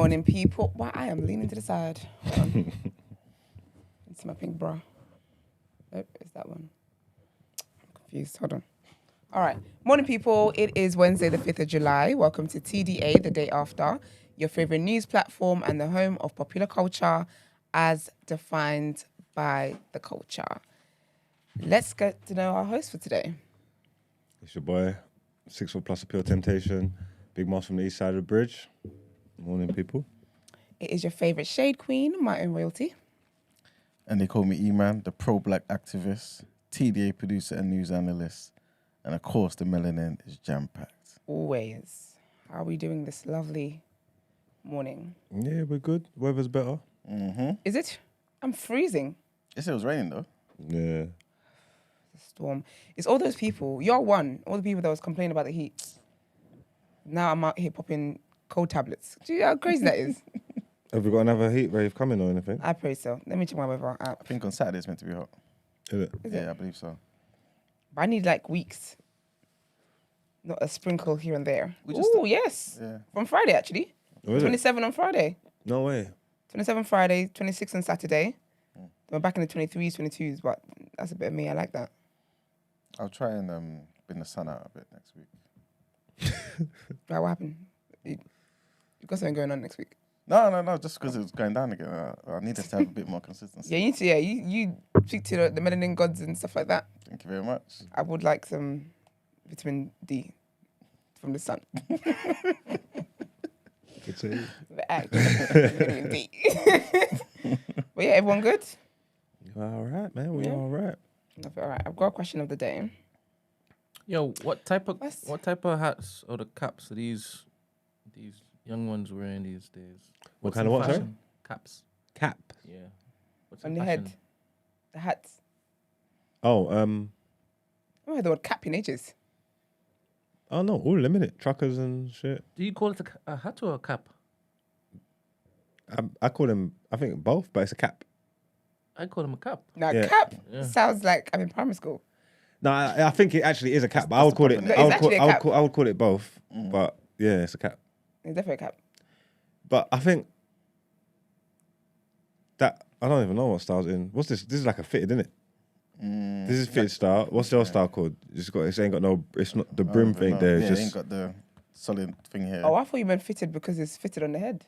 morning, people. Why I am leaning to the side. Hold on. It's my pink bra. Nope, it's that one. I'm confused. Hold on. All right. Morning, people. It is Wednesday, the 5th of July. Welcome to TDA, the day after, your favorite news platform and the home of popular culture as defined by the culture. Let's get to know our host for today. It's your boy, 6 foot plus of pure temptation, big moss from the east side of the bridge. Morning, people. It is your favorite shade queen, my own royalty. And they call me E-Man, the pro-black activist, TDA producer and news analyst. And of course, the melanin is jam-packed. Always. How are we doing this lovely morning? Yeah, we're good. Weather's better. Mm-hmm. Is it? I'm freezing. They said it was raining, though. Yeah. Storm. It's all those people. You're one. All the people that was complaining about the heat. Now I'm out here popping cold tablets. Do you know how crazy that is? Have we got another heat wave coming or anything? I pray so. Let me check my weather I app. think on Saturday it's meant to be hot. Is it? Is Yeah, it? I believe so. But I need like weeks. Not a sprinkle here and there. We just- Oh, yes. Yeah. From Friday, actually. Or is it? 27 on Friday. No way. 27 Friday, 26 on Saturday. We're back in the 23s, 22s, but that's a bit of me. I like that. I'll try and bring the sun out a bit next week. Right, what happened? You got something going on next week? No, just because it was going down again. I needed to have a bit more consistency. Yeah, you need to, you speak to the melanin gods and stuff like that. Thank you very much. I would like some vitamin D from the sun. Good to you. The actual vitamin D. But yeah, everyone good? You all right, man? We Yeah. all right. All right, I've got a question of the day. Yo, what type of What's- hats or the caps are these young ones wearing these days? What What's kind in of what, sorry? fashion? Caps. Cap. Yeah. What's On in the fashion? head. The hats. Oh, I haven't heard the word cap in ages. oh no, all them, innit? Truckers and shit. Do you call it a hat or a cap? I call them, I think both, but it's a cap. I call them a cap. Now, Yeah. cap Yeah. sounds like I'm in primary school. No, I think it actually is a cap, but I would call it. No, it's actually a cap. I would call it both, but yeah, it's a cap. It's definitely a cap. But I think that I don't even know what style's in. What's this? This is like a fitted, isn't it? This is fitted style. What's your style called? It ain't got no. It's not the brim thing there. Yeah, It's it ain't just got the solid thing here. Oh, I thought you meant fitted because it's fitted on the head.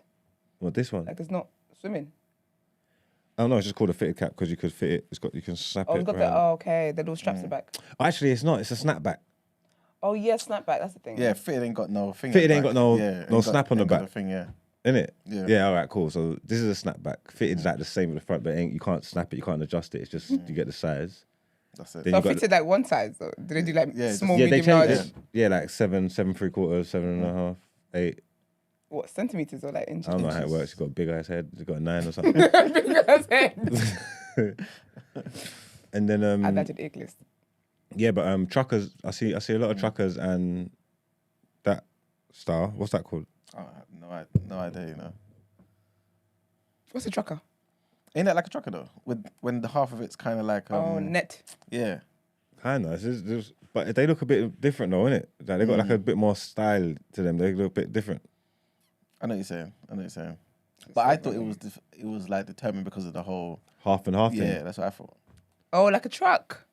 what this one? Like it's not swimming. I don't know. It's just called a fitted cap because you could fit it. It's got you can snap Oh, it. it's got around. the, oh, okay. The little straps at the back. Oh, actually, it's not. It's a snapback. Oh, yeah, snapback. That's the thing. Yeah, fitted ain't got no thing. Fitted at the ain't back. got no- Yeah, no ain't got- snap on the ain't got back. thing, yeah. Innit? Yeah. Yeah. All right. Cool. So this is a snapback. Fitted's like the same at the front, but you can't snap it. You can't adjust it. It's just you get the size. That's it. Then So you got fitted like one size, though. Did they do like Yeah, just- small, yeah, they medium, large? changed it. Yeah, like 7, 7.75, 7.5, 8. What, centimeters or like inches? I don't know how it Inches. works. You got a big ass head. You got a 9 or something. Because And then add that to the Eclipse. yeah, but truckers. I see a lot of truckers and that style. What's that called? Oh, I have no idea, you know. What's a trucker? Ain't that like a trucker though? When the half of it's kind of like Oh, net. yeah. Kinda. But they look a bit different though, innit? Like they got like a bit more style to them. They look a bit different. I know what you're saying. But I thought it was like determined because of the whole. Half and half Yeah, thing. that's what I thought. Oh, like a truck.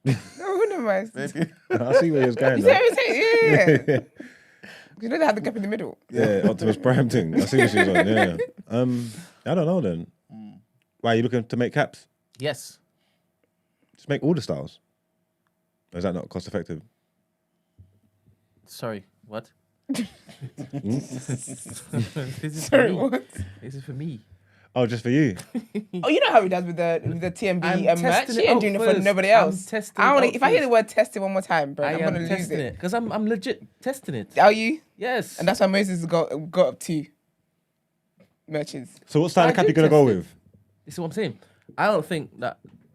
No, who knows? Maybe. I see where he was going. You see Though. what I'm saying? Yeah. You know they have the gap in the middle. Yeah, Optimus Prime thing. I see what she's on. Yeah. I don't know then. Why are you looking to make caps? Yes. Just make all the styles. Or is that not cost effective? Sorry. What? This is Sorry, for me. what? This is for me. Oh, just for you. Oh, you know how he does with the TMB I'm merch. testing He it ain't out doing it for first. nobody I'm else. testing I it wanna, out if I hear the first. word testing one more time, bro, I I'm am gonna lose testing it. it because I'm legit testing it. Are you? Yes. And that's why Moses got up to merches. So what style I of cap do you gonna go test it. with? This is what I'm saying. I don't think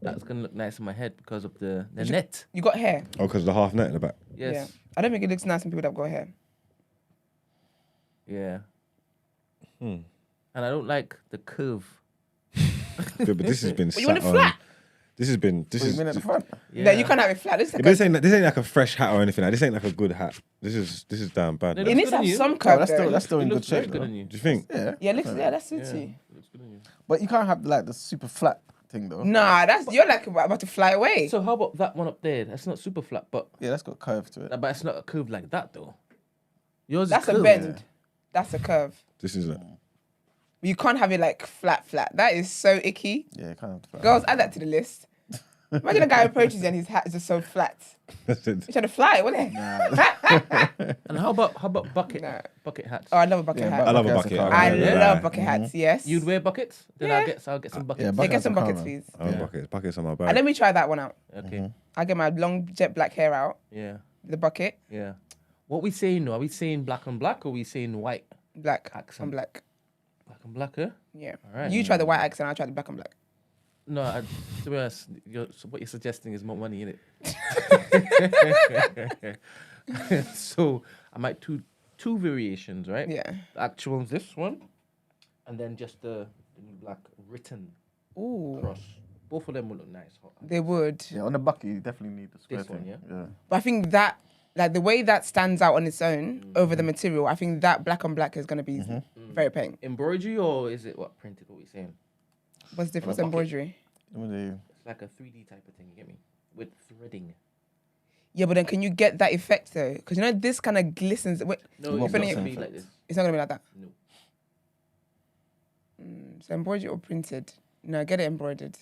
that's gonna look nice in my head because of the net. You got hair. Oh, because the half net in the back. Yes. Yeah. I don't think it looks nice on people that have got hair. Yeah. And I don't like the curve. Good, but this has been But you want sat it on. flat? This has been. This What do is. you mean at the front? No, you can't have it flat. This is like This ain't like a fresh hat or anything. Like, this ain't like a good hat. This is damn bad. No, man. it needs to have good on some Oh, curve. that's though. still in It good looks very shape. good though. on you. Do you think? Yeah. Yeah, that suits you. It looks good on you. But you can't have like the super flat thing though. Nah, you're like about to fly away. So how about that one up there? That's not super flat, but Yeah, that's got curve to it. it's not a curve like that though. Yours That's is a curved. bend. That's a curve. This is it. You can't have it like flat. That is so icky. Yeah, you can't have the flat. Girls, add that to the list. Imagine a guy approaches you and his hat is just so flat. That's it. He's trying to fly, wasn't it? And how about bucket Nah. bucket hats? Oh, I love a bucket Yeah, hat. I love a bucket's bucket. car. I Yeah. love bucket hats, yes. You'd wear buckets? Then Yeah. I'll get some buckets. Yeah, Yeah, buckets get some are buckets, calm, please. I love Yeah. buckets. Buckets on my And back. let me try that one out. Okay. I get my long jet black hair out, Yeah. the bucket, Yeah. What we saying now? Are we saying black and black or are we saying white? black Accent. and black. Black and black, huh? Yeah. Alright. You try the white accent, I try the black and black. No, to be honest, what you're suggesting is more money in it. So I might two variations, right? Yeah. The actual one's this one, and then just the black written Ooh. cross. Both of them will look nice. They would. Yeah, on the bucket you definitely need the square This one, thing. yeah? But I think that, like the way that stands out on its own over the material, I think that black on black is going to be very appealing. Embroidery or is it what printed? What we saying? What's the difference? bucket. Embroidery. It's like a 3D type of thing. You get me? With threading. Yeah, but then can you get that effect though? Because you know this kind of glistens. Wait, No, won't it's be not the gonna same be like effect. this. it's not gonna be like that. No. So embroidery or printed? No, get it embroidered.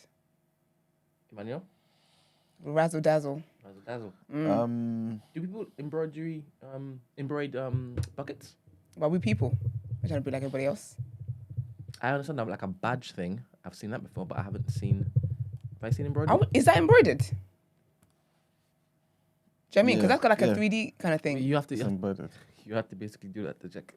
Emmanuel? Razzle dazzle. Razzle dazzle. Do Do people embroider buckets? But we people, we're trying to be like everybody else. I understand that like a badge thing. I've seen that before, but I haven't seen. Have I seen embroidery? Is that embroidered? Do you know what I mean? Because Yeah, that's got like a yeah. 3D kind of thing. You have to. it's embroidered. You have to basically do that to check.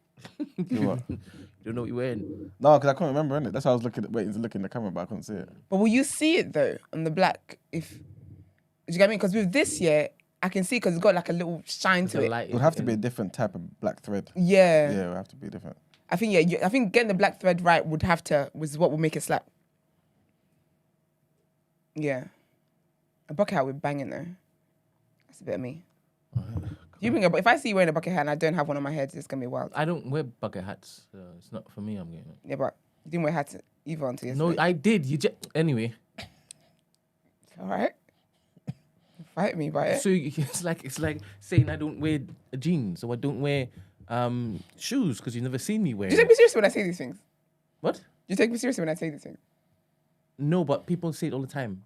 Do what? You don't know what you're wearing. No, because I couldn't remember, innit? That's why I was waiting to look in the camera, but I couldn't see it. But will you see it though on the black? Do you get what I mean? Because with this here, I can see because it's got like a little shine to The it. light It would have to be a different type of black thread. Yeah. Yeah, it would have to be different. I think I think getting the black thread right was what would make it slap. Yeah. A bucket hat would bang in there. That's a bit of me. If I see you wearing a bucket hat and I don't have one on my head, it's gonna be wild. I don't wear bucket hats. So it's not for me. I'm getting it. Yeah, but you didn't wear hats either until yesterday. No, I did. Anyway. All right. Fight me by it. So it's like saying I don't wear jeans or I don't wear shoes because you've never seen me wear. Do you take me seriously when I say these things? What? Do you take me seriously when I say these things? No, but people say it all the time.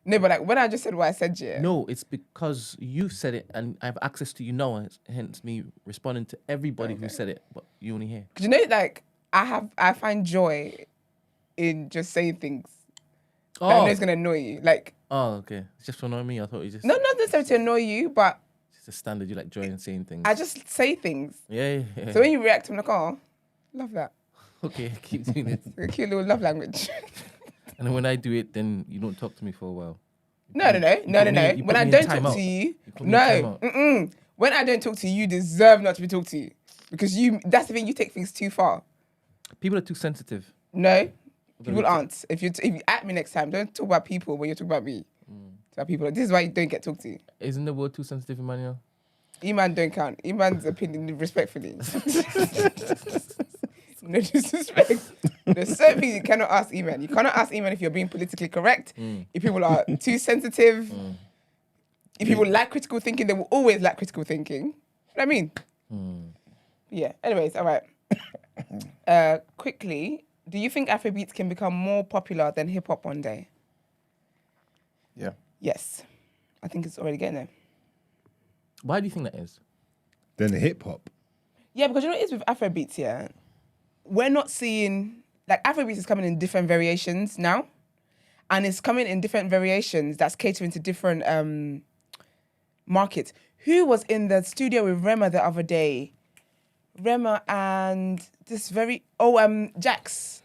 No, but like when I just said what I said, yeah. No, it's because you said it and I have access to you now, hence me responding to everybody who said it, but you only hear. Cause you know, like I find joy in just saying things that I know it's gonna annoy you. Like Okay. It's just to annoy me. I thought you just not necessarily to annoy you, but it's just a standard. You like joy in saying things. I just say things. Yeah. So when you react, I'm like, oh, love that. Okay, keep doing it. A cute little love language. And then when I do it, then you don't talk to me for a while. No. You When put I me in don't time talk out. to you, put me in time no. out. When I don't talk to you, you deserve not to be talked to. Because that's the thing, you take things too far. People are too sensitive. No, people aren't. If you at me next time, don't talk about people when you talk about me. Talk about people. This is why you don't get talked to. Isn't the word too sensitive, Emmanuel? E-man don't count. E-man's opinion, respectfully. No disrespect. There's certain things you cannot ask E-man. You cannot ask E-man if you're being politically correct. If people are too sensitive. If people lack critical thinking, they will always lack critical thinking. You know what I mean? Yeah. Anyways, all right. Quickly, do you think Afrobeats can become more popular than hip hop one day? Yeah. Yes. I think it's already getting there. Why do you think that is? Then the hip hop. Yeah, because you know what it is with Afrobeats, yeah? We're not seeing... Like, Afrobeats is coming in different variations now. And it's coming in different variations that's catering to different markets. Who was in the studio with Rema the other day? Rema and this very... Jax.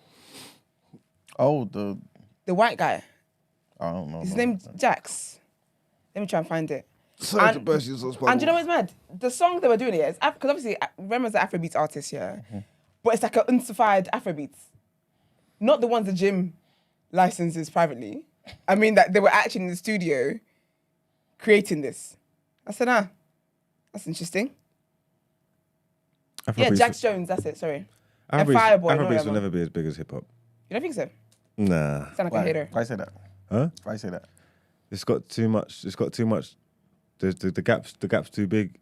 Oh, The white guy. I don't know. His man. name's Jax. Let me try and find it. Sorry And- to burst you so And do you know what's mad? The song they were doing it is because obviously Rema's an Afrobeats artist, yeah, but it's like an uncertified Afrobeats, not the ones the gym licenses privately. I mean that they were actually in the studio creating this. I said, that's interesting. Yeah, Afrobeats- Jax Jones, that's it, sorry. And Afrobeats, Fireboy, not Afrobeats whatever. will never be as big as hip hop. You don't think so? Nah. Sound like Why? a hater. Why say that? Huh? Why say that? It's got too much. The gap's too big.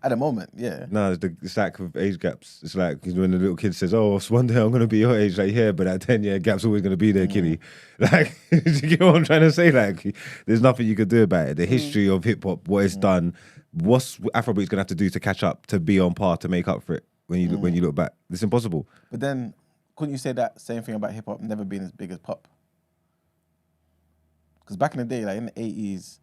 At the moment, yeah. No, it's like with age gaps. It's like when the little kid says, "Oh, so one day I'm gonna be your age." Like, yeah, but that 10-year gap's always gonna be there, kiddie. Like, do you get what I'm trying to say? Like, there's nothing you could do about it. The history of hip hop, what it's done, what's Afrobeats gonna have to do to catch up, to be on par, to make up for it. When you look back, it's impossible. But then, couldn't you say that same thing about hip hop never being as big as pop? Because back in the day, like in the 80s,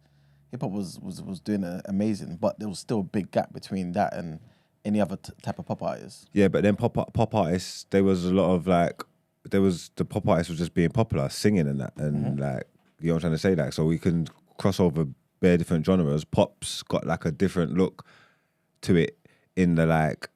hip hop was doing amazing, but there was still a big gap between that and any other type of pop artist. Yeah, but then pop artists, there was a lot of like, the pop artists was just being popular, singing and that, and like, you know what I'm trying to say, like, so we can cross over bare different genres. Pop's got like a different look to it in the like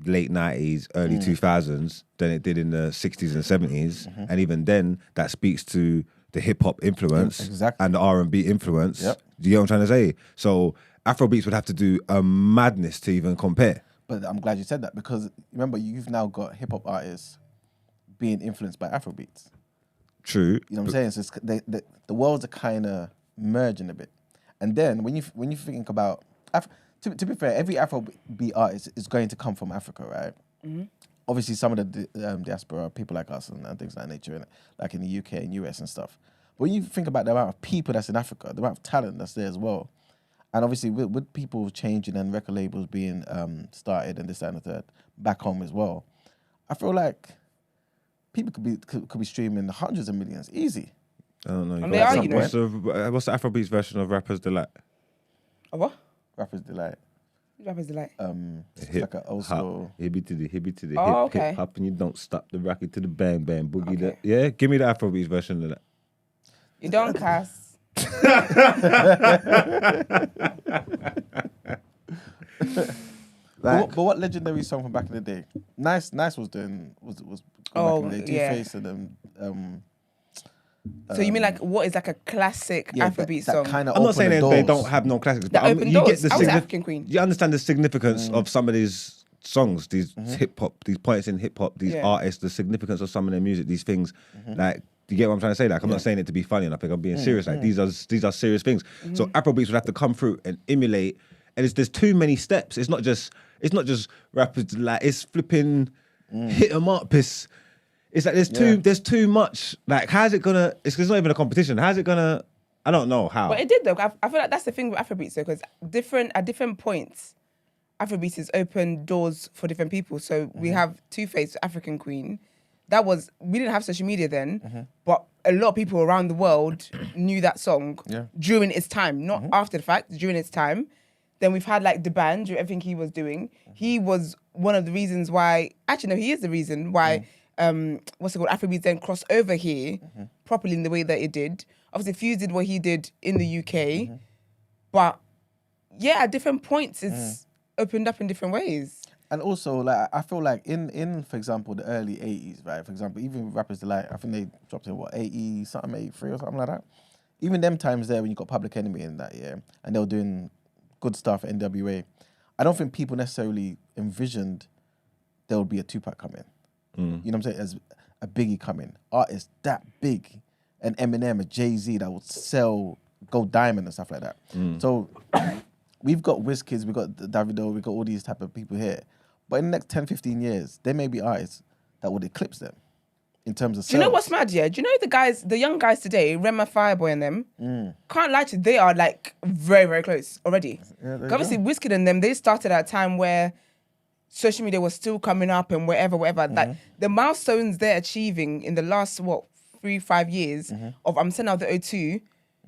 late 90s, early 2000s than it did in the 60s and 70s, and even then that speaks to the hip hop influence Exactly. and the R&B influence. Yep. Do you know what I'm trying to say? So Afrobeats would have to do a madness to even compare. But I'm glad you said that because remember, you've now got hip hop artists being influenced by Afrobeats. True. You know what I'm saying? So it's, the worlds are kind of merging a bit. And then when you think about, to be fair, every Afrobeat artist is going to come from Africa, right? Mm-hmm. Obviously, some of the diaspora, people like us and things of that nature, like in the UK and US and stuff. But when you think about the amount of people that's in Africa, the amount of talent that's there as well, and obviously with people changing and record labels being started and this, that, and the third back home as well, I feel like people could be streaming hundreds of millions easy. I don't know. And they are, you know. What's the Afrobeats version of Rapper's Delight? Oh, what? Rapper's Delight. Rapper's Delight. It's like an old school. Hibby to the Oh, hip, okay. hip hop, and you don't stop the rocket to the bang bang boogie. Okay. Yeah, give me the Afrobeats version of that. You don't cast. But what legendary song from back in the day? Nice was doing was Oh, back in the day. yeah. Two-Face and So you mean like what is like a classic Afrobeat song? Kind of. I'm not saying they don't have no classics, but That open you doors. get the I was African Queen. You understand the significance of some of these songs, these hip hop, these points in hip hop, these artists, the significance of some of their music, these things. Like, do you get what I'm trying to say? Like, I'm not saying it to be funny, and I think I'm being serious. Like, these are serious things. So Afrobeats would have to come through and emulate. And there's too many steps. It's not just rappers, like it's flipping hit 'em up. It's like there's too much. Like, how's it gonna? It's not even a competition. How's it gonna? I don't know how. But it did though. I feel like that's the thing with Afrobeats though, because at different points, Afrobeats has opened doors for different people. So we have Two-Face, African Queen. We didn't have social media then, but a lot of people around the world knew that song during its time, not after the fact, during its time. Then we've had like the band, everything he was doing. He was one of the reasons why, actually no, he is the reason why, what's it called, Afrobeats then crossed over here properly in the way that it did. Obviously Fuse did what he did in the UK, but yeah, at different points it's opened up in different ways. And also, like I feel like in for example the early 80s, right? For example, even Rappers Delight, I think they dropped in 80 something, 83 or something like that. Even them times there when you got Public Enemy in that year, and they were doing good stuff at NWA. I don't think people necessarily envisioned there would be a Tupac coming. You know what I'm saying? As a Biggie coming, artists that big, and Eminem, a Jay-Z that would sell gold diamond and stuff like that. So we've got WizKids, we've got Davido, we've got all these type of people here. But in the next 10, 15 years, there may be artists that would eclipse them in terms of sales. Do you know what's mad, yeah? Do you know the young guys today, Rema, Fireboy and them, can't lie to you, they are like very, very close already. Yeah, Obviously, Wizkid and them, they started at a time where social media was still coming up and whatever. Like the milestones they're achieving in the last, 3-5 years of I'm sending out the O2,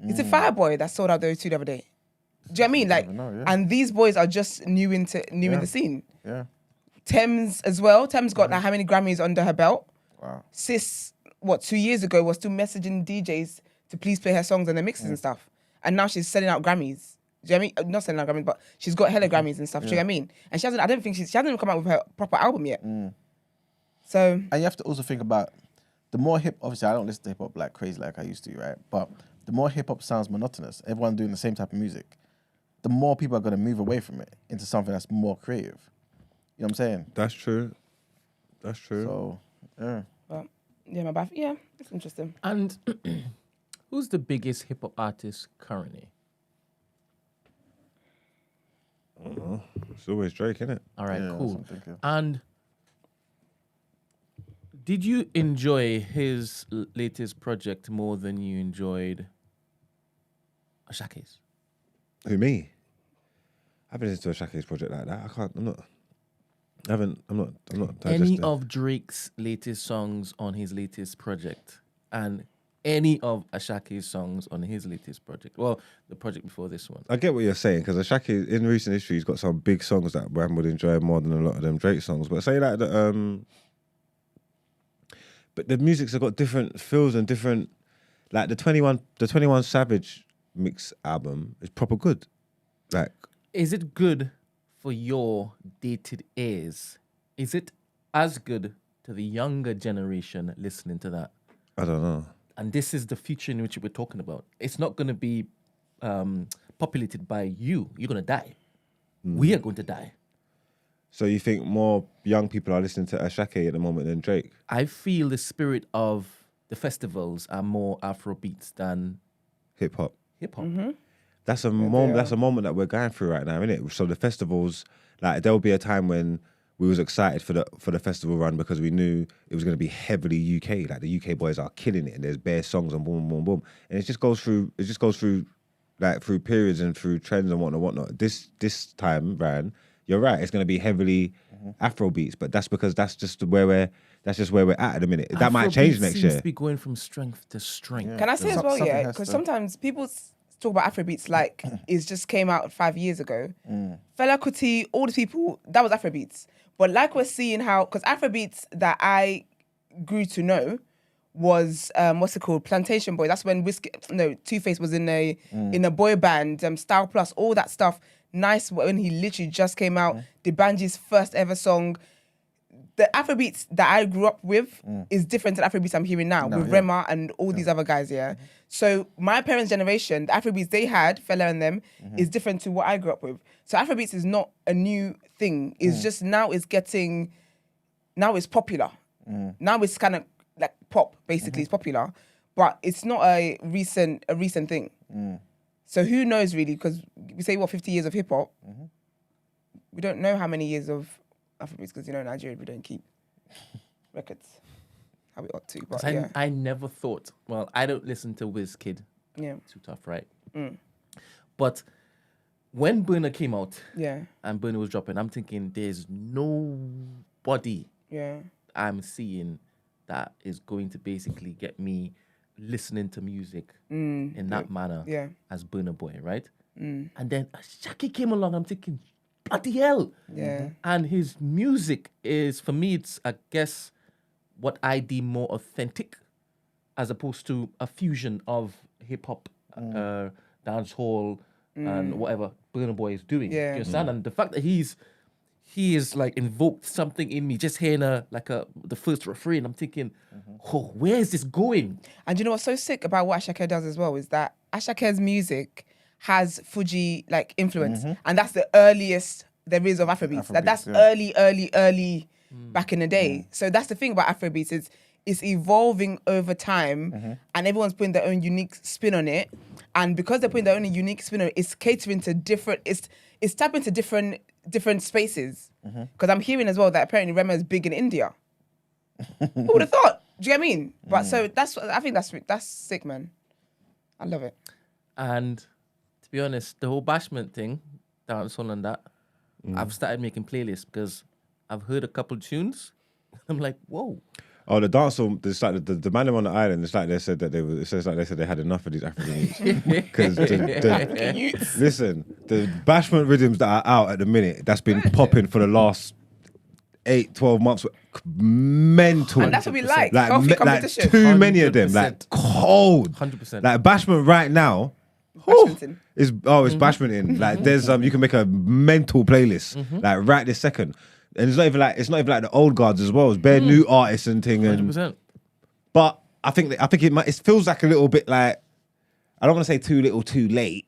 it's a Fireboy that sold out the O2 the other day. Do you know what I mean? Like, and these boys are just new in the scene. Yeah. Thames as well. Thames got like how many Grammys under her belt? Wow. Sis, 2 years ago was still messaging DJs to please play her songs and their mixes and stuff. And now she's selling out Grammys. Do you know what I mean? Not selling out Grammys, but she's got hella Grammys and stuff. Do you know what I mean? And she hasn't even come out with her proper album yet. So. And you have to also think about the more obviously I don't listen to hip hop like crazy like I used to, right? But the more hip hop sounds monotonous, everyone doing the same type of music, the more people are going to move away from it into something that's more creative. You know what I'm saying? That's true. That's true. So, yeah. But yeah, it's interesting. And who's the biggest hip hop artist currently? I don't know. It's always Drake, isn't it? All right, Yeah, that's cool. what I'm thinking. And did you enjoy his latest project more than you enjoyed Ashake's? Who, me? I haven't listened to a Shaki's project like that. I'm not Any digesting. of Drake's latest songs on his latest project and any of Ashake's songs on his latest project. Well, the project before this one. I get what you're saying, because Ashaki, in recent history, he's got some big songs that one would enjoy more than a lot of them Drake songs. But say like but the music's have got different feels and different, like the 21 Savage mix album is proper good. Like, Is it good for your dated ears? Is it as good to the younger generation listening to that? I don't know. And this is the future in which we're talking about. It's not going to be populated by you. You're going to die. We are going to die. So you think more young people are listening to Ashake at the moment than Drake? I feel the spirit of the festivals are more Afrobeats than Hip hop. hip hop. That's a moment. That's a moment that we're going through right now, isn't it? So the festivals, like there'll be a time when we was excited for the festival run because we knew it was going to be heavily UK. Like the UK boys are killing it, and there's bare songs and boom, boom, boom, and it just goes through. It just goes through, like through periods and through trends and whatnot. This time, Ryan, you're right. It's going to be heavily Afrobeats, but that's because that's just where we're at the minute. That might change Afrobeats next seems year. to be going from strength to strength. Can I say as well, Something yeah? has Because to- sometimes people talk about Afrobeats like it just came out 5 years ago. Fela Kuti, all the people, that was Afrobeats. But like we're seeing how, because Afrobeats that I grew to know was, what's it called? Plantation Boy. That's when Two-Face was in a boy band, Style Plus, all that stuff. Nice when he literally just came out. D'Banji's first ever song. The Afrobeats that I grew up with is different to the Afrobeats I'm hearing now with Rema and all these other guys, yeah? So my parents' generation, the Afrobeats they had, Fela and them, is different to what I grew up with. So Afrobeats is not a new thing. It's just now it's popular. Now it's kind of like pop, basically. It's popular. But it's not a recent thing. So who knows really, because we say, 50 years of hip hop. We don't know how many years of Afrobeats, because in Nigeria we don't keep records how we ought to. But yeah, I never thought, well, I don't listen to WizKid. yeah, Too tough, right? But when Burna came out yeah, and Burna was dropping, I'm thinking there's nobody yeah. I'm seeing that is going to basically get me listening to music in that manner Yeah. as Burna Boy, right? And then Shaki came along, I'm thinking, bloody hell. Yeah. And his music is, for me, it's, I guess, what I deem more authentic as opposed to a fusion of hip-hop, dancehall, and whatever Burna Boy is doing. Yeah. Do you understand? And the fact that he is like invoked something in me, just hearing the first refrain, I'm thinking, oh, where is this going? And you know what's so sick about what Ashake does as well is that Ashake's music has Fuji like influence, and that's the earliest there is of Afrobeats. That's early back in the day. So that's the thing about Afrobeats is it's evolving over time, and everyone's putting their own unique spin on it. And because they're putting their own unique spin on it, it's catering to different. It's tapping into different spaces. Because I'm hearing as well that apparently Rema is big in India. Who would have thought? Do you get what I mean? But so I think that's sick, man. I love it. And to be honest, the whole bashment thing, dancehall and that, I've started making playlists because I've heard a couple tunes. I'm like, whoa. Oh, the dancehall. It's like the man on the island. It's like they said that it says like they said they had enough of these African youths. Because listen, the bashment rhythms that are out at the minute that's been popping for the last 8-12 months, mental. And that's what we like. Healthy like competition. too many of them, like cold. 100%. Like bashment right now. Bashmenting. It's bashmenting. Like there's you can make a mental playlist like right this second. And it's not even like the old guards as well. It's bare new artists and thing. And 100%. But I think it feels like a little bit like, I don't want to say too little, too late.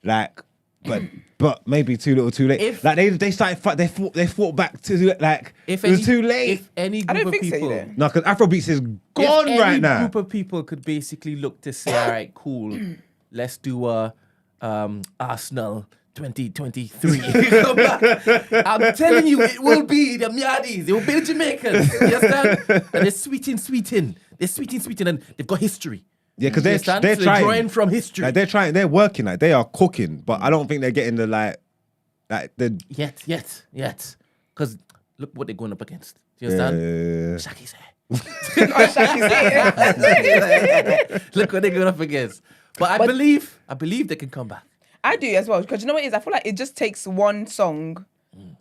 Like, but maybe too little, too late. Like they started they fought back to like it was too late. If any group I don't of think people, so, you know. No, because Afrobeats is gone if right any now. group of people could basically look to say, all right, cool, let's do a Arsenal 2023. Come back. I'm telling you, it will be the Miadis, it will be the Jamaicans. You understand? And they're sweeting. They're sweeting, and they've got history. Yeah, because they're So trying. drawing from history. Like they're working. Like they are cooking, but I don't think they're getting the like the Yet. Because look what they're going up against. Do you understand? Shaki's hair. Look what they're going up against. But I believe they can come back. I do as well, because you know what it is? I feel like it just takes one song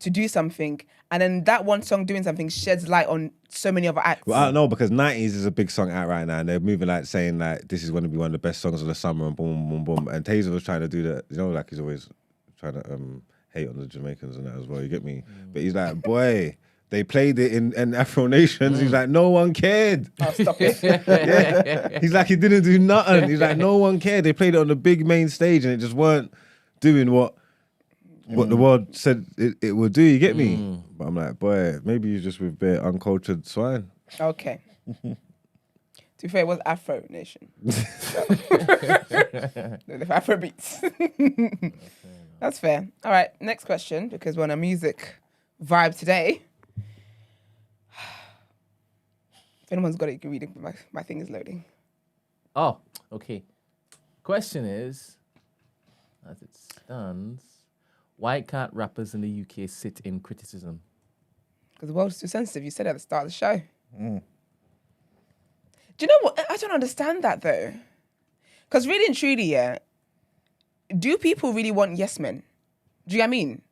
to do something, and then that one song doing something sheds light on so many other acts. Well, I don't know, because 90s is a big song out right now, and they're moving like saying like this is going to be one of the best songs of the summer, and boom, boom, boom. And Taser was trying to do that, you know, like he's always trying to hate on the Jamaicans and that as well. You get me? But he's like, boy, they played it in Afro Nations. He's like, no one cared. Oh, stop it. Yeah. He's like, he didn't do nothing. He's like, no one cared. They played it on the big main stage, and it just weren't doing what the world said it would do. You get me? But I'm like, boy, maybe you're just with bare uncultured swine. Okay. To be fair, it was Afro Nation. Afrobeats. That's fair. All right, next question, because we're on a music vibe today. If anyone's got it, you can read it. My thing is loading. Oh, okay. Question is, as it stands, why can't rappers in the UK sit in criticism? Because the world's too sensitive. You said it at the start of the show. Do you know what? I don't understand that though. Because really and truly, yeah, do people really want yes men? Do you know what I mean?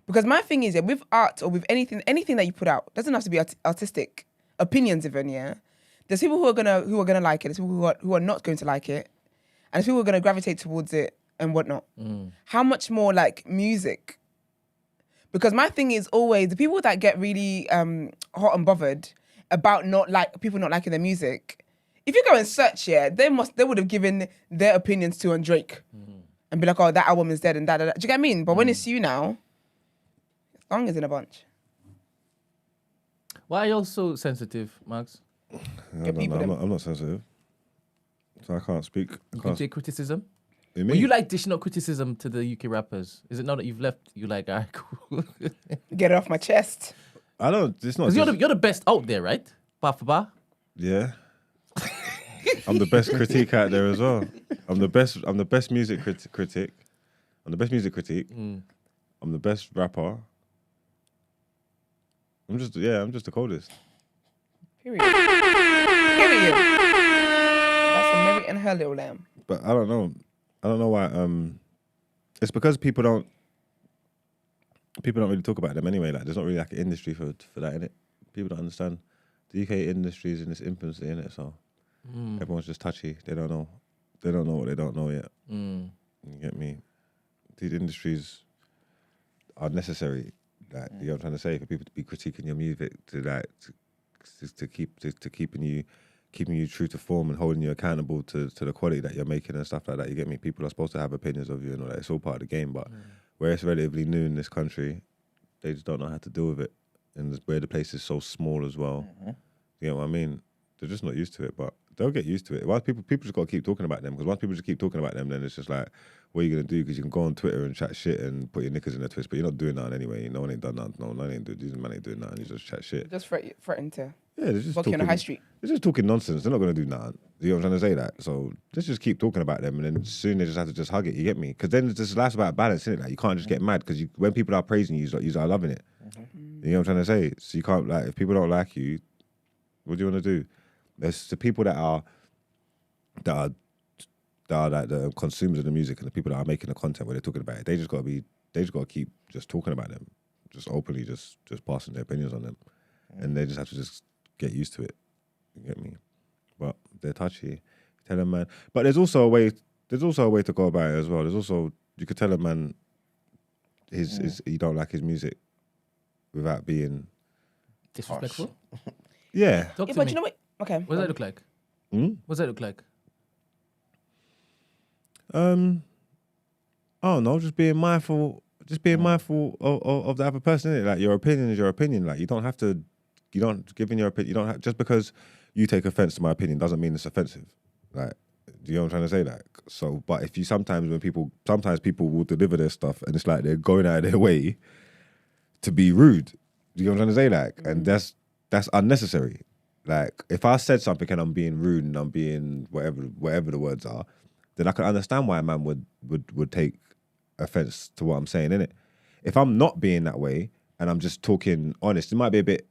Because my thing is, yeah, with art or with anything that you put out, doesn't have to be artistic opinions even, yeah. There's people who are gonna like it. There's people who are not going to like it, and there's people who are gonna gravitate towards it and whatnot. How much more like music? Because my thing is always the people that get really hot and bothered about people not liking their music. If you go and search, yeah, they would have given their opinions to on Drake and be like, oh, that album is dead and that. Do you get what I mean? But when it's you now, the song is in a bunch. Why are you so sensitive, Max? I don't know. I'm not sensitive, so I can't speak. You can take criticism. You Well, you like dishing out criticism to the UK rappers. Is it not that you've left? You like, all right, cool. Get it off my chest. I don't. It's not. Because you're the best out there, right? Bar for bar. Yeah. I'm the best critique out there as well. I'm the best music critic. I'm the best music critique. I'm the best rapper. I'm just the coldest. Period. Period. That's a Mary and her little lamb. But I don't know. I don't know why. It's because people don't really talk about them anyway. Like, there's not really like an industry for that, innit? People don't understand. The UK industry is in its infancy, innit? So everyone's just touchy. They don't know. They don't know what they don't know yet. You get me? These industries are necessary. Like, you know what I'm trying to say? For people to be critiquing your music, to keeping you true to form and holding you accountable to the quality that you're making and stuff like that. You get me? People are supposed to have opinions of you and all that. It's all part of the game. But where it's relatively new in this country, they just don't know how to deal with it. And where the place is so small as well. You know what I mean? They're just not used to it, but they'll get used to it. Once people just got to keep talking about them, because once people just keep talking about them, then it's just like, what are you going to do? Because you can go on Twitter and chat shit and put your knickers in a twist, but you're not doing that anyway. No one ain't done that. No one ain't doing, these men ain't doing that. You just chat shit. Just threaten to Yeah, they're just walk you on the high street. They're just talking nonsense. They're not going to do nothing. You know what I'm trying to say? That. So let's just keep talking about them, and then soon they just have to just hug it. You get me? Because then it's just life's about balance, isn't it? Like, you can't just get mad because when people are praising you, you are loving it. You know what I'm trying to say? So you can't, like, if people don't like you, what do you want to do? There's the people that are like the consumers of the music and the people that are making the content where they're talking about it. They just got to keep just talking about them, just openly, just passing their opinions on them, and they just have to just get used to it. You get me? But they're touchy. Tell them, man. But there's also a way to go about it as well. There's also, you could tell a man you don't like his music without being disrespectful. Yeah. Yeah, but you know what? Okay. What does that look like? Hmm? What does that look like? I don't know, just being mindful of the other person, innit? Like, your opinion is your opinion. Like, you don't give in your opinion. You don't have, just because you take offense to my opinion doesn't mean it's offensive. Like, do you know what I'm trying to say? Like, so, but if you sometimes people will deliver their stuff and it's like they're going out of their way to be rude. Do you know what I'm trying to say? Like, and that's unnecessary. Like, if I said something and I'm being rude and I'm being whatever the words are, then I can understand why a man would take offense to what I'm saying, innit? If I'm not being that way and I'm just talking honest, it might be a bit,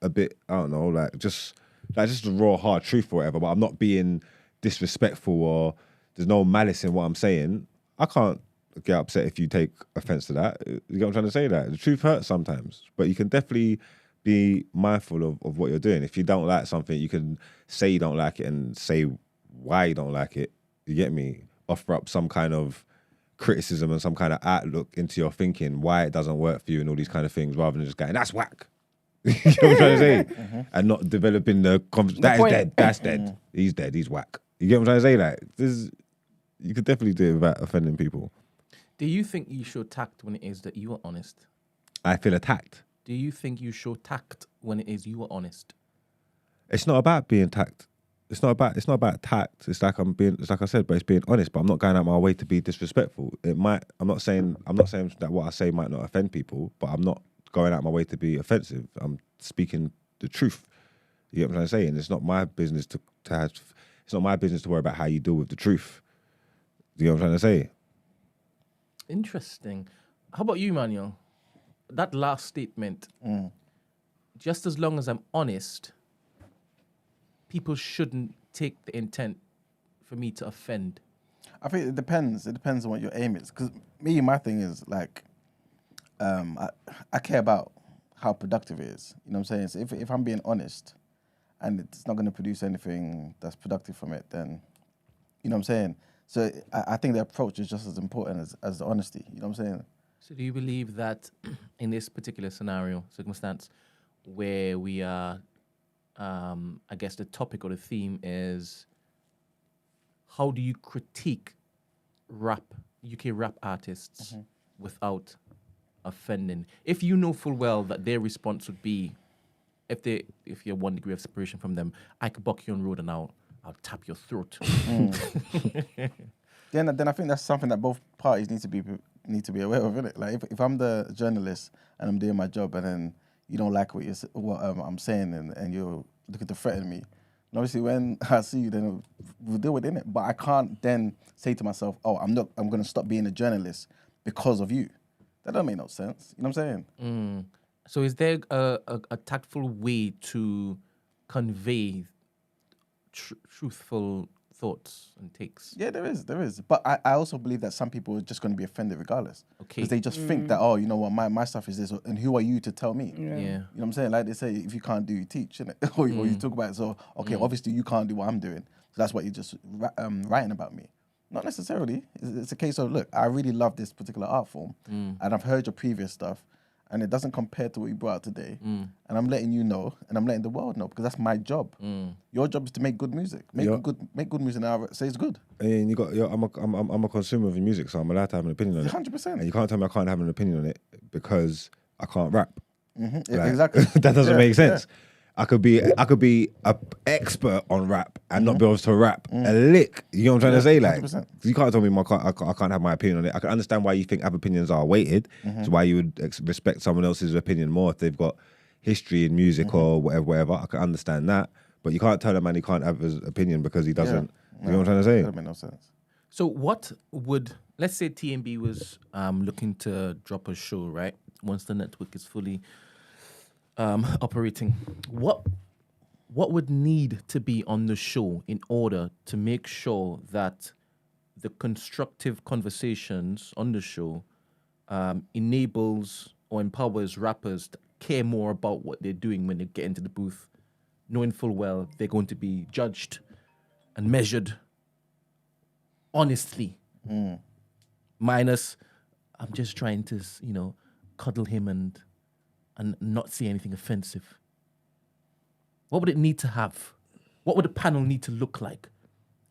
I don't know, like just the raw hard truth or whatever, but I'm not being disrespectful or there's no malice in what I'm saying. I can't get upset if you take offense to that. You get what I'm trying to say? That the truth hurts sometimes, but you can definitely be mindful of what you're doing. If you don't like something, you can say you don't like it and say why you don't like it. You get me? Offer up some kind of criticism and some kind of outlook into your thinking, why it doesn't work for you and all these kind of things, rather than just going, that's whack. You know what I'm trying to say? And not developing that is dead, that's dead. He's dead, he's whack. You get what I'm trying to say? Like, you could definitely do it without offending people. Do you think you show tact when it is that you are honest? I feel attacked. Do you think you show tact when it is you are honest? It's not about being tact. It's not about tact. It's like I said, but it's being honest. But I'm not going out my way to be disrespectful. I'm not saying that what I say might not offend people, but I'm not going out my way to be offensive. I'm speaking the truth. You get what I'm trying to say? And it's not my business it's not my business to worry about how you deal with the truth. You know what I'm trying to say? Interesting. How about you, Manuel? That last statement, just as long as I'm honest, people shouldn't take the intent for me to offend. I think it depends. It depends on what your aim is. Because my thing is like, I care about how productive it is. You know what I'm saying? So if I'm being honest and it's not going to produce anything that's productive from it, then, you know what I'm saying? So I think the approach is just as important as the honesty. You know what I'm saying? So do you believe that in this particular circumstance, where we are, I guess the topic or the theme is, how do you critique UK rap artists without offending? If you know full well that their response would be, if you're 1 degree of separation from them, I could buck you on road and I'll tap your throat. Then I think that's something that both parties need to be aware of, innit? Like if I'm the journalist and I'm doing my job and then you don't like what I'm saying and you're looking to threaten me, and obviously when I see you, then we'll deal with it, innit? But I can't then say to myself, oh, I'm going to stop being a journalist because of you. That don't make no sense. You know what I'm saying? So is there a tactful way to convey truthful thoughts and takes? Yeah, there is. But I also believe that some people are just going to be offended regardless. Okay. Because they just think that, oh, you know what, my stuff is this, and who are you to tell me? Yeah. You know what I'm saying? Like they say, if you can't do, you teach, innit? or you talk about it. So, okay, obviously you can't do what I'm doing. So that's what you're just writing about me. Not necessarily. It's a case of, look, I really love this particular art form, and I've heard your previous stuff, and it doesn't compare to what you brought out today. And I'm letting you know, and I'm letting the world know, because that's my job. Your job is to make good music. Make good music, and I say it's good. And I'm a consumer of music, so I'm allowed to have an opinion on it. 100%. And you can't tell me I can't have an opinion on it because I can't rap. Like, Exactly. that doesn't make sense. Yeah. I could be an expert on rap and not be able to rap a lick. You know what I'm trying to say? Like, 100%. You can't tell me I can't have my opinion on it. I can understand why you think other opinions are weighted. So why you would respect someone else's opinion more if they've got history in music or whatever. I can understand that. But you can't tell a man he can't have his opinion because he doesn't. You know what I'm trying to say? That makes no sense. So what would, let's say TMB was looking to drop a show, right? Once the network is fully operating, what would need to be on the show in order to make sure that the constructive conversations on the show enables or empowers rappers to care more about what they're doing when they get into the booth, knowing full well they're going to be judged and measured honestly, minus I'm just trying to, cuddle him and not see anything offensive. what would it need to have? What would the panel need to look like?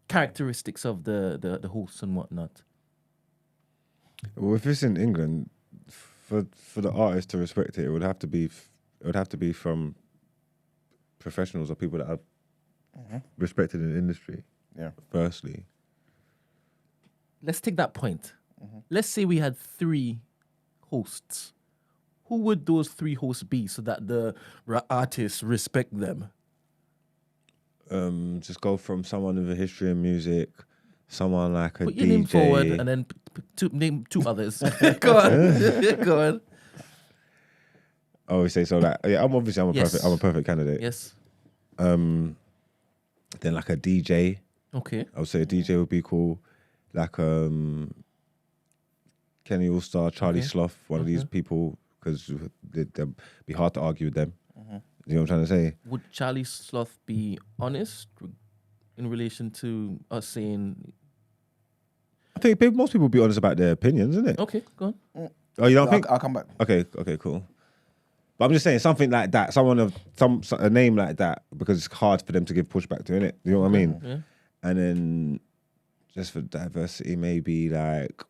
Characteristics of the hosts and whatnot. Well, if it's in England, for the artist to respect it, it would have to be from professionals or people that are respected in the industry. Yeah. Firstly, Let's take that point. Let's say we had 3 hosts. Who would those 3 hosts be so that the artists respect them? just go from someone with a history in music, someone like a Put your DJ. name forward and then name 2 others. Go on. Go on. I always say so. Like, yeah, I'm a perfect candidate. Yes. Then like a DJ. Okay. I would say a DJ would be cool. Like Kenny Allstar, Charlie Sloth, one of these people, because they'd be hard to argue with them. You know what I'm trying to say? Would Charlie Sloth be honest in relation to us saying? I think most people would be honest about their opinions, isn't it? Okay, go on. Oh, you don't think? I'll come back. Okay, cool. But I'm just saying something like that, a name like that, because it's hard for them to give pushback to, innit? You know what I mean? Yeah. And then just for diversity, maybe like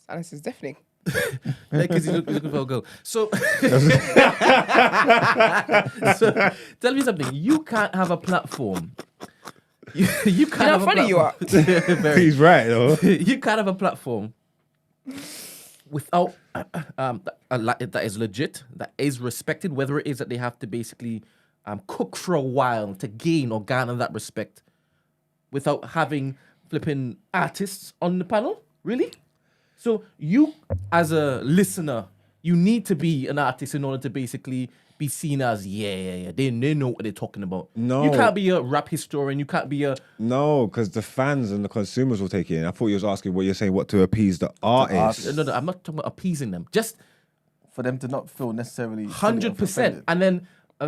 Silence is deafening. Because he's looking for a girl. So, so tell me something. You can't have a platform. You can't You know how have a funny you are. Very. he's right though. You can't have a platform without that is legit, that is respected, whether it is that they have to basically cook for a while to gain or garner that respect without having flipping artists on the panel. Really? So you, as a listener, you need to be an artist in order to basically be seen as, they know what they're talking about. No. You can't be a rap historian. You can't be a... No, because the fans and the consumers will take it in. I thought you was asking what you're saying, what to appease the artist. No, I'm not talking about appeasing them. Just For them to not feel necessarily 100%. And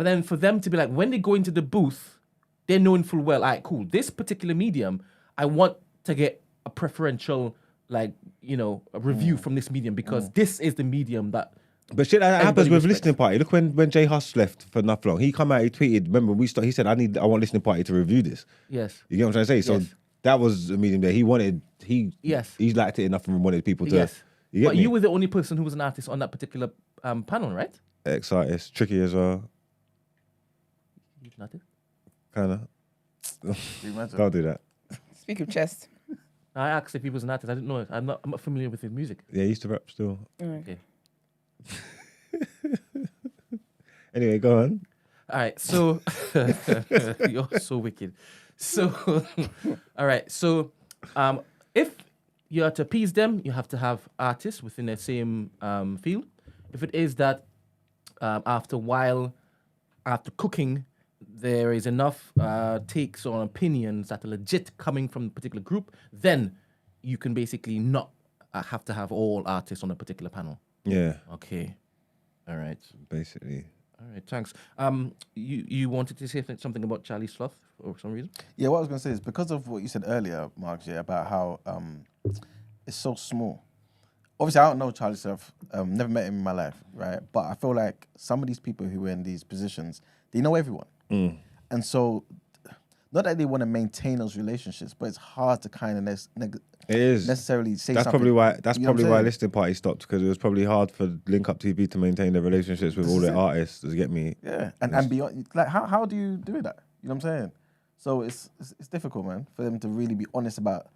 then for them to be like, when they go into the booth, they're knowing full well, all right, cool, this particular medium, I want to get a preferential, like, you know, a review from this medium because this is the medium that... But shit, that happens Everybody with respects. listening party. Look when Jay Huss left for Enough Long, he come out, he tweeted. Remember, he said, I want listening party to review this. Yes. You get what I'm trying to say? So Yes. that was a medium that he liked it enough and wanted people to. Yes. You get But me? you were the only person who was an artist on that particular panel, right? Ex-artist, tricky as well, You nothing. kind of. Imagine. Can't do that. Speak of chest. I asked if he was an artist. I didn't know it. I'm not familiar with his music. Yeah, he used to rap still. Okay. Anyway, go on. All right, so you're so wicked. So, all right, so if you are to appease them, you have to have artists within the same field. If it is that after a while, after cooking, there is enough takes or opinions that are legit coming from a particular group, then you can basically not have to have all artists on a particular panel. Yeah, Okay, all right. basically. All right, thanks. You wanted to say something about Charlie Sloth for some reason? Yeah, what I was going to say is because of what you said earlier, Mark, about how it's so small. Obviously, I don't know Charlie Sloth, never met him in my life, right? But I feel like some of these people who are in these positions, they know everyone. And so, not that they want to maintain those relationships, but it's hard to kind of It is necessarily say That's something. probably why. That's You know what probably I'm why saying? listening party stopped, because it was probably hard for Link Up TV to maintain their relationships with all their artists. Does it get me? Yeah, and beyond, like how do you do that? You know what I'm saying? So it's difficult, man, for them to really be honest about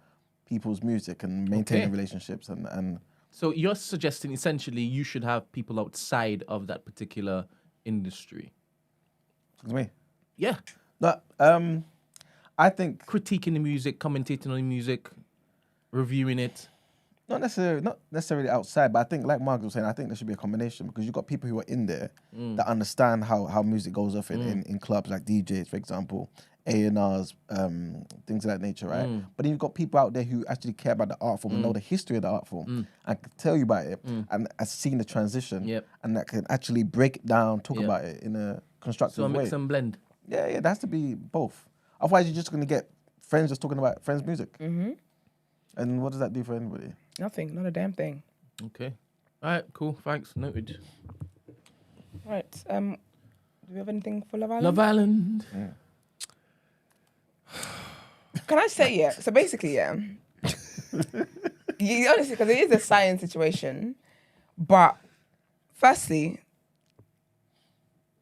people's music and maintaining Okay. relationships and So you're suggesting essentially you should have people outside of that particular industry. to me. Yeah. No, I think Critiquing the music, commentating on the music, reviewing it. not necessarily outside, but I think like Mark was saying, I think there should be a combination because you've got people who are in there that understand how music goes off in clubs like DJs, for example, A&Rs, things of that nature, right? But then you've got people out there who actually care about the art form and know the history of the art form and can tell you about it and has seen the transition Yep. and that can actually break it down, talk Yep. about it in a constructive So a way. mix and blend. Yeah, there has to be both. Otherwise, you're just going to get friends just talking about friends' music. And what does that do for anybody? Nothing, not a damn thing. Okay. All right, cool. Thanks. Noted. Right. Do we have anything for Love Island? Love Island. Can I say So basically, honestly, because it is a science situation. But firstly,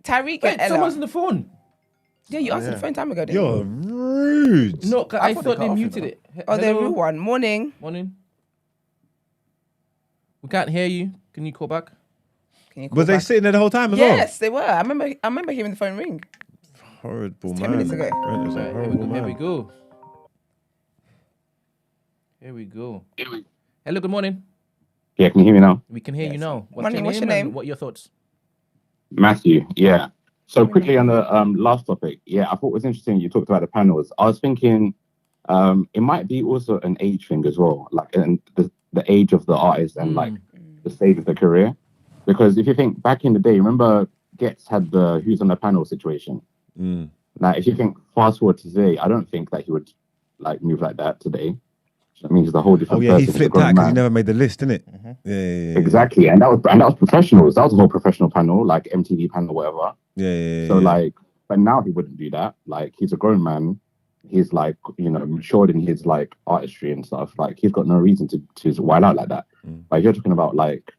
Tariq Wait, and Ella. someone's on the phone. Yeah, you answered the phone time ago, didn't You're you? rude. No, I thought thought they they cut off, muted you know. it. Oh, the Hello? real one. Morning. Morning. We can't hear you. Can you call back? Can you call Was they back? sitting there the whole time as well? Yes, they were. I remember hearing the phone ring. Horrible 10 man. minutes ago. Brent is a Right, horrible here we man. go. Here we go. Hello, good morning. Yeah, can you hear me now? We can hear you now. Morning, what's your and name? what are your thoughts? Matthew, yeah. So Morning, quickly on the last topic, yeah, I thought it was interesting you talked about the panels. I was thinking it might be also an age thing as well, like and the age of the artist and like the stage of the career. Because if you think back in the day, remember Getz had the who's on the panel situation. Like if you think fast forward to today, I don't think that he would like move like that today. I mean, he's a whole different Oh yeah, person. he He's a flipped grown out because he man. never made the list, didn't it? Yeah. Exactly, and that was professionals. That was a whole professional panel, like MTV panel, whatever. Yeah. So like, but now he wouldn't do that. Like, he's a grown man. He's like, matured in his like artistry and stuff. Like, he's got no reason to wild out like that. But if you're talking about like,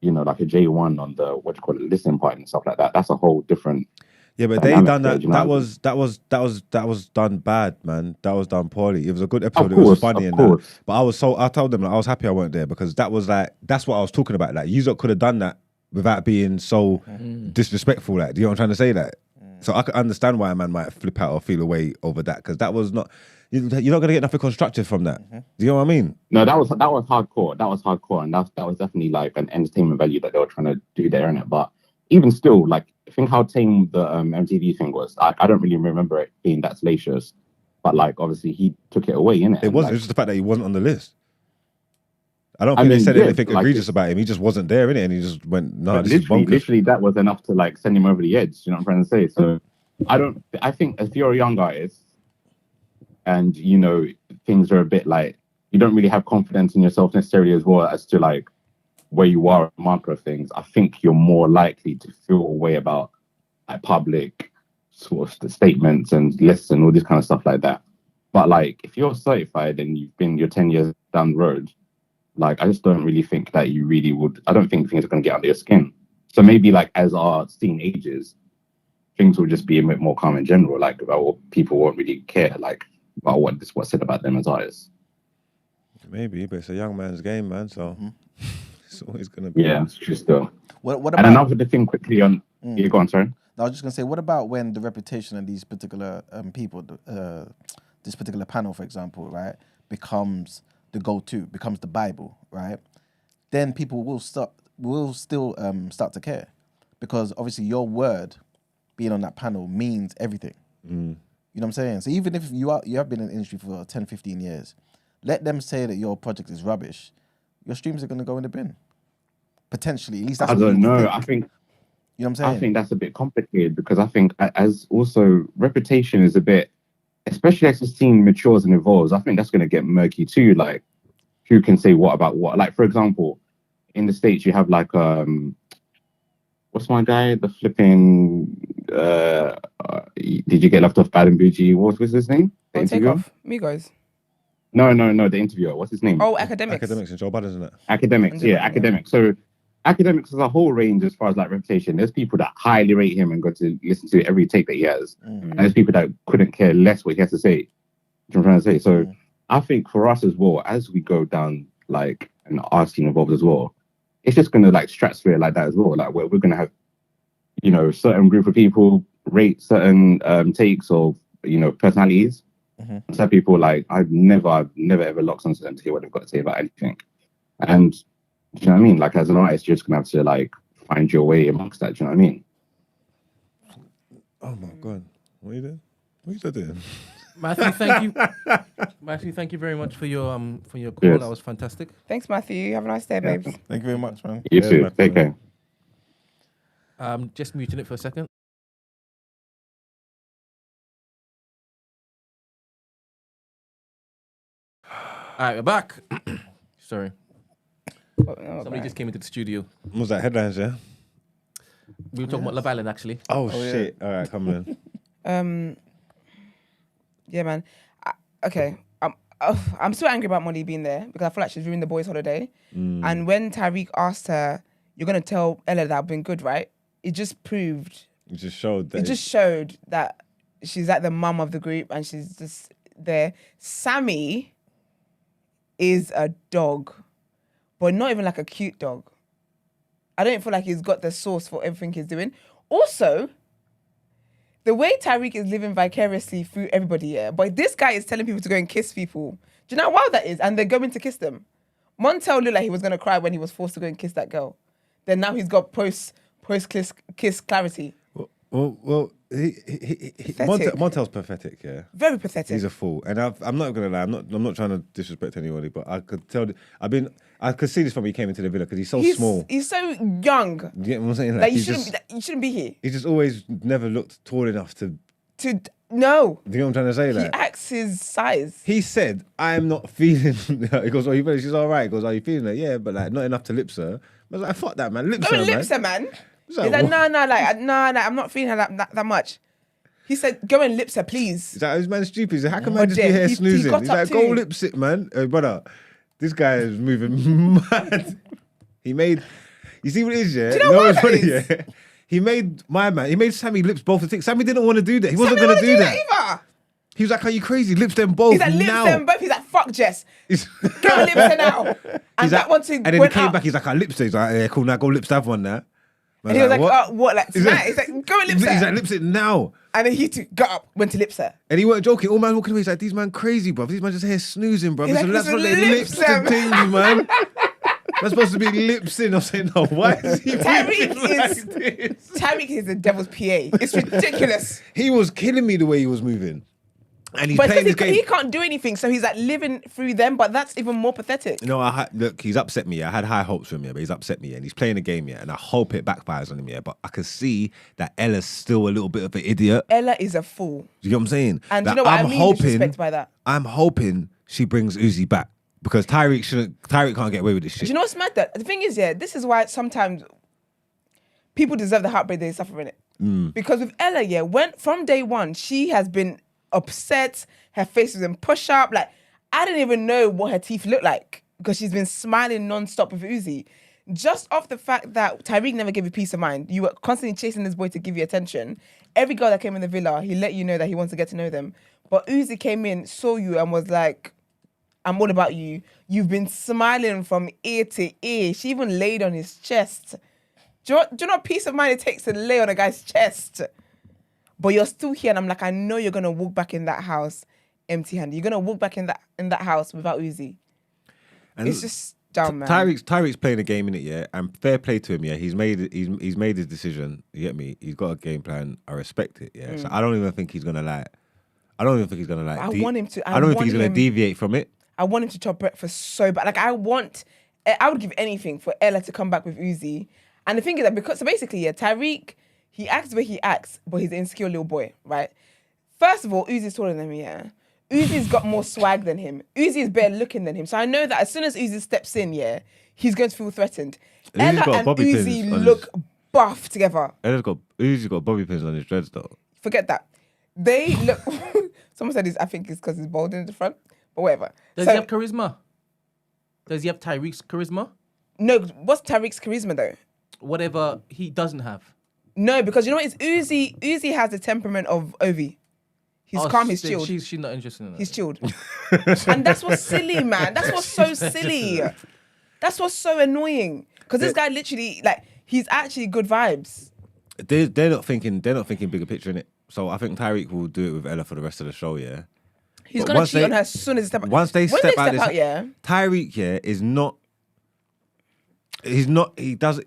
like a J1 on the listening part and stuff like that, that's a whole different. Yeah, but they dynamic done there, that. do you know That what I mean? was done bad, man. That was done poorly. It was a good episode. Of It was course, funny of and course. that. But I told them like, I was happy I weren't there because that was like that's what I was talking about. Like, you could have done that without being so disrespectful. Like, do you know what I'm trying to say? That. So I could understand why a man might flip out or feel away over that because that was not. You're not gonna get nothing constructive from that. Do you know what I mean? No, that was hardcore. That was hardcore, and that was definitely like an entertainment value that they were trying to do there in it. But even still, like, think how tame the MTV thing was. I don't really remember it being that salacious, but like obviously he took it away, innit? It wasn't. Like, It was just the fact that he wasn't on the list. I don't think they said anything like egregious about him. He just wasn't there, innit? And he just went, no, this is bonkers. literally, that was enough to like send him over the edge. You know what I'm trying to say? So I think if you're a young artist and things are a bit like you don't really have confidence in yourself necessarily as well as to like where you are at macro things, I think you're more likely to feel a way about like public sort of statements and lists and all this kind of stuff like that. But like if you're certified and you're 10 years down the road, like I just don't really think that you really would. I don't think things are going to get under your skin. So maybe like as our scene ages, things will just be a bit more calm in general. Like people won't really care like about what's said about them as artists. Maybe, but it's a young man's game, man. So it's always gonna be. Yeah, it's true still. What And about? another thing quickly on. You go on, sorry. I was just gonna say, what about when the reputation of these particular people, this particular panel, for example, right, becomes the go-to, becomes the Bible, right? Then people will still start to care, because obviously your word being on that panel means everything. You know what I'm saying? So even if you have been in the industry for 10, 15 years, let them say that your project is rubbish, your streams are gonna go in the bin. Potentially, at least that's I what don't you know. think. I think. You know what I'm saying? I think that's a bit complicated because I think as also reputation is a bit, especially as the scene matures and evolves, I think that's going to get murky too. Like, who can say what about what? Like, for example, in the States, you have like, what's my guy? The flipping, did you get left off Bad and Bougie? What was his name? The Take interviewer? off. Migos. No, the interviewer. What's his name? Oh, Academics. Academics and Joe Budden, isn't it? Academics, yeah, Academics. So Academics has a whole range as far as like reputation. There's people that highly rate him and go to listen to every take that he has. And there's people that couldn't care less what he has to say. You know what I'm trying to say? So I think for us as well, as we go down like and our scene evolves as well, it's just gonna like stratosphere like that as well. Like where we're gonna have, certain group of people rate certain takes or personalities. Some people like I've never ever locked onto them to hear what they've got to say about anything. And do you know what I mean? Like as an artist, you're just gonna have to like find your way amongst that. Do you know what I mean? Oh my god, what are you doing? What are you doing? Matthew, thank you. Matthew, thank you very much for your call. Yes. That was fantastic. Thank Matthew. Have a nice day, babes. Thank you very much, man. You Yeah, too. man. Take care. Just muting it for a second. All right, we're back. Sorry. Somebody Okay. just came into the studio. What was that, headlines, yeah? We were talking about Love Island, actually. Oh, shit. All right, come on. Yeah, man. Okay. I'm still angry about Molly being there because I feel like she's ruined the boys' holiday. And when Tyreek asked her, "You're gonna tell Ella that I've been good, right?" It just proved. It just showed that. It just showed that she's like the mum of the group and she's just there. Sammy is a dog, but not even like a cute dog. I don't feel like he's got the source for everything he's doing. Also, the way Tyreek is living vicariously through everybody here, but this guy is telling people to go and kiss people. Do you know how wild that is? And they're going to kiss them. Montel looked like he was going to cry when he was forced to go and kiss that girl. Then now he's got post kiss clarity. Well, Montel's pathetic, yeah. Very pathetic. He's a fool, and I'm not gonna lie. I'm not trying to disrespect anybody, but I could tell. I could see this from when he came into the villa because he's so small. He's so young. You get what I'm saying? Like you you shouldn't be here. He just always never looked tall enough to. No. Do you know what I'm trying to say? He Like, acts his size. he said, "I'm not feeling." He goes, "Oh, she's all right." He goes, "Are you feeling it?" Yeah, but like not enough to lips her. I was like, "Fuck that, man. Lips Go her, and man." lips her, man. He's He's like, no, I'm not feeling her that much. He said, go and lips her, please. He's like, "This man's stupid." He's like, "How can Oh, man just be dear. here He snoozing?" got He's up like, "Go too. lips it, man." Brother, this guy is moving mad. You see what it is, yeah? Do you know what what's that funny, is? yeah? He made Sammy lips both the thing. Sammy didn't want to do that. He wasn't Sammy going to wouldn't do that. either. He was like, "Are you crazy? Lips them both He's like, lips now." them both. He's like, fuck Jess. He's- Go and lips her now. And He's that like- one too and then he went came up. back. He's like, "I lips it." He's like, "Yeah, cool. Now go lips that one now." And he was like, what? Like, tonight? He's like, go and lips He's her. like, "Lips it now." And then he too got up, went to lips her. And he weren't joking. All man walking away. He's like, "These man crazy, bro. These man just here snoozing, bro." He's He's like, like, "That's what they lips lips them." and things, man." That's supposed to be lips in. I'm saying, no, why is he Tyreek moving like is- this? Tyreek is the devil's PA. It's ridiculous. He was killing me the way he was moving. And he's But playing this because game. he can't do anything, so he's like living through them, but that's even more pathetic. You know, look, he's upset me. I had high hopes for him, but he's upset me, and he's playing a game, and I hope it backfires on him, but I can see that Ella's still a little bit of an idiot. Ella is a fool. Do you know what I'm saying? And That you know what I'm I mean? hoping, Disrespect by that. I'm hoping she brings Uzi back because Tyreek can't get away with this shit. Do you know what's mad? That the thing is, yeah, this is why sometimes people deserve the heartbreak they suffer in it. Because with Ella, yeah, from day one, she has been upset. Her face was in push up. Like, I didn't even know what her teeth looked like because she's been smiling non-stop with Uzi. Just off the fact that Tyreek never gave you peace of mind. You were constantly chasing this boy to give you attention. Every girl that came in the villa, he let you know that he wants to get to know them. But Uzi came in, saw you, and was like, I'm all about you. You've been smiling from ear to ear. She even laid on his chest. Do you know what peace of mind it takes to lay on a guy's chest? But you're still here, and I'm like, I know you're gonna walk back in that house empty-handed. You're gonna walk back in that house without Uzi. And It's just dumb, man. Tyreek's playing a game in it, yeah, and fair play to him, yeah. He's made his decision. You get me? He's got a game plan. I respect it, yeah. So I don't even think he's gonna like. I don't even think he's gonna like. I want him to. I don't even think he's gonna deviate from it. I want him to chop breakfast so bad. Like, I would give anything for Ella to come back with Uzi. And the thing is that basically, yeah, Tyreek, he acts the way he acts, but he's an insecure little boy, right? First of all, Uzi's taller than him, yeah. Uzi's got more swag than him. Uzi is better looking than him. So I know that as soon as Uzi steps in, yeah, he's going to feel threatened. Uzi's Ella got and bobby pins Uzi on look buff together. Uzi's got bobby pins on his dreads though. Forget that. They look... Someone said I think it's because he's bald in the front, but whatever. Does he have charisma? Does he have Tyreek's charisma? No, what's Tyreek's charisma though? Whatever he doesn't have. No, because you know what? It's Uzi. Uzi has the temperament of Ovi. He's calm, he's chilled. She's not interested in that. He's chilled. And that's what's silly, man. That's what's so silly. That's what's so annoying. Because this guy literally, like, he's actually good vibes. They're not thinking bigger picture in it. So I think Tyreek will do it with Ella for the rest of the show, yeah. He's But gonna once cheat they- on her as soon as they step out. Once they When step they out, step out, yeah. Tyreek, yeah, is not. He's not. He does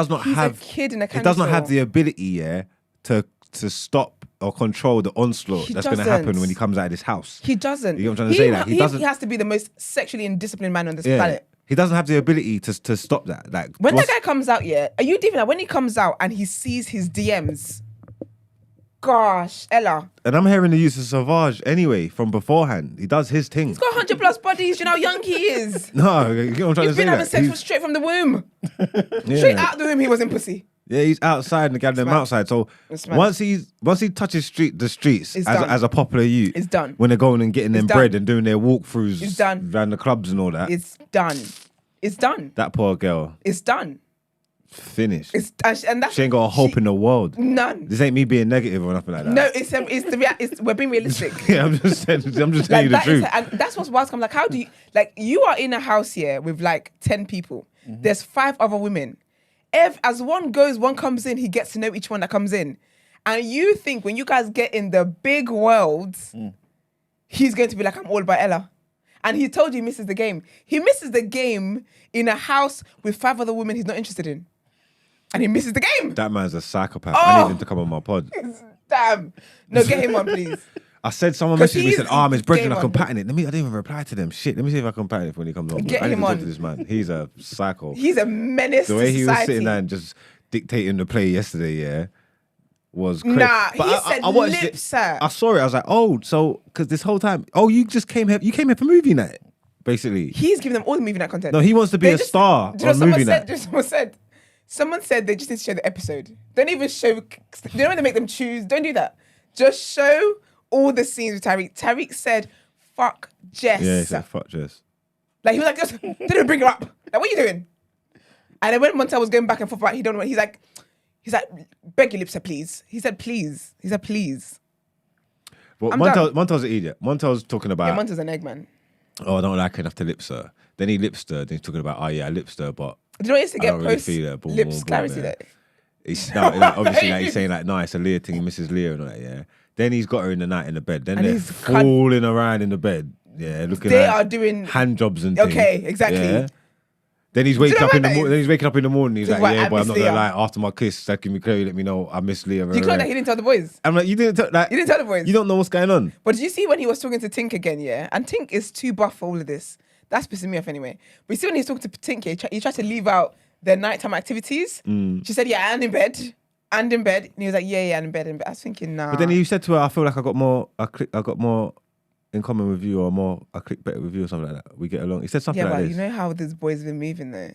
not He's have. a kid in a He candy does not have store. the ability, yeah, to stop or control the onslaught He that's going to happen doesn't. when he comes out of this house. He doesn't. You know what I'm trying to say? Like, he doesn't. He has to be the most sexually indisciplined man on this Yeah, planet. he doesn't have the ability to stop that. Like When that guy comes out, yeah, are you different? Like when he comes out and he sees his DMs, gosh, Ella. And I'm hearing the use of Sauvage anyway from beforehand. He does his thing. He's got 100+ bodies. You know how young he is. No, you know what I'm trying He's to say. been having sex straight from the womb. Straight out the womb, he was in pussy. Yeah, he's outside and gathering them mad. outside. So It's mad. once he touches the streets It's done. as a popular youth, It's done. When they're going and getting them done. bread and doing their walkthroughs It's done. around the clubs and all that. It's done. It's done. That poor girl, It's done. finished. And that's She ain't got a hope in the world. none. This ain't me being negative or nothing like that. No, it's we're being realistic. Yeah, I'm just telling you the that truth. and that's what's wild. I'm like, how do you you are in a house here with like 10 people. There's 5 other women. As one goes, one comes in, he gets to know each one that comes in. And you think when you guys get in the big world, he's going to be like, I'm all about Ella. And he told you he misses the game. He misses the game in a house with 5 other women he's not interested in. And he misses the game. That man's a psychopath. I need him to come on my pod. Damn. No, get him on, please. I said someone 'Cause messaged me and said, he's Miss Brethren, I game can on. patent it. I didn't even reply to them. Shit, let me see if I can patent it when he comes on. Get I need him to talk on. to this man. He's a psycho. He's a menace The way to he was society. sitting there and just dictating the play yesterday, yeah, was crazy. Nah, But he said watched lip, it. sir. I saw it. I was like, oh, so because this whole time, you just came here. You came here for movie night, basically. He's giving them all the movie night content. No, he wants to be They a just- star Do you know on what movie night. someone said they just need to show the episode. Don't even show. You know when they make them choose? Don't do that. Just show all the scenes with Tariq. Tariq said, "Fuck Jess." Yeah, he said, fuck Jess. Like he was like, just didn't bring her up. Like, what are you doing? And then when Montel was going back and forth about he don't know, he's like, beg your lips, sir, please. He said, please. He said, please. But I'm done. Montel's an idiot. Montel's talking about, Yeah, Montel's an egg man. I don't like her enough to lip stir. Then he lip stirred. Then he's talking about, I lip stir, but Do you know what he used to I get don't really post feel it. Boom, lips boom, boom, clarity yeah. there? He's obviously he's saying like, no, it's a Leah thing. He misses Leah and all that, yeah. Then he's got her in the night in the bed. Then And they're he's fooling around in the bed. Yeah, looking They like are doing hand jobs and things. Okay, exactly. Yeah. Then he's waking know up what in the that morning. is? Then he's waking up in the morning. He's Just like, like, yeah, I but I'm miss not gonna Leah. lie. After my kiss, that can be clearly let me know I miss Leah. Do you know that he didn't tell the boys? I'm like, you didn't tell You didn't tell the boys. You don't know what's going on. But did you see when he was talking to Tink again, yeah? And Tink is too buff for all of this. That's pissing me off anyway. But you see when he's talking to Tink, he tried to leave out their nighttime activities. She said, yeah, and in bed. And in bed. And he was like, yeah, and in bed. I was thinking, nah. But then he said to her, I feel like I got more in common with you, or I click better with you, or something like that. We get along. He said something yeah, like but this. you know how this boy's been moving though.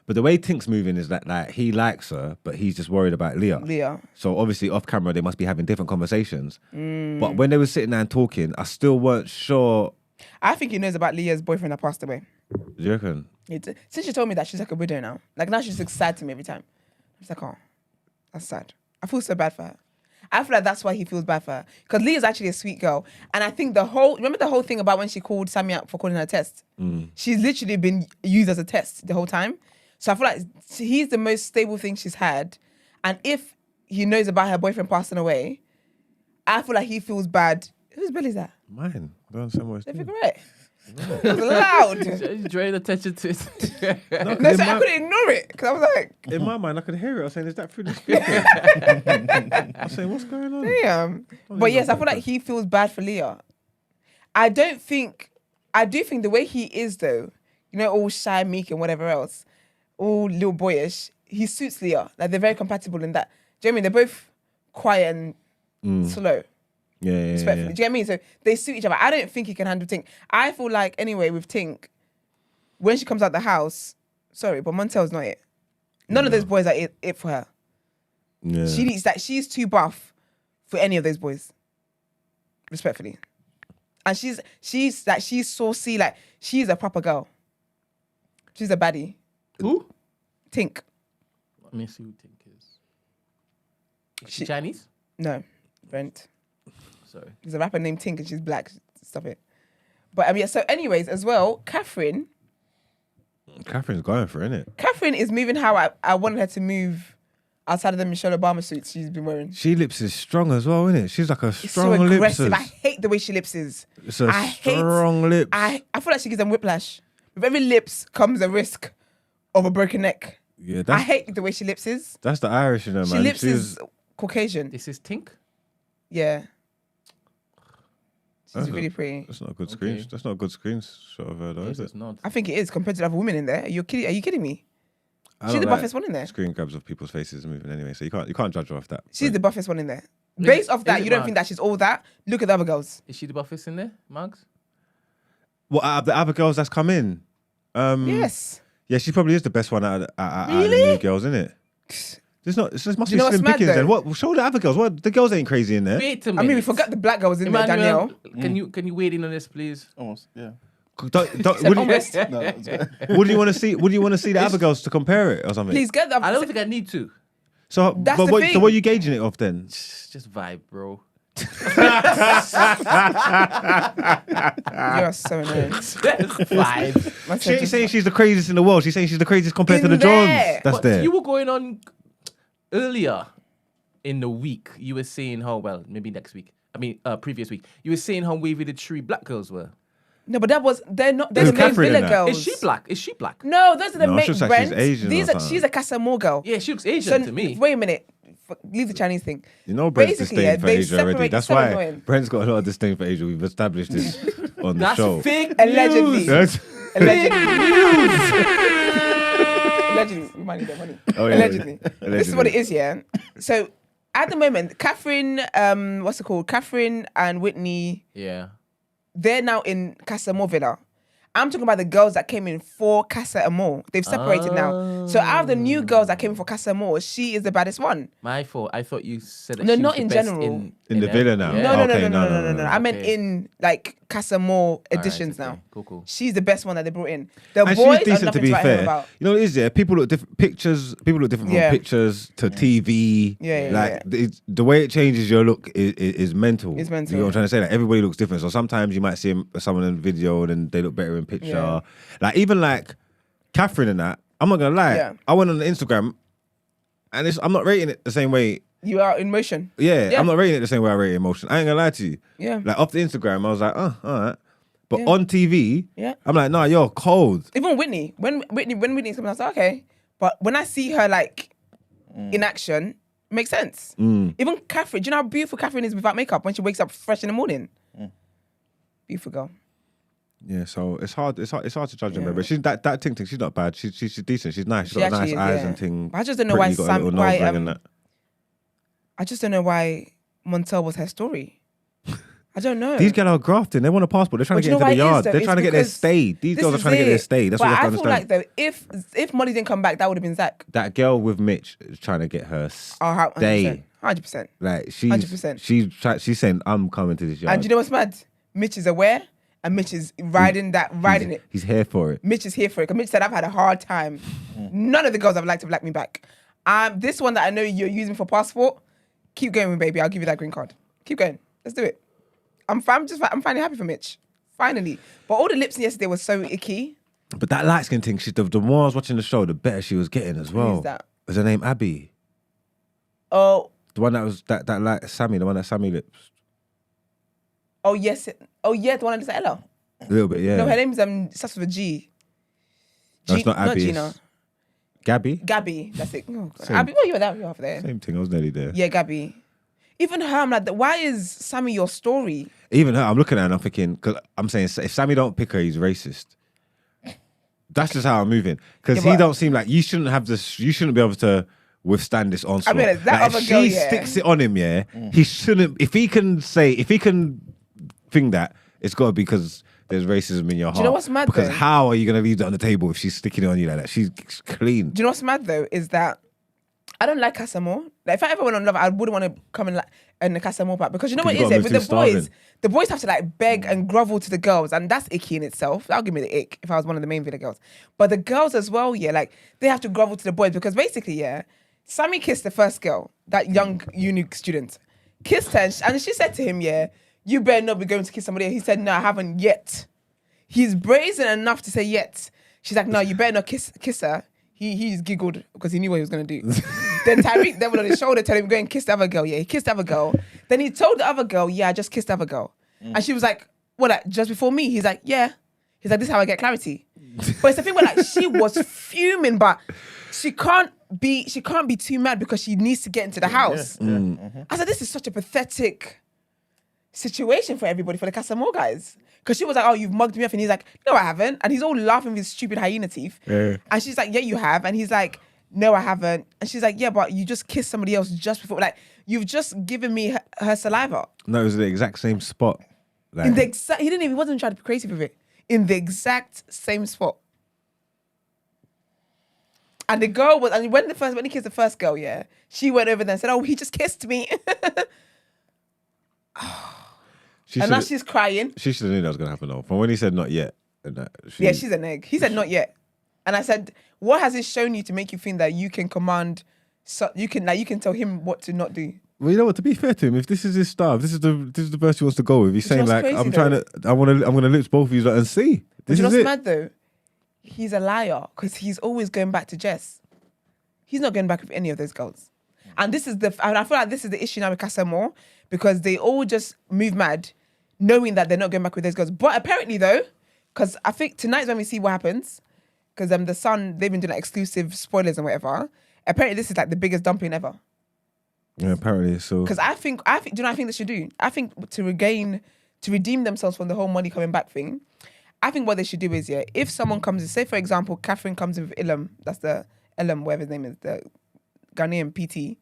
But the way Tink's moving is that like he likes her, but he's just worried about Leah. So obviously off camera they must be having different conversations. But when they were sitting there and talking, I still weren't sure. I think he knows about Leah's boyfriend that passed away. Do you reckon? Since she told me that, she's like a widow now. Like now she's like sad to me every time. I'm just like, oh, that's sad. I feel so bad for her. I feel like that's why he feels bad for her. Because Leah's actually a sweet girl. And I think remember the whole thing about when she called Sammy out for calling her a test? She's literally been used as a test the whole time. So I feel like he's the most stable thing she's had. And if he knows about her boyfriend passing away, I feel like he feels bad. Whose belly is that? Mine. I don't understand what it's Did I doing. figure it? It was loud. Just drawing attention to it. No, so I couldn't ignore it. Because I was like, In my mind, I could hear it. I was saying, is that through the speaker? I was saying, what's going on? damn. But yes, I feel like he feels bad for Leah. I do think the way he is though, you know, all shy, meek and whatever else, all little boyish, he suits Leah. Like they're very compatible in that. Do you know what I mean? They're both quiet and slow. Yeah. Respectfully. Do you get what I mean? So they suit each other. I don't think he can handle Tink. I feel like anyway with Tink, when she comes out the house, sorry, but Montel's not it. None of those boys are it for her. Yeah. She needs that. She's too buff for any of those boys. Respectfully. And she's saucy, like she's a proper girl. She's a baddie. Who? Tink. Let me see who Tink is. Is she Chinese? No. Brent. Sorry. There's a rapper named Tink and she's black. Stop it. But yeah, so anyways, as well, Catherine's going for it, innit? Catherine is moving how I wanted her to move outside of the Michelle Obama suits she's been wearing. She lips is strong as well, innit? She's like a It's so strong aggressive. lipses. I hate the way she lipses. It's a strong lips. I feel like she gives them whiplash. With every lips comes a risk of a broken neck. Yeah, I that's hate the way she lipses. the Irish in her, She man. lips is Caucasian. This is Tink? Yeah. She's That's really pretty. That's not a good Okay. screen. That's not a good screenshot of her, though, This is is it? not. I think it is compared to the other women in there. Are you kidding me? I She's don't the like buffest one in there. Screen grabs of people's faces moving anyway, so you can't judge her off that. She's but the buffest one in there. Based off that, it you don't Mark? think that she's all that. Look at the other girls. Is she the buffest in there, Mugs? What out of the other girls that's come in? Yes. Yeah, she probably is the best one out of the Really? new girls, isn't it? There's not. It just must Do you be know what's slim mad, pickings. though? Then what? Show the other girls. What? The girls ain't crazy in there. Wait a I minute. mean, we forgot the black girls in there, Emmanuel, Danielle. can you wait in on this, please? Almost, yeah. Don't, Said would, you, almost. No, that's good. would you want to see? Would you want to see the other girls to compare it or something? Please get the I don't think I need to. So, That's but the what, thing. so what are you gauging it off then? Just vibe, bro. You're so annoying. Just vibe. Man She said ain't just- saying she's the craziest in the world. She's saying she's the craziest compared to In the there. Johns. That's But there. you were going on earlier in the week. You were saying how maybe next week. I mean, previous week. You were saying how wavy the 3 black girls were. No, but they're not. They're Who's the main Catherine in villa that? girls. Is she black? Is she black? No, those are the No, main. she looks like she's Brent, Asian These or are. something. She's a Casa More girl. Yeah, she looks Asian to me. Wait a minute. Leave the Chinese thing. You know Brent's Basically, disdain for they Asia already. separate- That's so why annoying. Brent's got a lot of disdain for Asia. We've established this on the That's show. fake Allegedly. news. That's- Allegedly. Allegedly. We might need that money. Oh, yeah. Allegedly. This is what it Allegedly. is, yeah. So at the moment, Catherine, what's it called? Catherine and Whitney, Yeah. they're now in Casa Amor Villa. I'm talking about the girls that came in for Casa Amor. They've separated now. So out of the new girls that came in for Casa Amor, she is the baddest one. My fault. I thought you said that No, she not was the in best general. In the villa now. Yeah. No, no, no, Okay, no, no, no, no. I meant Okay. in like Casa Amor Alright, editions okay. now. Cool. She's the best one that they brought in. The And boys she's are decent nothing to be write home fair. about. You know what it is, yeah? People look different pictures. People look different Yeah. from pictures to TV. Yeah, yeah, like the way it changes your look is mental. It's mental, You know what I'm yeah. trying to say? Like everybody looks different. So sometimes you might see someone in video and then they look better in picture. Yeah. Like even like Catherine and that. I'm not gonna lie. Yeah. I went on the Instagram and I'm not rating it the same way. You are in motion. Yeah, Yeah. I'm not rating it the same way I rate emotion. I ain't gonna lie to you. Yeah. Like off the Instagram, I was like, oh, all right. But Yeah. on TV, Yeah. I'm like, nah, you're cold. Even Whitney. When Whitney's coming, I was like, okay. But when I see her like in action, makes sense. Even Catherine, do you know how beautiful Catherine is without makeup when she wakes up fresh in the morning? Beautiful girl. Yeah, so it's hard to judge her, but she's that thing. She's not bad. She's decent. She's nice. She's She got nice actually is, eyes yeah. and thing. But I just don't know why Got a Sam- little why, nose ring and that. I just don't know why Montel was her story. I don't know. These girls are grafting. They want a passport. They're trying But to you get know into the why it is, yard. though? They're It's trying to get their because stay. These this girls are is trying to get their it. stay. That's but what you I have to feel like understand. though, if Molly didn't come back, that would have been Zach. That girl with Mitch is trying to get her Oh, stay. 100%. Like 100%. she's saying, I'm coming to this yard. And you know what's mad? Mitch is aware, and Mitch is riding it. He's here for it. Mitch is here for it. Because Mitch said, I've had a hard time. None of the girls I've liked have liked me back. This one that I know you're using for passport, keep going, baby. I'll give you that green card. Keep going. Let's do it. I'm finally happy for Mitch. Finally. But all the lips yesterday was so icky. But that light skin thing, the more I was watching the show, the better she was getting as well. Who's that? Was her name Abby? Oh, The one that was that like Sammy, the one that Sammy lips. oh yes. Oh yeah, the one that is Ella. A little bit, yeah. No, her name's starts with a G. No, it's not Abby. Not It's Gina. Gabby? Gabby. That's it. Oh, God. Same. Abby, oh, you were there. Same thing, I was nearly there. Yeah, Gabby. Even her, I'm like, why is Sammy your story? Even her, I'm looking at her and I'm thinking, because I'm saying, if Sammy don't pick her, he's racist. That's just how I'm moving. Because Yeah, he but- don't seem like, you shouldn't be able to withstand this onslaught. mean, that Like, other if girl, she yeah. sticks it on him, yeah, he shouldn't, if he can think that, it's got to be because there's racism in your heart. you know what's mad, Because though? how are you going to leave that on the table if she's sticking it on you like that? She's clean. Do you know what's mad though? Is that I don't like Casamore. Like, if I ever went on Love, I wouldn't want to come in the Casamore part because you know what it Because is you with gotta the move too boys. starving. The boys have to like beg and grovel to the girls, and that's icky in itself. That'll give me the ick if I was one of the main villa girls. But the girls as well, yeah, like they have to grovel to the boys because basically, yeah, Sammy kissed the first girl, that young unique student, kissed her, and she said to him, yeah, you better not be going to kiss somebody else. He said, no, I haven't yet. He's brazen enough to say yet. She's like, no, you better not kiss her. He just giggled because he knew what he was going to do. Then Tyreek then on his shoulder told him, go and kiss the other girl. Yeah, he kissed the other girl. Then he told the other girl, yeah, I just kissed the other girl. And she was like, what, like, just before me? He's like, yeah. He's like, this is how I get clarity. But it's the thing where like she was fuming, but she can't be too mad because she needs to get into the house. I said, this is such a pathetic situation for everybody, for the Casamore guys. Because she was like, oh, you've mugged me off. And he's like, no, I haven't. And he's all laughing with his stupid hyena teeth. Yeah. And she's like, yeah, you have. And he's like, no, I haven't. And she's like, yeah, but you just kissed somebody else just before. Like, You've just given me her saliva. No, it was the exact same spot. Like, In the exact, he wasn't trying to be creative with it. In the exact same spot. And the girl was, and when he kissed the first girl, yeah, she went over there and said, "Oh, he just kissed me." And now she's crying. She should have known that was gonna happen though. From when he said not yet. Yeah, she's an egg. He said not yet. And I said, what has it shown you to make you think that you can command, you can tell him what to not do? Well, you know what? To be fair to him, if this is his star, if this is the verse he wants to go with, he's saying like, crazy, I'm gonna lips both of you and see. This you know is what's it. mad though? He's a liar because he's always going back to Jess. He's not going back with any of those girls. And I feel like this is the issue now with Casa Amor because they all just move mad knowing that they're not going back with those girls. But apparently though, because I think tonight's when we see what happens, because the Sun, they've been doing like exclusive spoilers and whatever. Apparently this is like the biggest dumping ever. Yeah, apparently so. Because I think, do you know what I think they should do? I think to redeem themselves from the whole money coming back thing, I think what they should do is, yeah, if someone comes in, say for example, Catherine comes in with Ilham, that's the Ilham, whatever his name is, the Ghanaian PT,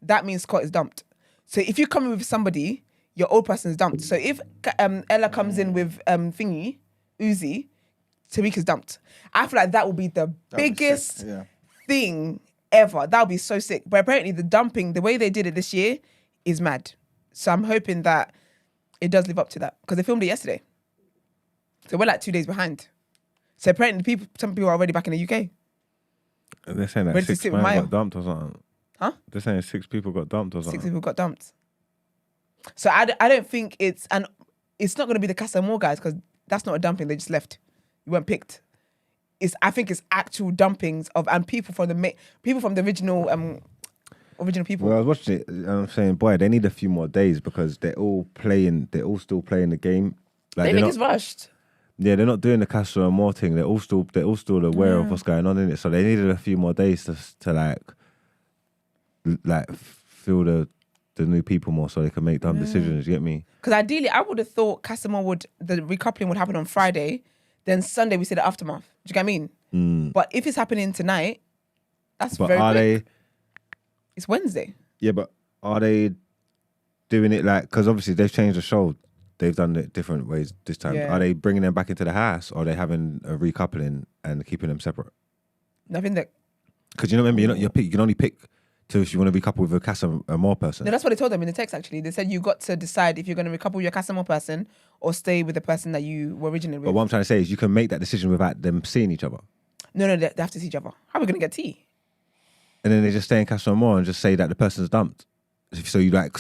that means Scott is dumped. So if you come in with somebody, your old person is dumped. So if Ella comes in with Thingy, Uzi, Tariq is dumped. I feel like that will be the biggest thing ever. That would be so sick. But apparently the dumping, the way they did it this year is mad. So I'm hoping that it does live up to that because they filmed it yesterday. So we're like 2 days behind. So apparently some people are already back in the UK. And they're saying that 6 men got dumped or something. Huh? They're saying 6 people got dumped or something. 6 people got dumped. So I don't think it's not going to be the Casa Amor guys because that's not a dumping. They just left. You weren't picked. I think it's actual dumpings of people from the original people. Well, I was watching it and I'm saying, boy, they need a few more days because they're all still playing the game. Like, they think it's rushed. Yeah, they're not doing the Casa Amor thing. They're all still aware of what's going on in it. So they needed a few more days to like feel the new people more so they can make dumb decisions. You get me? Because ideally, I would have thought Casa Amor the recoupling would happen on Friday. Then Sunday we see the aftermath. Do you get what I mean? But if it's happening tonight, that's very quick. It's Wednesday. Yeah, but are they doing it like... Because obviously they've changed the show. They've done it different ways this time. Yeah. Are they bringing them back into the house or are they having a recoupling and keeping them separate? Nothing that... Because you remember, you can only pick if you want to recouple with a Casa Amor person. No, that's what they told them in the text, actually. They said you got to decide if you're going to recouple with your Casa Amor person or stay with the person that you were originally with. But what I'm trying to say is you can make that decision without them seeing each other. No, they have to see each other. How are we going to get tea? And then they just stay in Casa Amor and just say that the person's dumped. So you like...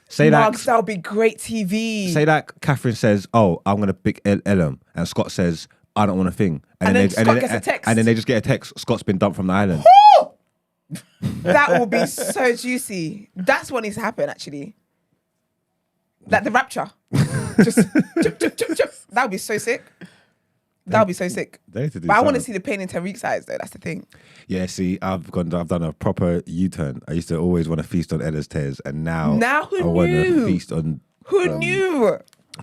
Say Marks, that would be great TV. Say that Catherine says, "Oh, I'm gonna pick Ellum," and Scott says, "I don't want a thing," and then Scott gets a text, and then they just get a text. Scott's been dumped from the island. That will be so juicy. That's what needs to happen, actually. Like the rapture. Just that would be so sick. That would be so sick. But I want to see the pain in Tariq's eyes, though. That's the thing. Yeah, see, I've done a proper U-turn. I used to always want to feast on Ella's tears, and now who I want to feast on who knew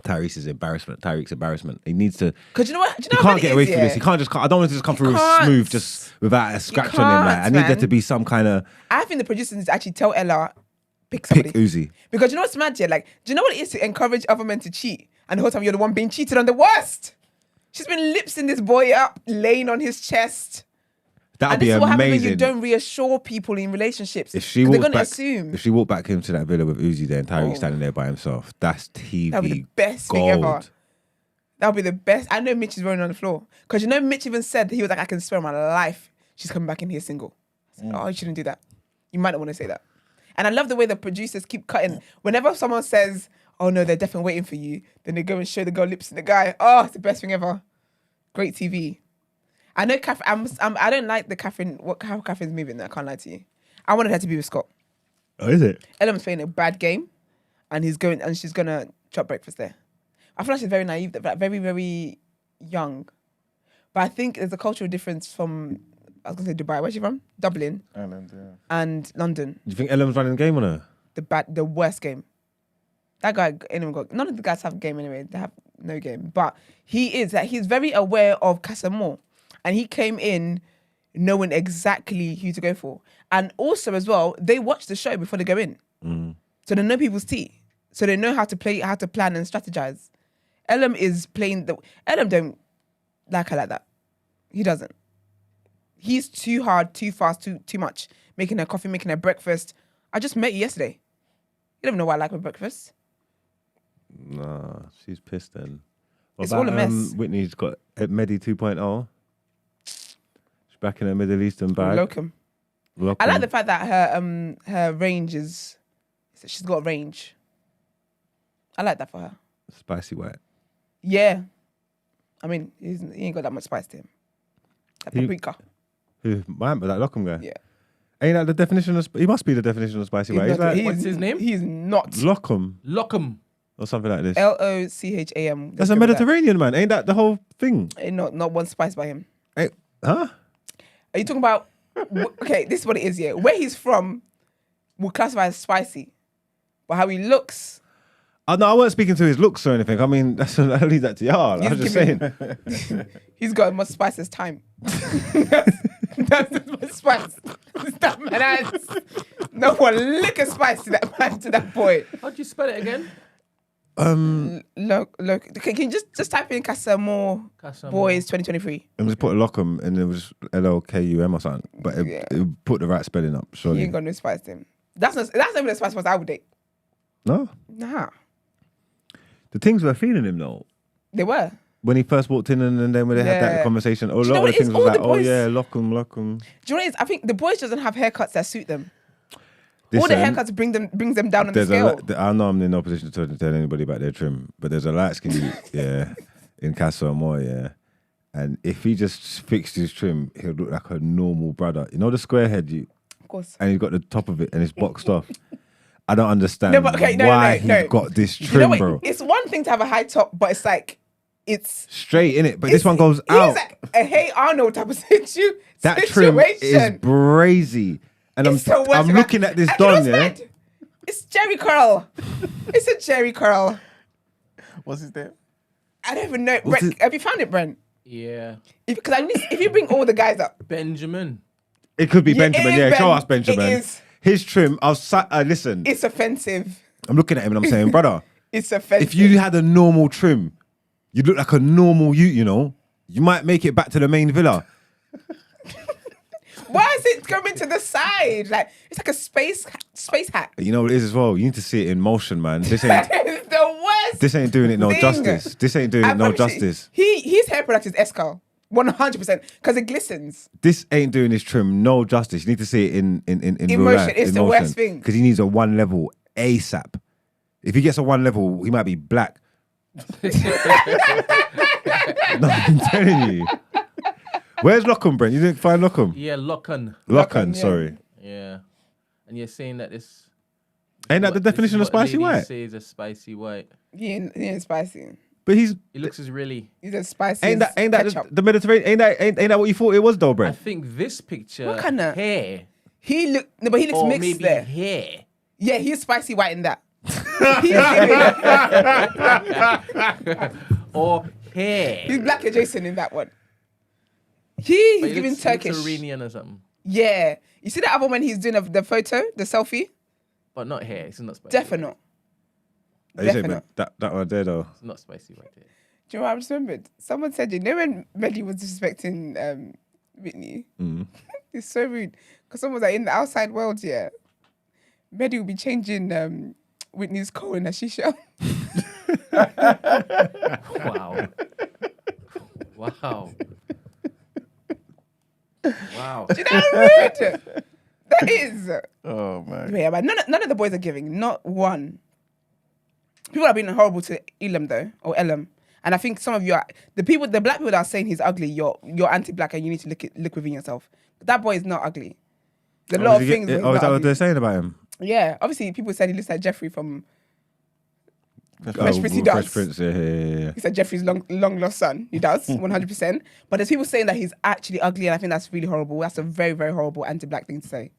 Tariq's embarrassment. He needs to. Because you know what? He can't get away from this. He can't just. I don't want it to just come through smooth, just without a scratch on him. Like, I need there to be some kind of. I think the producers need to actually tell Ella, pick somebody. Pick Uzi. Because you know what's mad? Yeah, like, do you know what it is to encourage other men to cheat, and the whole time you're the one being cheated on? The worst. She's been lipsing this boy up, laying on his chest. That'd be amazing. And this is what happens when you don't reassure people in relationships. If she walked back into that villa with Uzi there and Tariq standing there by himself, that's TV. That would be the best thing ever. That would be the best. I know Mitch is rolling on the floor. Because you know Mitch even said that he was like, I can swear on my life she's coming back in here single. Said, oh, you shouldn't do that. You might not want to say that. And I love the way the producers keep cutting. Whenever someone says, oh no, they're definitely waiting for you, then they go and show the girl lips in the guy. Oh, it's the best thing ever. Great TV. I know Catherine. I don't like how Catherine's moving. I can't lie to you. I wanted her to be with Scott. Oh, is it? Ellen's playing a bad game, and she's gonna chop breakfast there. I feel like she's very naive, very, very young. But I think there's a cultural difference from, I was gonna say Dubai. Where's she from? Dublin. Ireland, yeah. And London. Do you think Ellen's running the game on her? The worst game. That guy, none of the guys have game anyway. They have no game. But he's very aware of Casa Amor. And he came in knowing exactly who to go for. And also as well, they watch the show before they go in. So they know people's tea. So they know how to play, how to plan and strategize. Ellum is playing Ellum don't like her like that. He doesn't. He's too hard, too fast, too much. Making her coffee, making her breakfast. I just met you yesterday. You don't know what I like with breakfast. Nah, she's pissed then. What It's about, all a mess. Whitney's got Medi 2.0. She's back in her Middle Eastern bag. Locum. I like the fact that her range is, she's got a range. I like that for her. Spicy white. Yeah. I mean, he ain't got that much spice to him. That paprika. Who? Mine, but that Lockham guy. Yeah. Ain't that the definition of... He must be the definition of spicy white. He's like... What's his name? He's not. Lockham. Lockham. Or something like this. Locham. That's a Mediterranean man. Ain't that the whole thing? Ain't not one spice by him. Huh? Are you talking about... Okay, this is what it is, yeah. Where he's from, we'll classify as spicy. But how he looks... No, I wasn't speaking to his looks or anything. I mean, I'll leave that to y'all. I was just saying. He's got as much spice as time. That's as much spice. That man has no one lick of spice to that man, to that boy. How'd you spell it again? Look. Can you just type in Casa More Boys 2023? And just put Lockham and it was Lokum or something. But it put the right spelling up, He surely. ain't got no spice to him. That's not even the spice I would date. No? Nah. The things were feeling him though. They were. When he first walked in and then when they had that conversation, a lot of the things was like, oh yeah, Lockham. Do you know what it is? I think the boys doesn't have haircuts that suit them. All the haircuts brings them down on the scale. I know I'm in no position to tell anybody about their trim, but there's a light skin, in Casa Amor, and if he just fixed his trim, he'll look like a normal brother. You know the square head, of course, and he's got the top of it and it's boxed off. I don't understand why he's got this trim, bro. It's one thing to have a high top, but it's like it's straight in it. But this one goes out. It's like a Hey Arnold type of situation. That trim is brazy. And I'm looking at this Don, yeah? It's Jerry curl. It's a Jerry curl. What's his name? I don't even know. Brent, have you found it, Brent? Yeah. Because if you bring all the guys up. Benjamin. It could be Benjamin, yeah. Show us Benjamin. It is. His trim, listen. It's offensive. I'm looking at him and I'm saying, brother. It's offensive. If you had a normal trim, you'd look like a normal you know. You might make it back to the main villa. Why is it coming to the side? Like it's like a space hat. You know what it is as well? You need to see it in motion, man. This ain't It's the worst. This ain't doing it no thing. justice. This ain't doing it no justice. His hair product is Escal. 100% because it glistens. This ain't doing his trim no justice. You need to see it in real motion. life. It's the worst thing. Because he needs a one level ASAP. If he gets a one level, he might be black. No, I'm telling you. Where's Lockham, Brent? You didn't find Lockham? Yeah, Lockham. Lockham, sorry. Yeah. And you're saying that this... Ain't that the definition of spicy white? Say is a spicy white. He ain't spicy. But he looks as really... He's as spicy Ain't as that the Mediterranean? Ain't that what you thought it was though, Brent? I think this picture... What kind of... hair? He looks mixed maybe there. hair. Yeah, he's spicy white in that. Or hair. He's black adjacent in that one. He's giving looks Turkish. Iranian or something. Yeah. You see that other when he's doing the photo, the selfie? But not hair. It's not spicy. Definite. Definite. That one there though. It's not spicy right there. Do you know what I just remembered? Someone said, you know when Melly was disrespecting Whitney? It's so rude. Because someone was like, in the outside world, yeah, Melly will be changing Whitney's coal in a shisha. Wow. Wow. Wow. Do you know how rude that is? Oh, man. Yeah, but none of the boys are giving. Not one. People have been horrible to Elam though, or Elam. And I think some of you are the black people that are saying he's ugly. You're anti-black and you need to look within yourself. But that boy is not ugly. There's a lot of things. Is that what they're saying about him? Yeah, obviously people said he looks like Jeffrey from Fresh Prince. He does. Prince, yeah. He said Jeffrey's long lost son. He does 100%. But there's people saying that he's actually ugly, and I think that's really horrible. That's a very, very horrible anti-black thing to say.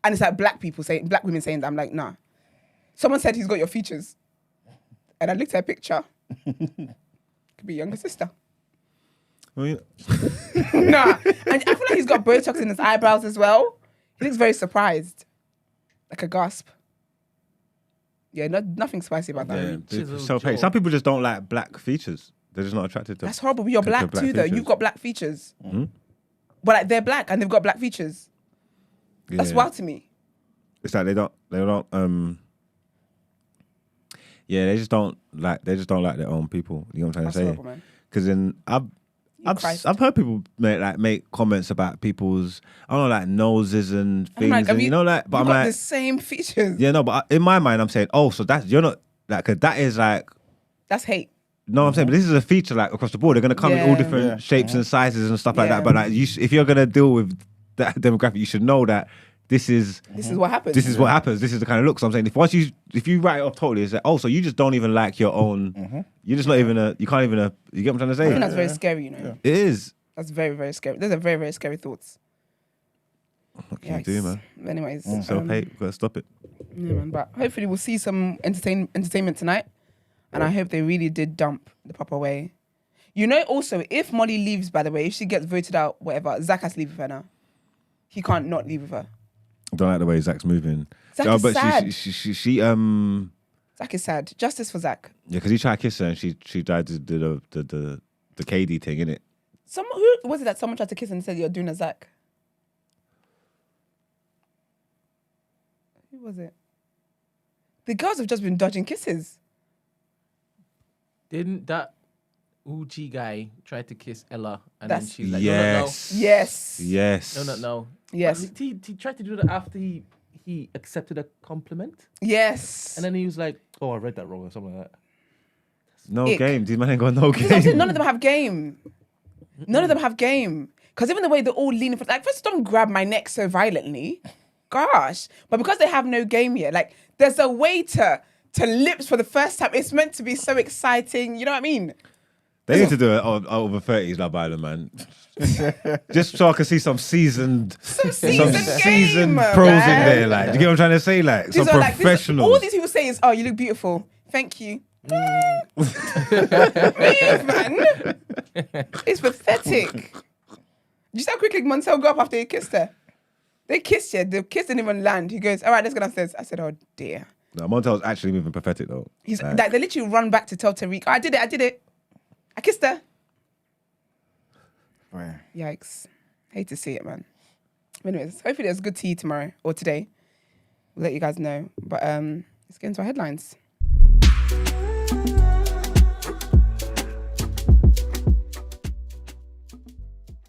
And it's like black women saying that. I'm like, nah. Someone said he's got your features. And I looked at a picture. Could be younger sister. Nah. And I feel like he's got Botox in his eyebrows as well. He looks very surprised. Like a gasp. Yeah, nothing spicy about that. Yeah, Chiseled self-hate. jaw. Some people just don't like black features. They're just not attracted to. That's horrible. But you're to black black too, though. features. You've got black features. Hmm? But like they're black and they've got black features. That's Yeah. wild to me. It's like they don't. Yeah, they just don't like their own people. You know what I'm trying That's to say? horrible, man. Because then Christ. I've heard people make comments about people's like noses and I'm things, like, and you know, like, but You've I'm got like, the same features. yeah, no, but in my mind, I'm saying, oh, so you're not like, 'cause that is like, That's hate. no, I'm saying, but this is a feature like across the board. They're gonna come in all Yeah. different shapes and sizes and stuff like Yeah. that. But like, if you're gonna deal with that demographic, you should know that this is what happens. This is what happens. This is the kind of look. So I'm saying, if you write it off totally, it's like, oh, so you just don't even like your own. You're just not even you can't even you get what I'm trying to I say? think that's very scary, you know. It is. That's very, very scary. Those are very, very scary thoughts. What can you do, man? Anyways. Self-hate, gotta stop it. Yeah, man. But hopefully we'll see some entertainment tonight. And I hope they really did dump the proper way. You know, also, if Molly leaves, by the way, if she gets voted out, whatever, Zach has to leave with her now. He can't not leave with her. I don't like the way Zach's moving. Zach is but sad. she Zach is sad. Justice for Zach. yeah, because he tried to kiss her and she tried to do the KD thing, innit? Who was it that someone tried to kiss and said you're doing a Zach? Who was it? The girls have just been dodging kisses. Didn't that Uchi guy try to kiss Ella and That's- then she's like, Yes. Yes. Yes. no. Yes. But he tried to do that after he accepted a compliment. Yes. And then he was like, oh, I read that wrong or something like that. No Ick. game. These men ain't got no Because I'm saying game. none of them have game. None of them have game. Because even the way they're all leaning for, like, first don't grab my neck so violently. Gosh. But because they have no game yet, like, there's a way to lips for the first time. It's meant to be so exciting. You know what I mean? They need to do it over 30s Love Island, man. Just so I can see some seasoned Seasoned pros man. in there. Like, do you get what I'm trying to say? Like, some These are like, professionals. all these people say is, oh, you look beautiful. Thank you. Move, man. It's pathetic. Did you see how quickly Montel got up after he kissed her? They kissed her. The kiss didn't even land. He goes, all right, let's go downstairs. I said, oh, dear. No, Montel's actually moving pathetic, though. He's like, they literally run back to tell Tariq, oh, I did it. I kissed her. Right. Yikes. Hate to see it, man. Anyways, hopefully there's good tea tomorrow or today. We'll let you guys know. But let's get into our headlines.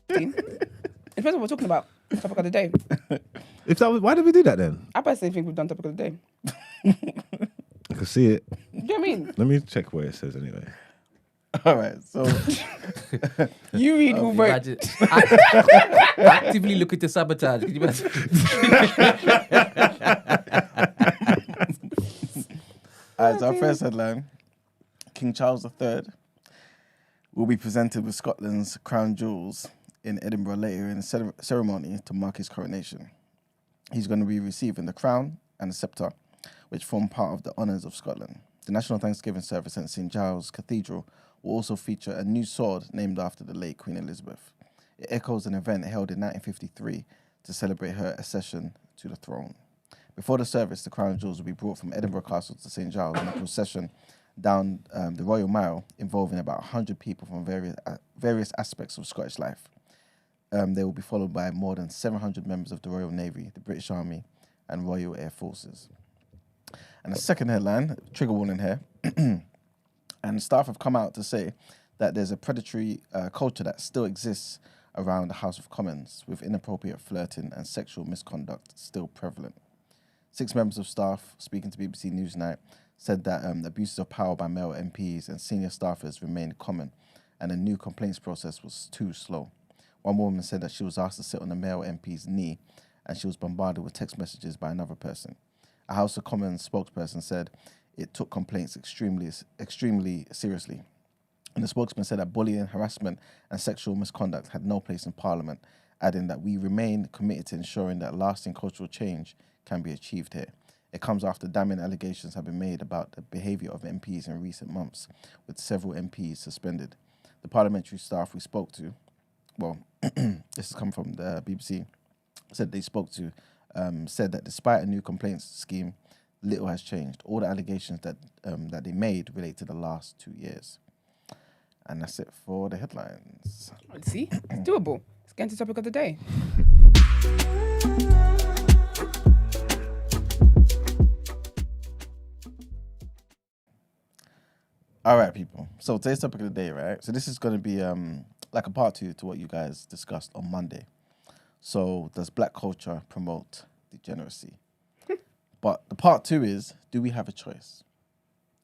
It depends on what we're talking about. Topic of the day. Why did we do that then? I personally think we've done topic of the day. I can see it. Do you know what I mean? Let me check what it says anyway. All right. So You read who wrote. Imagine, actively looking to sabotage. Could you imagine? All right, so our first headline: King Charles III will be presented with Scotland's crown jewels in Edinburgh later in a ceremony to mark his coronation. He's going to be receiving the crown and the sceptre, which form part of the honours of Scotland. The National Thanksgiving service at St Giles Cathedral will also feature a new sword named after the late Queen Elizabeth. It echoes an event held in 1953 to celebrate her accession to the throne. Before the service, the crown jewels will be brought from Edinburgh Castle to St Giles in a procession down the Royal Mile, involving about 100 people from various aspects of Scottish life. They will be followed by more than 700 members of the Royal Navy, the British Army, and Royal Air Forces. And the second headline, trigger warning here, and staff have come out to say that there's a predatory culture that still exists around the House of Commons, with inappropriate flirting and sexual misconduct still prevalent. 6 members of staff, speaking to BBC Newsnight, said that abuses of power by male MPs and senior staffers remained common, and the new complaints process was too slow. One woman said that she was asked to sit on a male MP's knee, and she was bombarded with text messages by another person. A House of Commons spokesperson said it took complaints extremely seriously. And the spokesman said that bullying, harassment, and sexual misconduct had no place in Parliament, adding that we remain committed to ensuring that lasting cultural change can be achieved here. It comes after damning allegations have been made about the behaviour of MPs in recent months, with several MPs suspended. the parliamentary staff we spoke to, well, this has come from the BBC, said they spoke to, said that despite a new complaints scheme, little has changed. All the allegations that they made relate to the last 2 years. And that's it for the headlines. Let's see, it's doable. Let's get into the topic of the day. All right, people. So today's topic of the day, right? So this is going to be like a part 2 to what you guys discussed on Monday. So does black culture promote degeneracy? But the part 2 is, do we have a choice?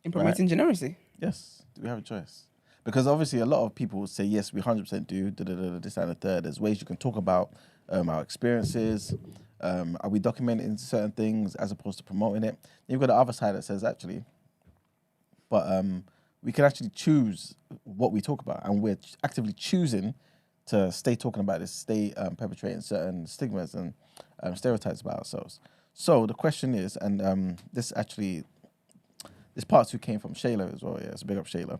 In promoting degeneracy? Yes. Do we have a choice? Because obviously a lot of people will say, yes, we 100% do, this and the third. There's ways you can talk about our experiences. Are we documenting certain things as opposed to promoting it? Then you've got the other side that says, actually, but we can actually choose what we talk about. And we're actively choosing to stay talking about this, stay perpetrating certain stigmas and stereotypes about ourselves. So the question is, and this part 2 came from Shayla as well. Yeah, so big up Shayla.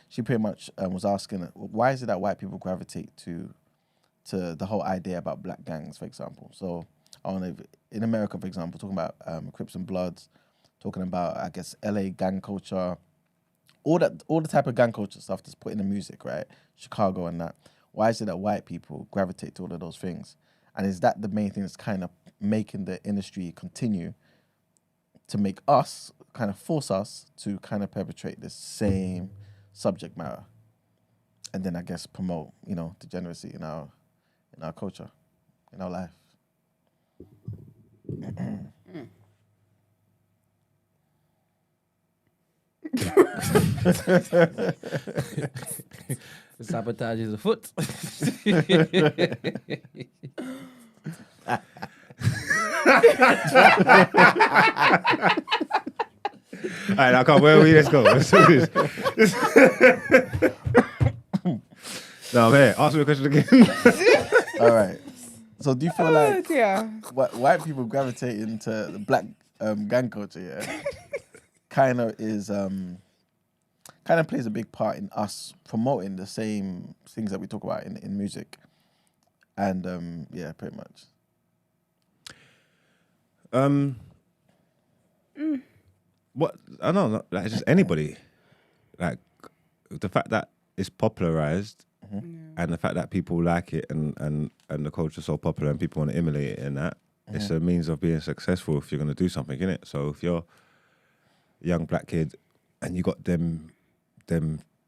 She pretty much was asking, why is it that white people gravitate to the whole idea about black gangs, for example? So I don't know, in America, for example, talking about Crips and Bloods, talking about, I guess, LA gang culture, all the type of gang culture stuff that's put in the music, right? Chicago and that. Why is it that white people gravitate to all of those things? And is that the main thing that's kind of making the industry continue to make us, kind of force us to kind of perpetrate this same subject matter? And then I guess promote, degeneracy in our culture, in our life. Sabotage is afoot. All right, now come. Where are we? Let's go. Let's do this. No, man. Ask me a question again. All right. So do you feel like Yeah. white people gravitating to the black gang culture, yeah, kind of plays a big part in us promoting the same things that we talk about in music, and yeah, pretty much. What I don't know, like just anybody, like the fact that it's popularized, and the fact that people like it, and the culture's so popular, and people want to emulate it, and that it's a means of being successful if you're going to do something, innit? So if you're a young black kid and you got them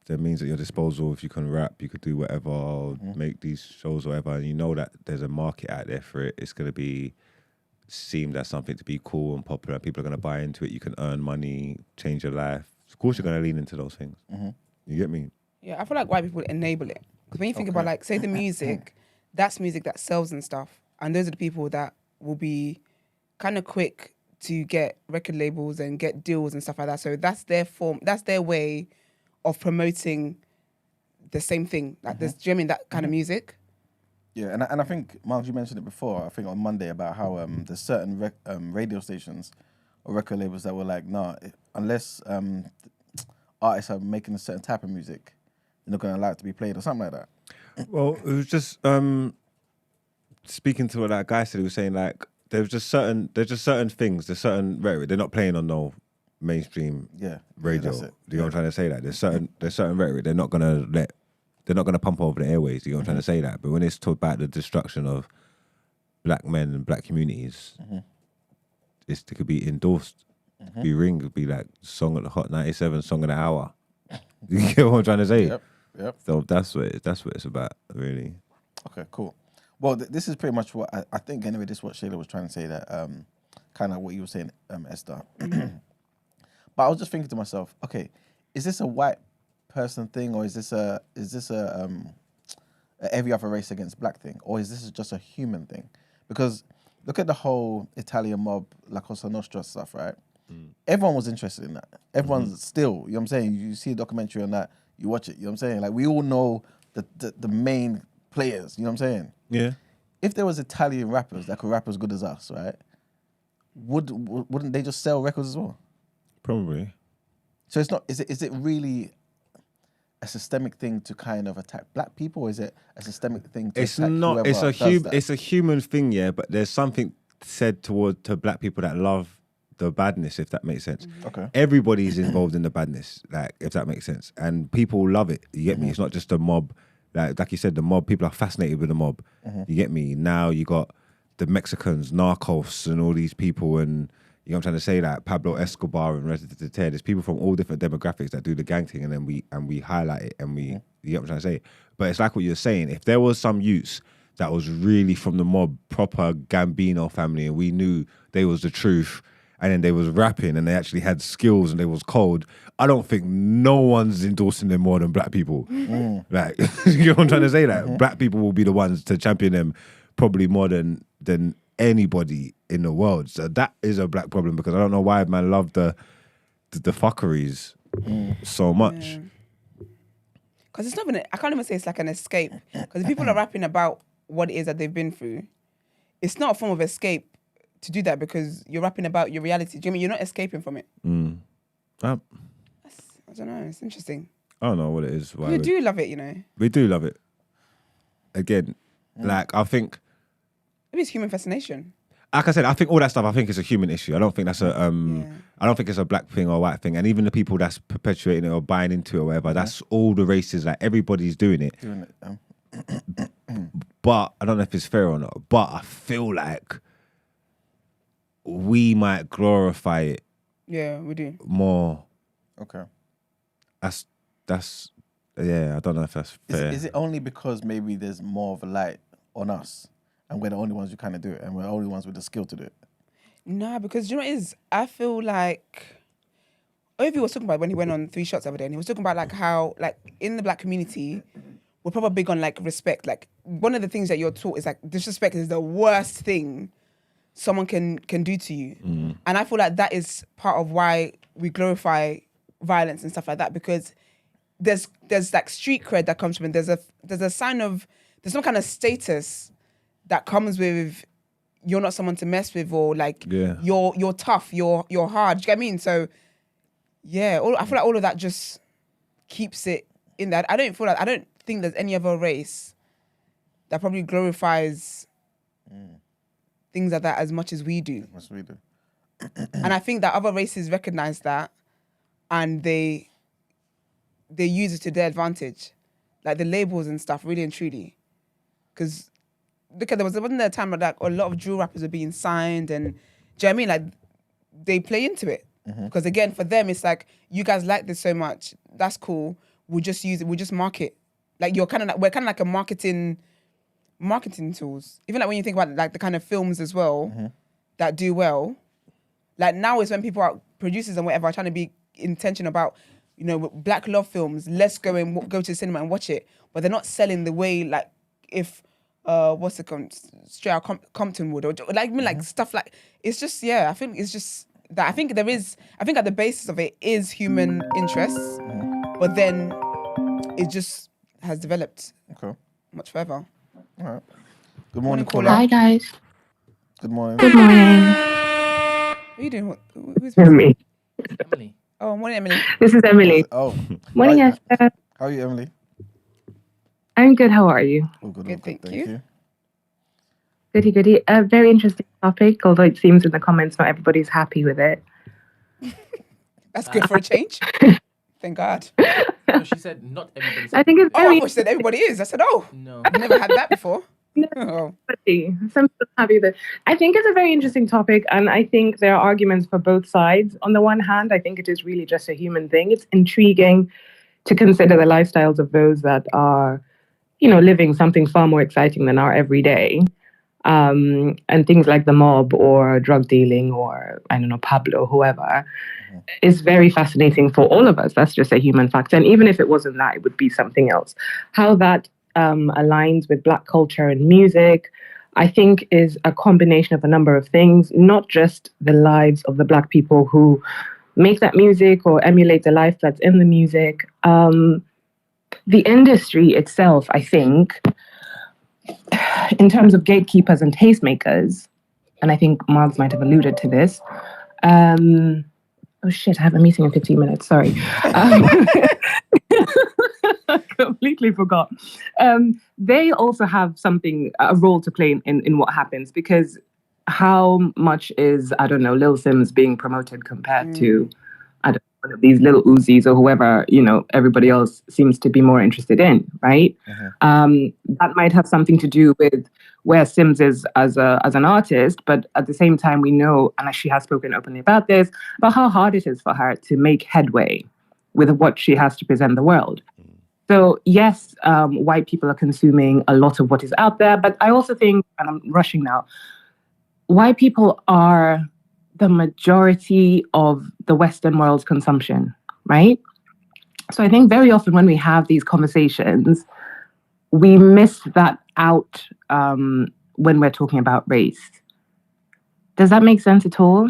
means at your disposal, if you can rap, you could do whatever, or make these shows or whatever, and you know that there's a market out there for it, it's going to be seemed as something to be cool and popular. People are going to buy into it. You can earn money, change your life. Of course, you're going to lean into those things. You get me? Yeah, I feel like white people enable it. Because when you think about, like, say the music, that's music that sells and stuff. And those are the people that will be kind of quick to get record labels and get deals and stuff like that. So that's their form, that's their way of promoting the same thing. Like, there's, do you know what I mean, that kind of music? Yeah, and I think, Mark, you mentioned it before, I think on Monday, about how there's certain radio stations or record labels that were like, nah, unless artists are making a certain type of music, they're not going to allow it to be played or something like that. Well, it was just speaking to what that guy said. He was saying, like, there's just certain things, there's certain rhetoric. They're not playing on no mainstream radio. that's it. Do you know what I'm trying to say? Like, there's certain rhetoric they're not gonna pump over the airways. You know what I'm trying to say? That, but when it's talked about the destruction of black men and black communities, it could be endorsed. Be ring, could be like song of the Hot 97, song of the hour. You get what I'm trying to say? Yep. So that's what it's about, really. Okay, cool. Well, this is pretty much what I think. Anyway, this is what Shayla was trying to say. That kind of what you were saying, Esther. But I was just thinking to myself, okay, is this a white person thing, or is this a every other race against black thing, or is this just a human thing? Because look at the whole Italian mob, La Cosa Nostra stuff, right? Everyone was interested in that. Everyone's still, you know what I'm saying? You see a documentary on that, you watch it, you know what I'm saying? Like, we all know the main players, you know what I'm saying? Yeah. If there was Italian rappers that could rap as good as us, right? Wouldn't they just sell records as well? Probably. So it's not, is it really a systemic thing to kind of attack black people, or is it a systemic thing to It's attack not. whoever It's a does that? It's a human thing, yeah. But there's something said to black people that love the badness, if that makes sense. Okay. Everybody's involved in the badness, like if that makes sense, and people love it. You get me? It's not just a mob. Like you said, the mob. People are fascinated with the mob. You get me? Now you got the Mexicans, Narcos, and all these people, and you know what I'm trying to say, like Pablo Escobar and Resident There's people from all different demographics that do the gang thing, and then we highlight it, and we you know what I'm trying to say. But it's like what you're saying. If there was some youths that was really from the mob, proper Gambino family, and we knew they was the truth, and then they was rapping and they actually had skills and they was cold, I don't think no one's endorsing them more than black people. Like, you know what I'm trying to say? Like, black people will be the ones to champion them probably more than anybody in the world. So that is a black problem, because I don't know why man love the fuckeries so much. Because it's not even, I can't even say it's like an escape. Because if people are rapping about what it is that they've been through, it's not a form of escape to do that, because you're rapping about your reality. Do you know what I mean? You're not escaping from it. I don't know. It's interesting. I don't know what it is. You do love it, you know. We do love it. Again, like I think, maybe it's human fascination. like I said, I think all that stuff, I think it's a human issue. I don't think that's a I don't think it's a black thing or a white thing. And even the people that's perpetuating it or buying into it or whatever, that's all the races. Like everybody's doing it. But I don't know if it's fair or not. But I feel like we might glorify it. Yeah, we do more. Okay. That's yeah. I don't know if that's fair. Is it only because maybe there's more of a light on us, and we're the only ones who kind of do it, and we're the only ones with the skill to do it? Nah, because you know what it is? I feel like Ovi was talking about when he went on 3 Shots the other day, and he was talking about like how like in the black community, we're probably big on like respect. Like one of the things that you're taught is like disrespect is the worst thing someone can do to you. And I feel like that is part of why we glorify violence and stuff like that, because there's like street cred that comes from it. There's a sign of, there's some kind of status that comes with you're not someone to mess with, or like you're tough, you're hard. Do you get what I mean? So yeah, I feel like all of that just keeps it in that. I don't think there's any other race that probably glorifies things like that as much as we do. As we do. And I think that other races recognize that, and they use it to their advantage, like the labels and stuff, really and truly. Because look at wasn't there a time where like a lot of drill rappers were being signed, and do you know what I mean? Like they play into it because again, for them, it's like, you guys like this so much, that's cool. We'll just use it. We'll just market. Like we're kind of like a marketing tools. Even like when you think about like the kind of films as well that do well. Like now is when people are producers and whatever are trying to be intentional about, you know, black love films. Let's go to the cinema and watch it, but they're not selling the way like if what's it called, Straight Outta Compton would, or like I mean like stuff like, it's just I think it's just that I think at the basis of it is human interests, but then it just has developed much further. All right. Good morning, caller. caller. Hi, guys. Good morning. Good morning. What are you doing? Who's Emily. Emily. Oh, morning, Emily. This is Emily. Oh. Morning, Right. Esther. How are you, Emily? I'm good. How are you? All good, Good, thank you. Goody, goody. A very interesting topic, although it seems in the comments not everybody's happy with it. That's good for a change. Thank God. No, she said not everybody's. I think it's Oh, I very thought you said everybody is. I said, oh, No. I've never had that before. No. Oh. interesting. Some people happy with it. I think it's a very interesting topic, and I think there are arguments for both sides. On the one hand, I think it is really just a human thing. It's intriguing to consider the lifestyles of those that are, you know, living something far more exciting than our everyday. And things like the mob or drug dealing or, I don't know, Pablo, whoever, is very fascinating for all of us. That's just a human fact. And even if it wasn't that, it would be something else. How that aligns with Black culture and music, I think is a combination of a number of things, not just the lives of the Black people who make that music or emulate the life that's in the music. The industry itself, I think, in terms of gatekeepers and tastemakers, and I think Margs might have alluded to this. Oh shit, I have a meeting in 15 minutes, sorry. completely forgot. They also have a role to play in what happens, because how much is, I don't know, Lil Sims being promoted compared to, I don't know, one of these little Uzis or whoever, everybody else seems to be more interested in, right? That might have something to do with where Sims is as an artist, but at the same time, we know, and she has spoken openly about this, about how hard it is for her to make headway with what she has to present the world. So yes, white people are consuming a lot of what is out there, but I also think, and I'm rushing now, white people are the majority of the Western world's consumption, right? So I think very often when we have these conversations, we miss that out when we're talking about race. Does that make sense at all?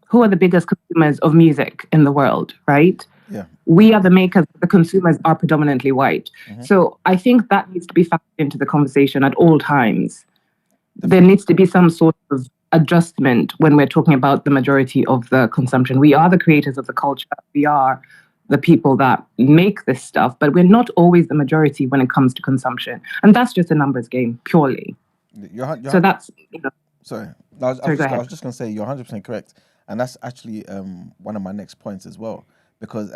Who are the biggest consumers of music in the world, right? Yeah. We are the makers, the consumers are predominantly white. So I think that needs to be factored into the conversation at all times. There needs to be some sort of adjustment when we're talking about the majority of the consumption. We are the creators of the culture. We are the people that make this stuff, but we're not always the majority when it comes to consumption. And that's just a numbers game, purely. So that's, Sorry. I was just going to say you're 100% correct. And that's actually one of my next points as well. Because,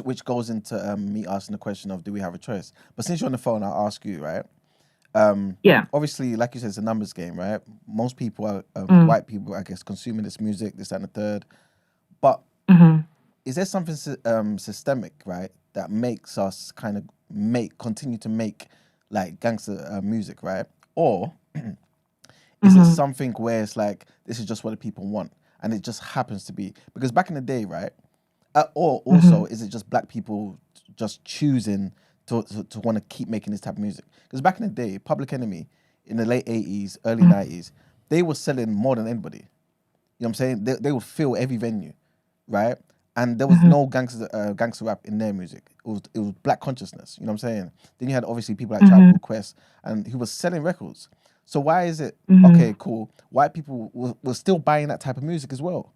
which goes into me asking the question of, do we have a choice? But since you're on the phone, I'll ask you, right? Obviously, like you said, it's a numbers game, right? Most people are white people, I guess, consuming this music, this, that, and the third. But is there something systemic, right, that makes us kind of continue to make like gangster music, right? Or is it something where it's like, this is just what the people want and it just happens to be? Because back in the day, right? Or also, is it just black people just choosing to want to keep making this type of music? Because back in the day, Public Enemy, in the late 80s, early 90s, they were selling more than anybody. You know what I'm saying? They would fill every venue, right? And there was no gangster rap in their music. It was black consciousness, you know what I'm saying? Then you had obviously people like Tribe Called Quest, and who was selling records. So why is it, okay, cool, white people were still buying that type of music as well?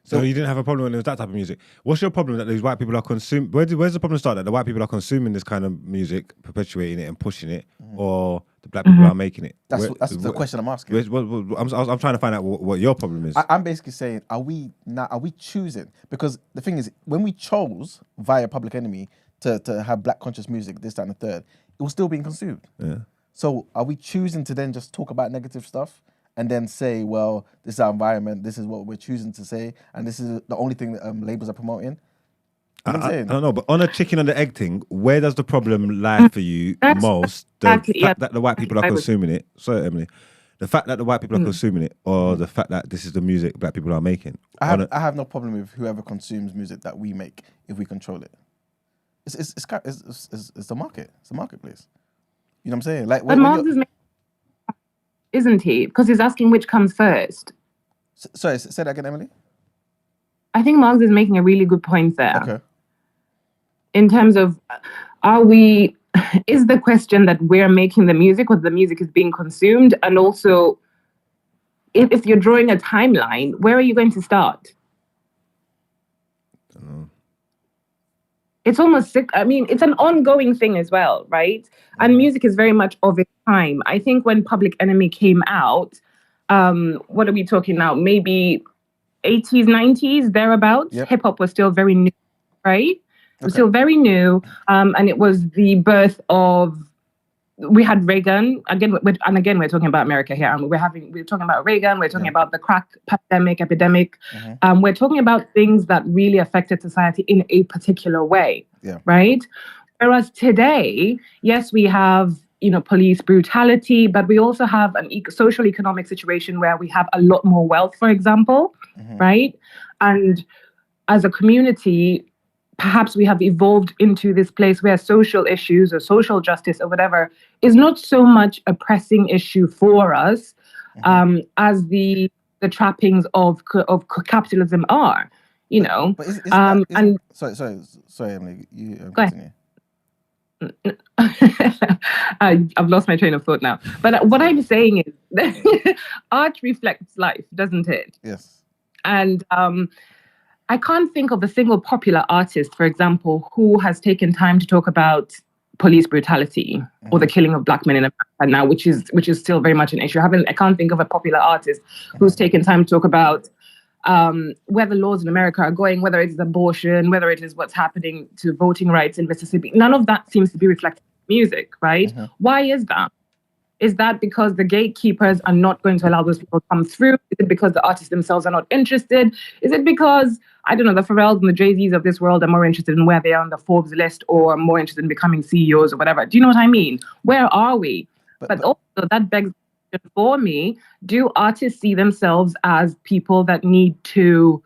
So you didn't have a problem when it was that type of music. What's your problem that these white people are consuming? Where's the problem start? That the white people are consuming this kind of music, perpetuating it and pushing it, or the black people are making it? That's the question I'm asking. I'm trying to find out what your problem is. I'm basically saying, are we choosing? Because the thing is, when we chose via Public Enemy to have black conscious music, this, that, and the third, it was still being consumed. Yeah. So are we choosing to then just talk about negative stuff? And then say, well, this is our environment, this is what we're choosing to say, and this is the only thing that labels are promoting? You know what I'm saying? I don't know, but on a chicken and the egg thing, where does the problem lie for you most? The fact that the white people are consuming it. Sorry, Emily. The fact that the white people are consuming it, or the fact that this is the music black people are making? I have no problem with whoever consumes music that we make if we control it. It's the market. It's the marketplace. You know what I'm saying? Like, isn't he? Because he's asking which comes first. Sorry, say that again, Emily. I think Marx is making a really good point there. Okay. In terms of, is the question that we're making the music or the music is being consumed? And also, if you're drawing a timeline, where are you going to start? I don't know. It's almost sick. I mean, it's an ongoing thing as well, right? And music is very much of its time. I think when Public Enemy came out, what are we talking now? Maybe 80s, 90s, thereabouts. Yep. Hip hop was still very new, right? It was still very new. And it was the birth of, we had Reagan. Again, we're talking about America here. And we're talking about Reagan. We're talking about the crack epidemic. We're talking about things that really affected society in a particular way, right? Whereas today, yes, we have, police brutality, but we also have an social economic situation where we have a lot more wealth, for example, right? And as a community, perhaps we have evolved into this place where social issues or social justice or whatever is not so much a pressing issue for us as the trappings of capitalism are, But sorry, Emily, you continue. I've lost my train of thought now. But what I'm saying is, art reflects life, doesn't it? Yes. And I can't think of a single popular artist, for example, who has taken time to talk about police brutality or the killing of black men in America now, which is still very much an issue. I can't think of a popular artist who's taken time to talk about where the laws in America are going, whether it's abortion, whether it is what's happening to voting rights in Mississippi. None of that seems to be reflected in music, right? Why is that? Is that because the gatekeepers are not going to allow those people to come through? Is it because the artists themselves are not interested? Is it because, I don't know, the Pharrells and the Jay-Z's of this world are more interested in where they are on the Forbes list or more interested in becoming CEOs or whatever? Do you know what I mean? Where are we? But also that begs the question for me, do artists see themselves as people that need to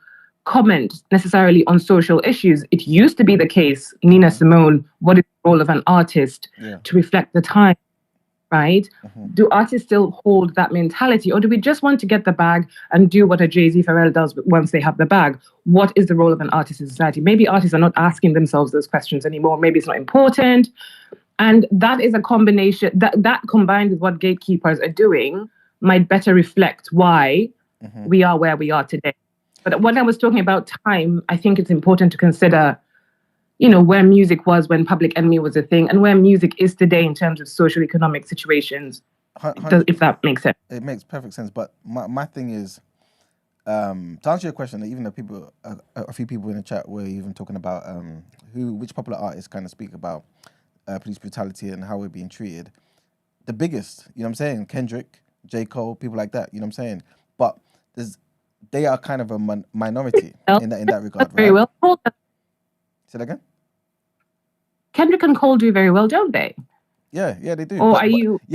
comment necessarily on social issues? It used to be the case, Nina Simone, what is the role of an artist to reflect the time? Right? Do artists still hold that mentality, or do we just want to get the bag and do what a Jay-Z Pharrell does once they have the bag? What is the role of an artist in society? Maybe artists are not asking themselves those questions anymore. Maybe it's not important. And that is a combination, that combined with what gatekeepers are doing might better reflect why we are where we are today. But when I was talking about time, I think it's important to consider, you know, where music was when Public Enemy was a thing and where music is today in terms of social economic situations, if that makes sense. It makes perfect sense. But my thing is, to answer your question, even though people, a few people in the chat were even talking about which popular artists kind of speak about police brutality and how we're being treated. The biggest, you know what I'm saying? Kendrick, J. Cole, people like that, you know what I'm saying? But they are kind of a minority in that regard, right? Very well. Say that again? Kendrick and Cole do very well, don't they? Yeah, they do. Or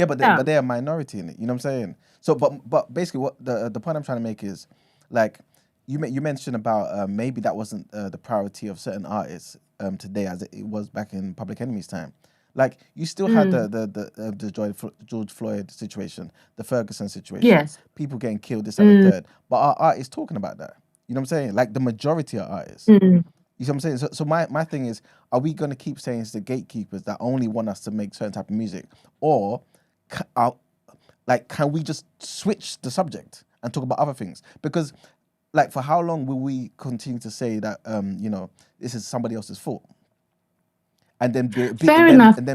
but they're a minority in it. You know what I'm saying? So, but basically, what the point I'm trying to make is, like, you mentioned about maybe that wasn't the priority of certain artists today as it was back in Public Enemy's time. Like, you still had the George Floyd situation, the Ferguson situation, people getting killed, this and the third. But our artists talking about that. You know what I'm saying? Like, the majority of artists. You know what I'm saying? So my thing is, are we going to keep saying it's the gatekeepers that only want us to make certain type of music? Or, can we just switch the subject and talk about other things? Because, like, for how long will we continue to say that, you know, this is somebody else's fault? And then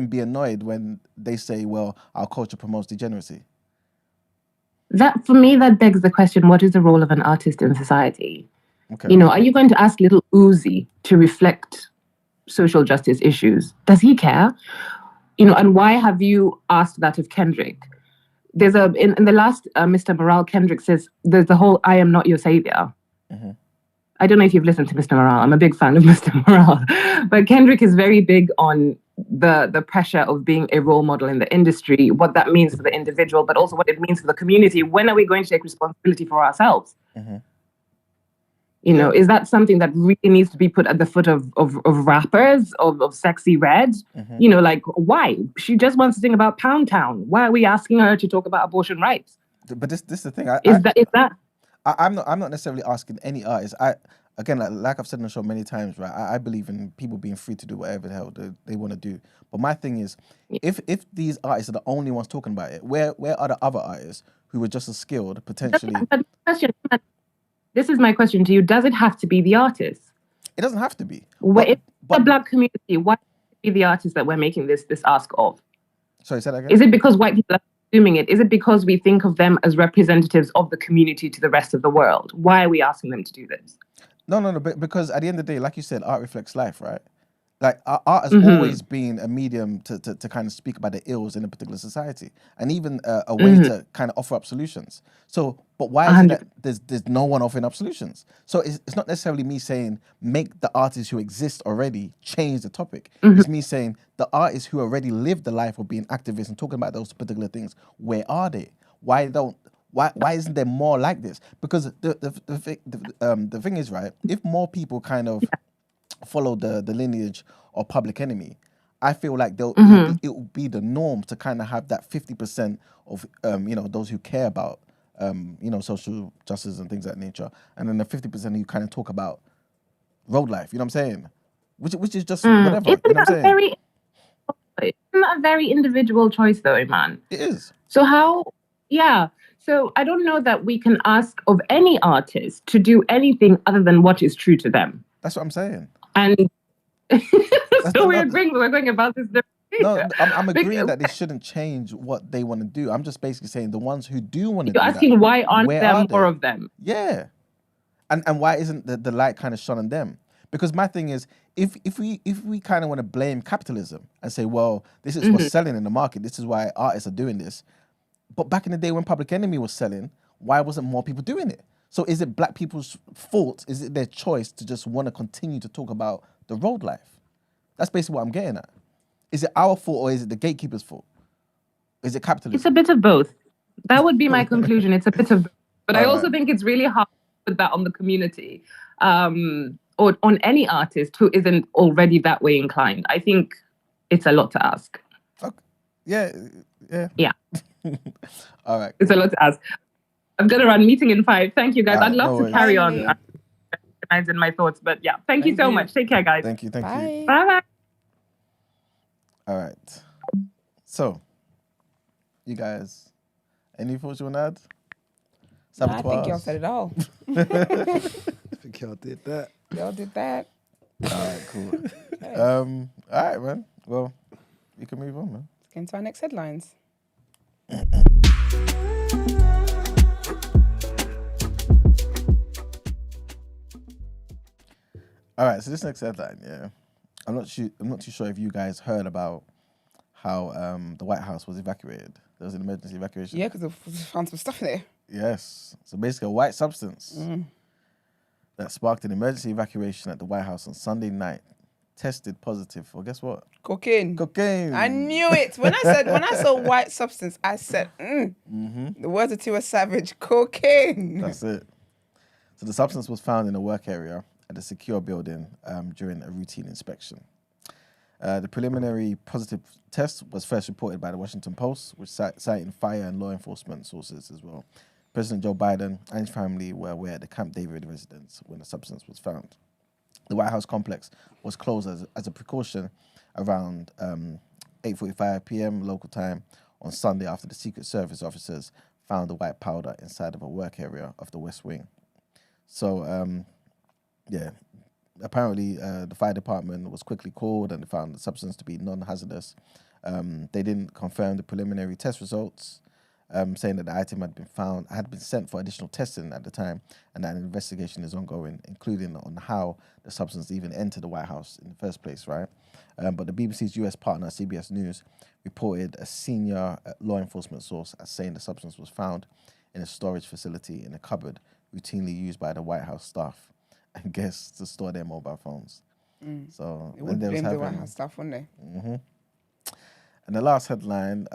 be annoyed when they say, well, our culture promotes degeneracy. That, for me, that begs the question, what is the role of an artist in society? Okay. You know, are you going to ask little Uzi to reflect social justice issues? Does he care? You know, and why have you asked that of Kendrick? There's in the last Mr. Morale, Kendrick says there's the whole "I am not your savior." I don't know if you've listened to Mr. Morale. I'm a big fan of Mr. Morale, but Kendrick is very big on the pressure of being a role model in the industry, what that means for the individual, but also what it means for the community. When are we going to take responsibility for ourselves? You know, is that something that really needs to be put at the foot of rappers, of Sexy Red? You know, like, why? She just wants to sing about Pound Town. Why are we asking her to talk about abortion rights? But this is the thing. I'm not necessarily asking any artist. Again, like I've said on the show many times, right? I believe in people being free to do whatever the hell they want to do. But my thing is, if these artists are the only ones talking about it, where are the other artists who were just as skilled, potentially? This is my question to you. Does it have to be the artist? It doesn't have to be. But the black community, why be the artist that we're making this ask of? Sorry, say that again? Is it because white people are consuming it? Is it because we think of them as representatives of the community to the rest of the world? Why are we asking them to do this? No, because at the end of the day, like you said, art reflects life, right? Like, art has always been a medium to kind of speak about the ills in a particular society, and even a way to kind of offer up solutions. So, but why is it that there's no one offering up solutions? So it's not necessarily me saying make the artists who exist already change the topic. It's me saying the artists who already live the life of being activists and talking about those particular things, where are they? Why isn't there more like this? Because the thing is, right, if more people kind of follow the lineage of Public Enemy, I feel like it will be the norm to kind of have that 50% of you know, those who care about you know, social justice and things of that nature, and then the 50% who kind of talk about road life. You know what I'm saying? Which is just whatever. You know what I'm saying? Isn't that a very individual choice, though, Iman? It is. So how? Yeah. So I don't know that we can ask of any artist to do anything other than what is true to them. That's what I'm saying. And so we're going about this differently. No, I'm agreeing that they shouldn't change what they want to do. I'm just basically saying the ones who do want to do You're asking that, why aren't where there are more they? of them? Yeah. And why isn't the light kind of shone on them? Because my thing is, if we kind of want to blame capitalism and say, well, this is what's selling in the market, this is why artists are doing this. But back in the day when Public Enemy was selling, why wasn't more people doing it? So is it black people's fault? Is it their choice to just want to continue to talk about the road life? That's basically what I'm getting at. Is it our fault or is it the gatekeeper's fault? Is it capitalism? It's a bit of both. That would be my conclusion. It's a bit of both. But I also think it's really hard to put that on the community or on any artist who isn't already that way inclined. I think it's a lot to ask. Okay. Yeah. All right. It's a lot to ask. I'm going to run meeting in 5. Thank you, guys. I'd love to carry on in my thoughts. But yeah, thank you so much. Take care, guys. Thank you. Bye. Bye-bye. All right. So, you guys, any thoughts you want to add? I think y'all said it all. I think y'all did that. Y'all did that. All right, cool. All right, man. Well, you can move on, man. Let's get into our next headlines. All right, so this next headline, I'm not too sure if you guys heard about how the White House was evacuated. There was an emergency evacuation. Yeah, because they found some stuff in there. Yes. So basically, a white substance that sparked an emergency evacuation at the White House on Sunday night tested positive for, guess what? Cocaine. Cocaine. I knew it. When I saw white substance, I said, The words of Tiwa Savage, cocaine. That's it. So the substance was found in a work area at a secure building during a routine inspection. The preliminary positive test was first reported by the Washington Post, which citing fire and law enforcement sources as well. President Joe Biden and his family were aware at the Camp David residence when the substance was found. The White House complex was closed as a precaution around 8:45 p.m. local time on Sunday after the Secret Service officers found the white powder inside of a work area of the West Wing. So, apparently the fire department was quickly called and they found the substance to be non-hazardous. They didn't confirm the preliminary test results, saying that the item had been sent for additional testing at the time, and that an investigation is ongoing, including on how the substance even entered the White House in the first place, right? But the BBC's US partner, CBS News, reported a senior law enforcement source as saying the substance was found in a storage facility in a cupboard routinely used by the White House staff and guests to store their mobile phones. So It would blame the White House stuff, wouldn't they? And the last headline,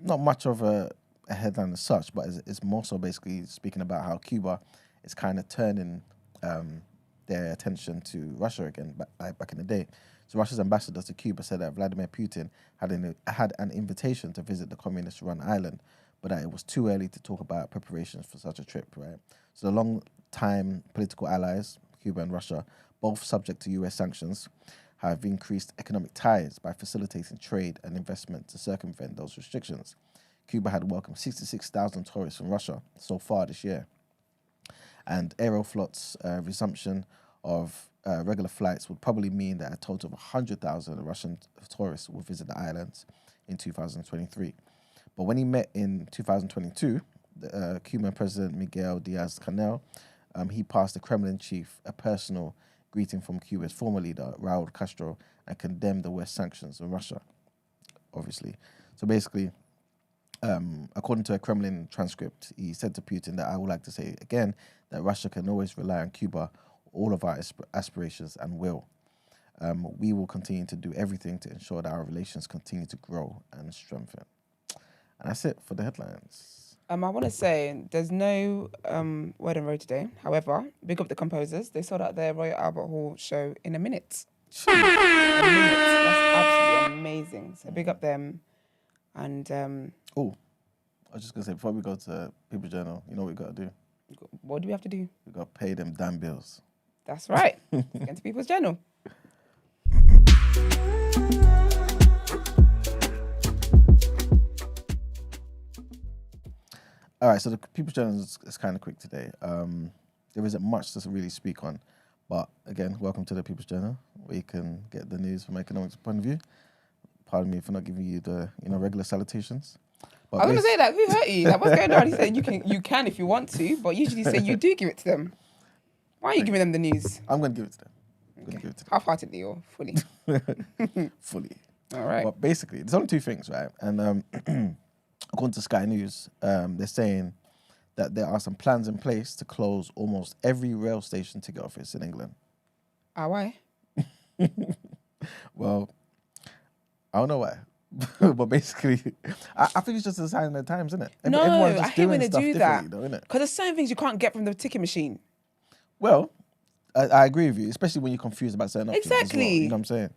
not much of a headline as such, but it's more so basically speaking about how Cuba is kind of turning their attention to Russia again, back in the day. So Russia's ambassador to Cuba said that Vladimir Putin had an invitation to visit the communist-run island, but that it was too early to talk about preparations for such a trip, right? So the long-time political allies, Cuba and Russia, both subject to US sanctions, have increased economic ties by facilitating trade and investment to circumvent those restrictions. Cuba had welcomed 66,000 tourists from Russia so far this year. And Aeroflot's resumption of regular flights would probably mean that a total of 100,000 Russian tourists will visit the islands in 2023. But when he met in 2022, the Cuban President Miguel Diaz-Canel, he passed the Kremlin chief a personal greeting from Cuba's former leader, Raul Castro, and condemned the West sanctions on Russia, obviously. So basically, according to a Kremlin transcript, he said to Putin that I would like to say again that Russia can always rely on Cuba, all of our aspirations and will. We will continue to do everything to ensure that our relations continue to grow and strengthen. And that's it for the headlines. I want to say there's no Word and Road today. However, big up the composers. They sold out their Royal Albert Hall show in a minute. A minute. That's absolutely amazing. So big up them. And I was just going to say, before we go to People's Journal, you know what we got to do? what do we have to do? We got to pay them damn bills. That's right. Get to People's Journal. All right, so the People's Journal is kind of quick today. There isn't much to really speak on, but again, welcome to the People's Journal, where you can get the news from an economics point of view. Pardon me for not giving you the regular salutations. But I was gonna say that. Who hurt you? Like, what's going on? He said you can if you want to, but usually say you do give it to them. Why are you giving them the news? I'm gonna give it to them. Give it to them. Half-heartedly or fully? Fully. All right. But basically, there's only two things, right? And according to Sky News, they're saying that there are some plans in place to close almost every rail station ticket office in England. Why? Well, I don't know why. But basically, I think it's just a sign of the times, isn't it? No, Everyone's I just hate when doing they stuff do that. differently, though, innit? Because there's certain things you can't get from the ticket machine. Well, I agree with you, especially when you're confused about certain options. Exactly. As well, you know what I'm saying?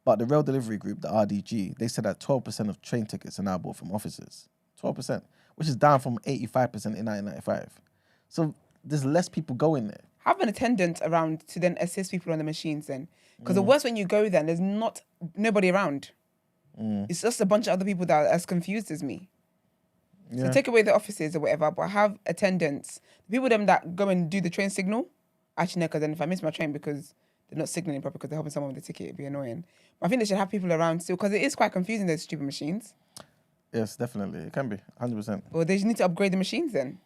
But the rail delivery group, the RDG, they said that 12% of train tickets are now bought from offices. 12%, which is down from 85% in 1995. So there's less people going there. Have an attendant around to then assist people on the machines then. Because the worst when you go then, there's nobody around. It's just a bunch of other people that are as confused as me. Yeah. So take away the offices or whatever, but have attendants. The people them that go and do the train signal. Actually, no, because then if I miss my train because they're not signaling properly because they're helping someone with the ticket, it'd be annoying. But I think they should have people around still because it is quite confusing, those stupid machines. Yes, definitely. It can be, 100%. Well, they just need to upgrade the machines then.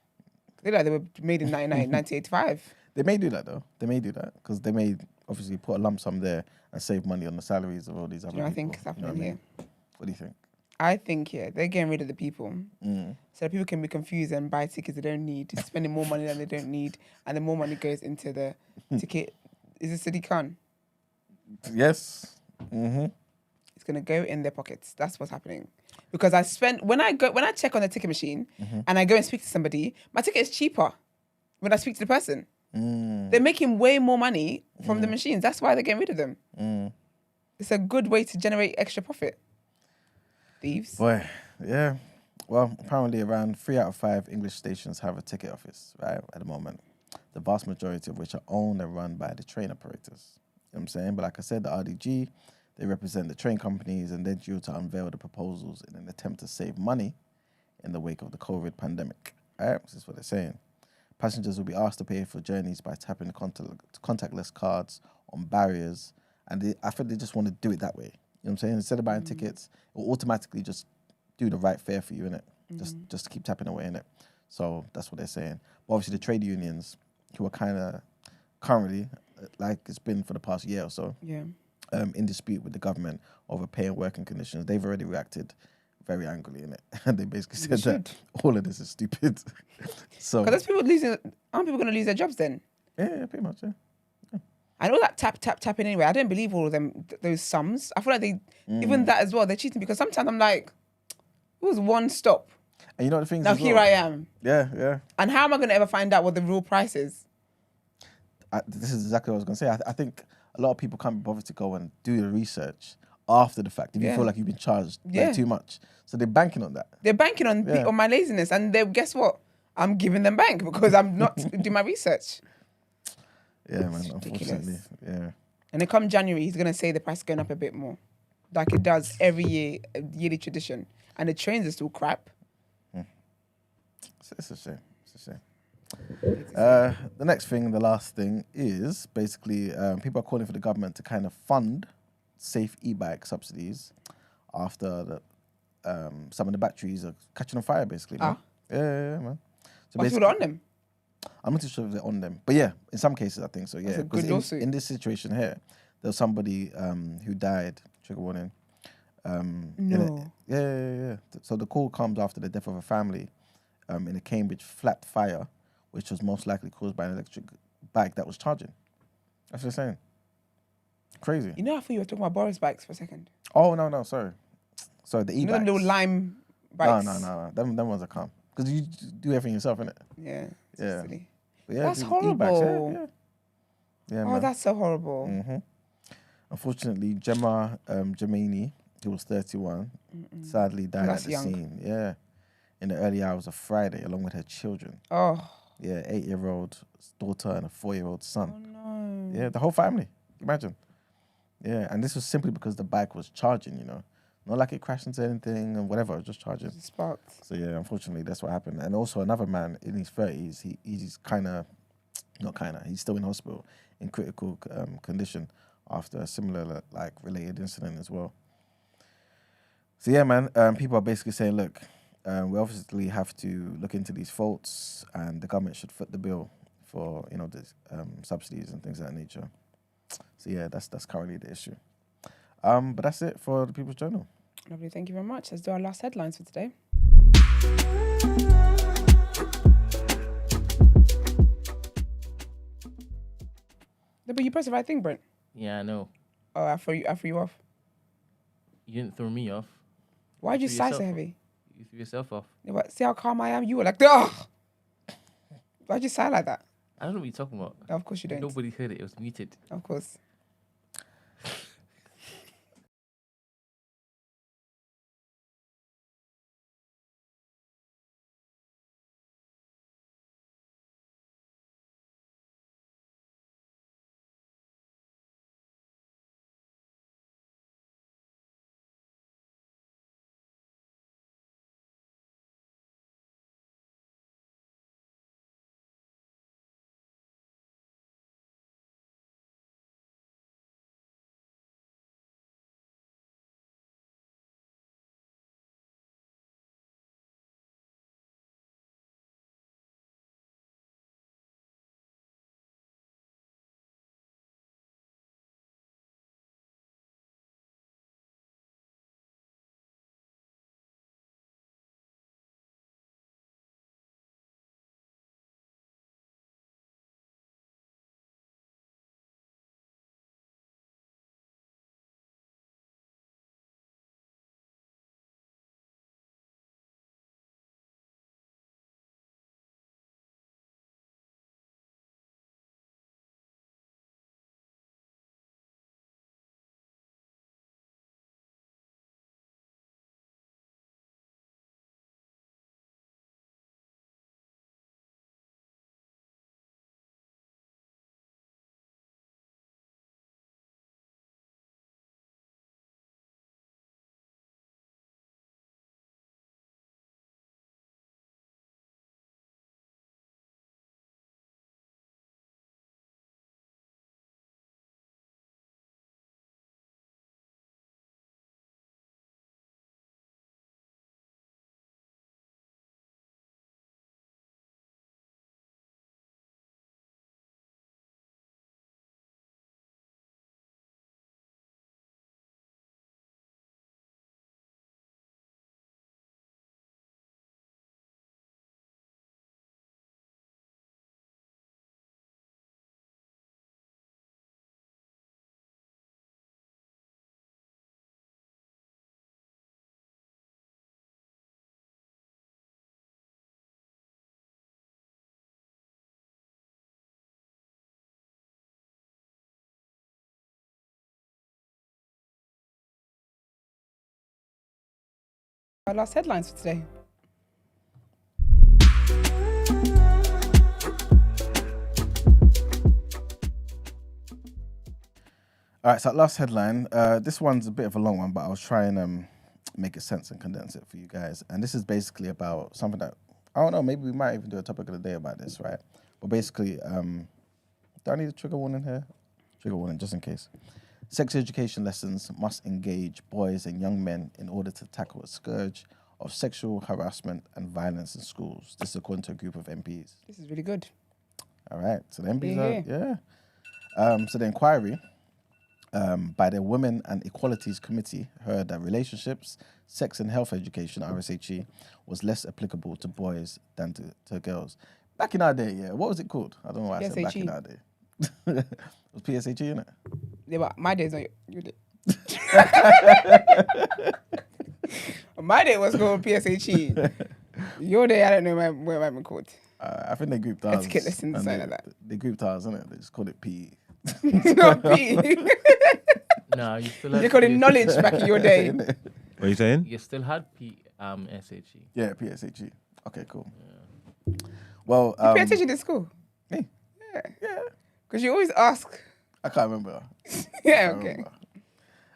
They were made in 1985. They may do that, though. They may do that because they may obviously put a lump sum there and save money on the salaries of all these other You know, I people. think it's happening what I here. mean? What do you think? I think, they're getting rid of the people. So that people can be confused and buy tickets they don't need, spending more money than they don't need, and then more money goes into the ticket. Is it Sadiq Khan? Yes. Mm-hmm. It's going to go in their pockets. That's what's happening. Because when I check on the ticket machine and I go and speak to somebody, my ticket is cheaper when I speak to the person. They're making way more money from the machines. That's why they're getting rid of them. It's a good way to generate extra profit. Thieves. Boy, yeah. Well, apparently around 3 out of 5 English stations have a ticket office, right, at the moment. The vast majority of which are owned and run by the train operators. You know what I'm saying? But like I said, the RDG, they represent the train companies and they're due to unveil the proposals in an attempt to save money in the wake of the COVID pandemic. Right? This is what they're saying. Passengers will be asked to pay for journeys by tapping the contactless cards on barriers. And I think they just want to do it that way. You know what I'm saying? Instead of buying tickets, it will automatically just do the right fare for you, innit? Just keep tapping away, innit? So that's what they're saying. But obviously the trade unions, who are kind of currently, like it's been for the past year or so, in dispute with the government over pay and working conditions, they've already reacted very angrily, innit? And they basically said that all of this is stupid. So, because aren't people going to lose their jobs then? Yeah, pretty much, yeah. I know that tapping anyway. I don't believe all of them, those sums. I feel like even that as well, they're cheating because sometimes I'm like, it was one stop. And you know the things now as here well? I am. Yeah. And how am I going to ever find out what the real price is? This is exactly what I was going to say. I think a lot of people can't be bothered to go and do the research after the fact if you feel like you've been charged too much. So they're banking on that. They're banking on my laziness. And guess what? I'm giving them bank because I'm not doing my research. Yeah, man, unfortunately. Yeah. And then come January, he's going to say the price is going up a bit more. Like it does every year, a yearly tradition. And the trains are still crap. It's a shame. The next thing, the last thing, is basically people are calling for the government to kind of fund safe e-bike subsidies after some of the batteries are catching on fire, basically. Man. Yeah, man. So people are on them? I'm not too sure if they're on them. But yeah, in some cases, I think so, yeah. That's a good lawsuit. In this situation here, there was somebody who died, trigger warning. No. Yeah. So the call comes after the death of a family in a Cambridge flat fire, which was most likely caused by an electric bike that was charging. That's what they're saying. Crazy. You know, I thought you were talking about Boris bikes for a second. Oh, no, sorry. Sorry, the e-bikes. You know them little lime bikes? No. Them ones are calm. Because you do everything yourself, innit? Yeah. Yeah. Silly. Yeah, That's the horrible. e-bikes, yeah, Oh, man. that's so horrible. Mm-hmm. Unfortunately, Gemma Jamini, who was 31, sadly died at the scene. Yeah. In the early hours of Friday, along with her children. Oh. Yeah, 8-year-old daughter and a 4-year-old son. Oh, no. Yeah, the whole family. Imagine. Yeah, and this was simply because the bike was charging, Not like it crashed into anything and whatever. It was just charging. It sparked. So yeah, unfortunately, that's what happened. And also another man in his 30s. He's he's still in hospital in critical condition after a similar like related incident as well. So yeah, man. People are basically saying, look, we obviously have to look into these faults, and the government should foot the bill for the subsidies and things of that nature. So yeah, that's currently the issue. But that's it for the People's Journal. Lovely, thank you very much. Let's do our last headlines for today. No, but you pressed the right thing, Brent. Yeah, I know. Oh, I threw you off. You didn't throw me off. Why'd you threw sigh so yourself heavy? You threw yourself off. Yeah, but see how calm I am? You were like, ugh! Why'd you sigh like that? I don't know what you're talking about. No, of course you don't. Nobody heard it. It was muted. Of course. Our last headlines for today. All right, so last headline. This one's a bit of a long one, but I'll try and make it sense and condense it for you guys. And this is basically about something that, I don't know, maybe we might even do a topic of the day about this, right? But basically, do I need a trigger warning here? Trigger warning, just in case. Sex education lessons must engage boys and young men in order to tackle a scourge of sexual harassment and violence in schools. This is according to a group of MPs. This is really good. All right, so the MPs Yeah. So the inquiry by the Women and Equalities Committee heard that relationships, sex and health education, RSHE, was less applicable to boys than to girls. Back in our day, yeah, what was it called? I don't know why I said back in our day. It was PSHE, innit? Yeah, but my day's not your day. My day was called PSHE. Your day, I don't know what it might be called. I think they grouped ours. Etiquette lessons, something like that. They grouped ours, innit? They just called it PE. It's not PE. No, you still had. They called it knowledge back in your day. What are you saying? You still had SHE. Yeah, PSHE. Okay, cool. Yeah. Well, You pay attention to school? Me? Yeah. Because you always ask. I can't remember. Yeah, okay.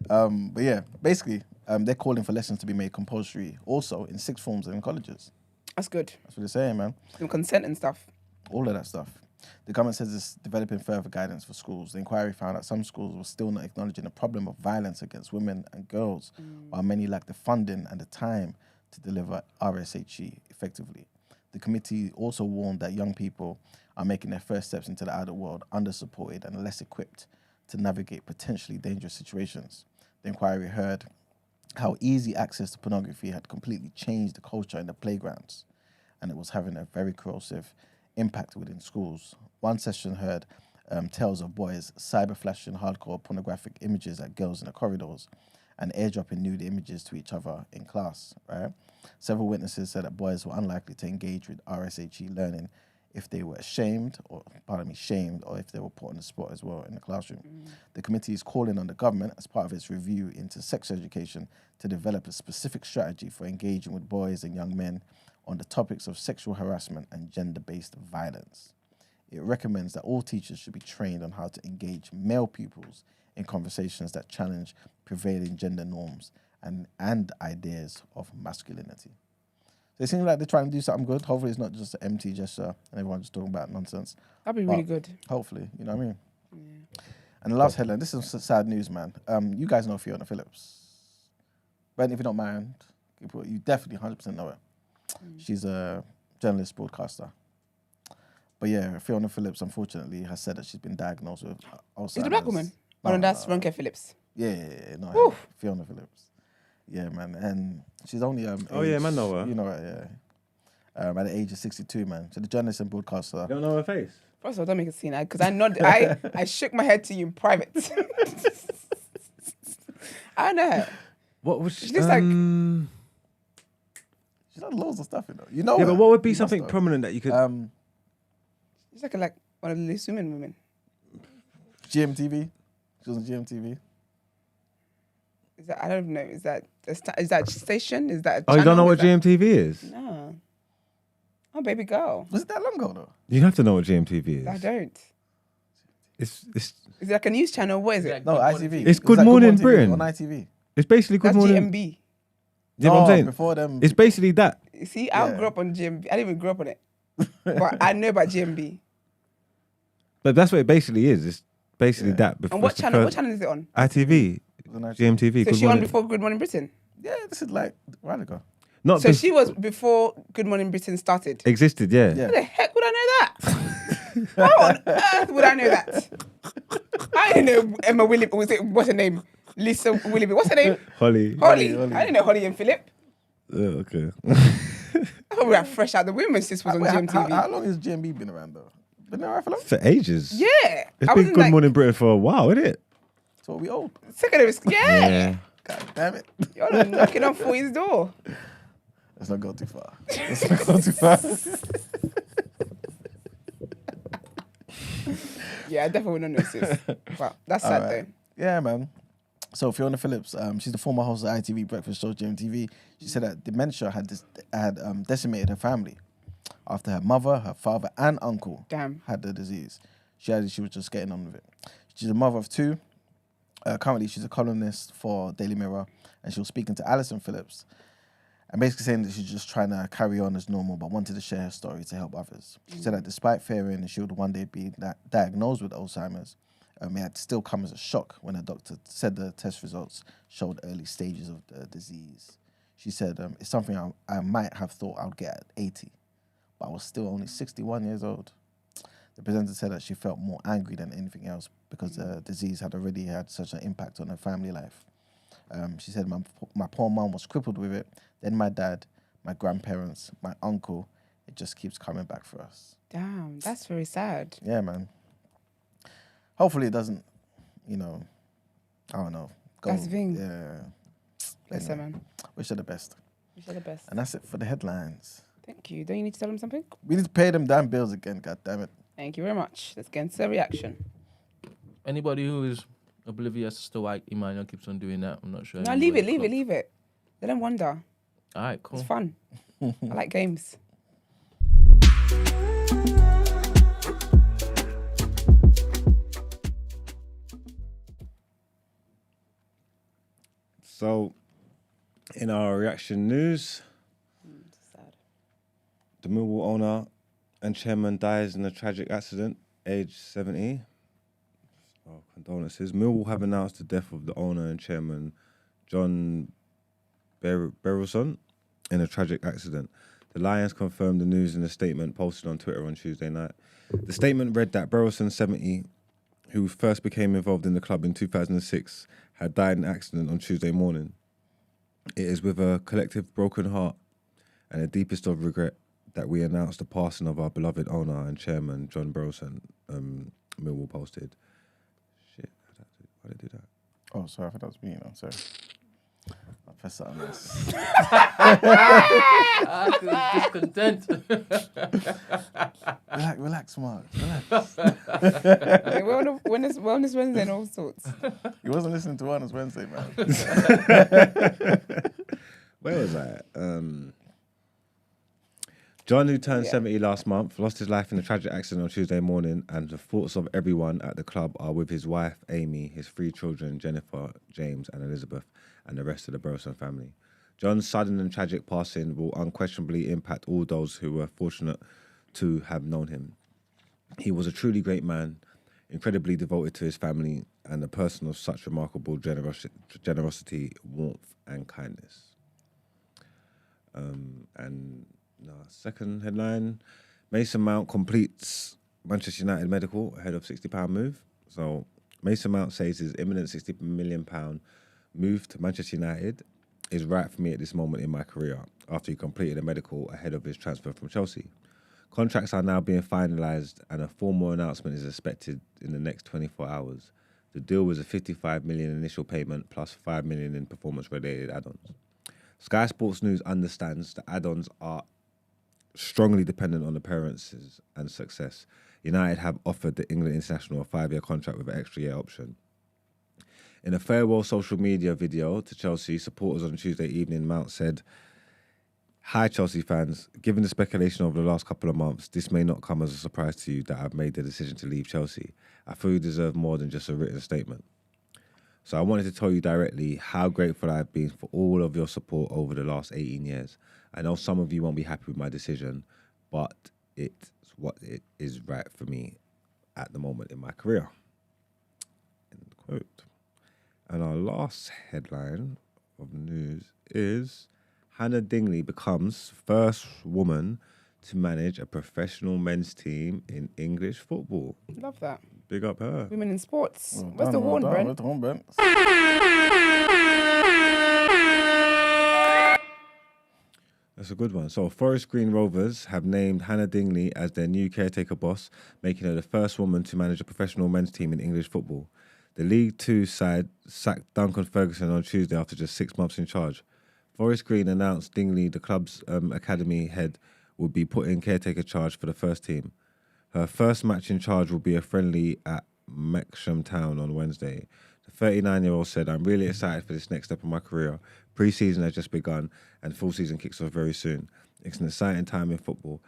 But yeah, basically, They're calling for lessons to be made compulsory also in sixth forms and in colleges. That's good. That's what they're saying, man. Some consent and stuff. All of that stuff. The government says it's developing further guidance for schools. The inquiry found that some schools were still not acknowledging the problem of violence against women and girls, while many lack the funding and the time to deliver RSHE effectively. The committee also warned that young people are making their first steps into the adult world under-supported and less equipped to navigate potentially dangerous situations. The inquiry heard how easy access to pornography had completely changed the culture in the playgrounds, and it was having a very corrosive impact within schools. One session heard tales of boys cyber-flashing hardcore pornographic images at girls in the corridors and airdropping nude images to each other in class, right? Several witnesses said that boys were unlikely to engage with RSHE learning if they were shamed, or if they were put on the spot as well in the classroom. The committee is calling on the government, as part of its review into sex education, to develop a specific strategy for engaging with boys and young men on the topics of sexual harassment and gender-based violence. It recommends that all teachers should be trained on how to engage male pupils in conversations that challenge prevailing gender norms and ideas of masculinity. So it seems like they're trying to do something good. Hopefully it's not just an empty gesture and everyone's just talking about nonsense. That'd be really good. Hopefully, you know what I mean? Yeah. And the last headline, this is sad news, man. You guys know Fiona Phillips. But if you don't mind, you definitely 100% know her. She's a journalist, broadcaster. But yeah, Fiona Phillips, unfortunately, has said that she's been diagnosed with Alzheimer's. Is it a black woman? No, that's Ronke Phillips. Yeah, no, Fiona Phillips. Yeah, man, and she's only man, know her. You know her, yeah. At the age of 62, man. So the journalist and broadcaster. You don't know her face? First of all, don't make a scene, because I shook my head to you in private. I know her. What was she? She looks like... She's done loads of stuff, you know. You know. Yeah, her. but what would be something prominent that you could? She's like one of the least women. GMTV. She was on GMTV. Is that, I don't know. Is that a station? Is that a Oh, you don't know what that... GMTV is? No. Oh, baby girl. Was it that long ago though? You have to know what GMTV is. I don't. It's Is it like a news channel? What is it? No, ITV. It's Good Morning TV Britain on ITV. It's basically Good That's Morning. GMB. You know what I'm saying? Before them. It's basically that. You see, I grew up on GMB. I didn't even grow up on it, but I know about GMB. But that's what it basically is. It's basically that. And what channel? What channel is it on? ITV. GMTV. So she on before Good Morning Britain? Yeah, this is like a while ago. Not so she was before Good Morning Britain started? Existed, yeah. How the heck would I know that? How on earth would I know that? I didn't know Emma Willoughby. What's her name? Lisa Willoughby. What's her name? Holly. I didn't know Holly and Philip. Okay. I thought we were fresh out the womb when sis was on GMTV. How long has GMB been around though? Been around for long? For ages. Yeah. It's been Good Morning Britain for a while, isn't it? So we old. Secondary school. Yeah. God damn it. You're not knocking on 40's door. Let's not go too far. Let's not go too far. Yeah, I definitely don't know sis. Wow, that's sad though. Yeah, man. So Fiona Phillips, she's the former host of ITV breakfast show GMTV. She said that dementia had decimated her family after her mother, her father, and uncle had the disease. She was just getting on with it. She's a mother of two. Currently, she's a columnist for Daily Mirror, and she was speaking to Alison Phillips, and basically saying that she's just trying to carry on as normal, but wanted to share her story to help others. She said that despite fearing that she would one day be diagnosed with Alzheimer's, it had still come as a shock when her doctor said the test results showed early stages of the disease. She said, it's something I might have thought I would get at 80, but I was still only 61 years old. The presenter said that she felt more angry than anything else because the disease had already had such an impact on her family life. She said, my poor mom was crippled with it, then my dad, my grandparents, my uncle. It just keeps coming back for us. Damn, that's very sad. Yeah, man. Hopefully it doesn't, I don't know. That's the thing. Yeah. Bless her, man. Wish her the best. Wish her the best. And that's it for the headlines. Thank you. Don't you need to tell them something? We need to pay them damn bills again, god damn it. Thank you very much. Let's get into the reaction. Anybody who is oblivious as to why Emmanuel keeps on doing that, I'm not sure. No, leave it. Let them wonder. All right, cool. It's fun. I like games. So, In our reaction news, Sad. the Millwall owner and chairman dies in a tragic accident, aged 70. Oh, condolences. Millwall have announced the death of the owner and chairman, John Berylson, in a tragic accident. The Lions confirmed the news in a statement posted on Twitter on Tuesday night. The statement read that Berylson, 70, who first became involved in the club in 2006, had died in an accident on Tuesday morning. It is with a collective broken heart and the deepest of regret that we announce the passing of our beloved owner and chairman, John Berylson, Millwall posted. Shit, why did I do that? Oh, sorry, I thought that was me. No, sorry. I pressed something else. Discontent. Relax, Mark. Relax. Okay, we're on a Wellness Wednesday and all sorts. You wasn't listening to Wellness Wednesday, man. Where was I? John, who turned 70 last month, lost his life in a tragic accident on Tuesday morning, and the thoughts of everyone at the club are with his wife, Amy, his 3 children, Jennifer, James, and Elizabeth, and the rest of the Burleson family. John's sudden and tragic passing will unquestionably impact all those who were fortunate to have known him. He was a truly great man, incredibly devoted to his family, and a person of such remarkable generosity, warmth, and kindness. Second headline, Mason Mount completes Manchester United medical ahead of £60 move. So Mason Mount says his imminent £60 million move to Manchester United is right for me at this moment in my career after he completed a medical ahead of his transfer from Chelsea. Contracts are now being finalised and a formal announcement is expected in the next 24 hours. The deal was a £55 million initial payment plus £5 million in performance-related add-ons. Sky Sports News understands that add-ons are strongly dependent on appearances and success. United have offered the England international a 5-year contract with an extra year option. In a farewell social media video to Chelsea supporters on Tuesday evening, Mount said, "Hi Chelsea fans, given the speculation over the last couple of months, this may not come as a surprise to you that I've made the decision to leave Chelsea. I feel you deserve more than just a written statement. So I wanted to tell you directly how grateful I've been for all of your support over the last 18 years. I know some of you won't be happy with my decision, but it's what it is right for me at the moment in my career." End quote. And our last headline of news is Hannah Dingley becomes first woman to manage a professional men's team in English football. Love that. Big up her. Women in sports. Well Where's done, the well horn, done. Brent? Where's the horn, Brent? That's a good one. So Forest Green Rovers have named Hannah Dingley as their new caretaker boss, making her the first woman to manage a professional men's team in English football. The League Two side sacked Duncan Ferguson on Tuesday after just 6 months in charge. Forest Green announced Dingley, the club's academy head, would be put in caretaker charge for the first team. Her first match in charge will be a friendly at Mexham Town on Wednesday. The 39-year-old said, "I'm really excited for this next step in my career. Pre-season has just begun and full season kicks off very soon. It's an exciting time in football.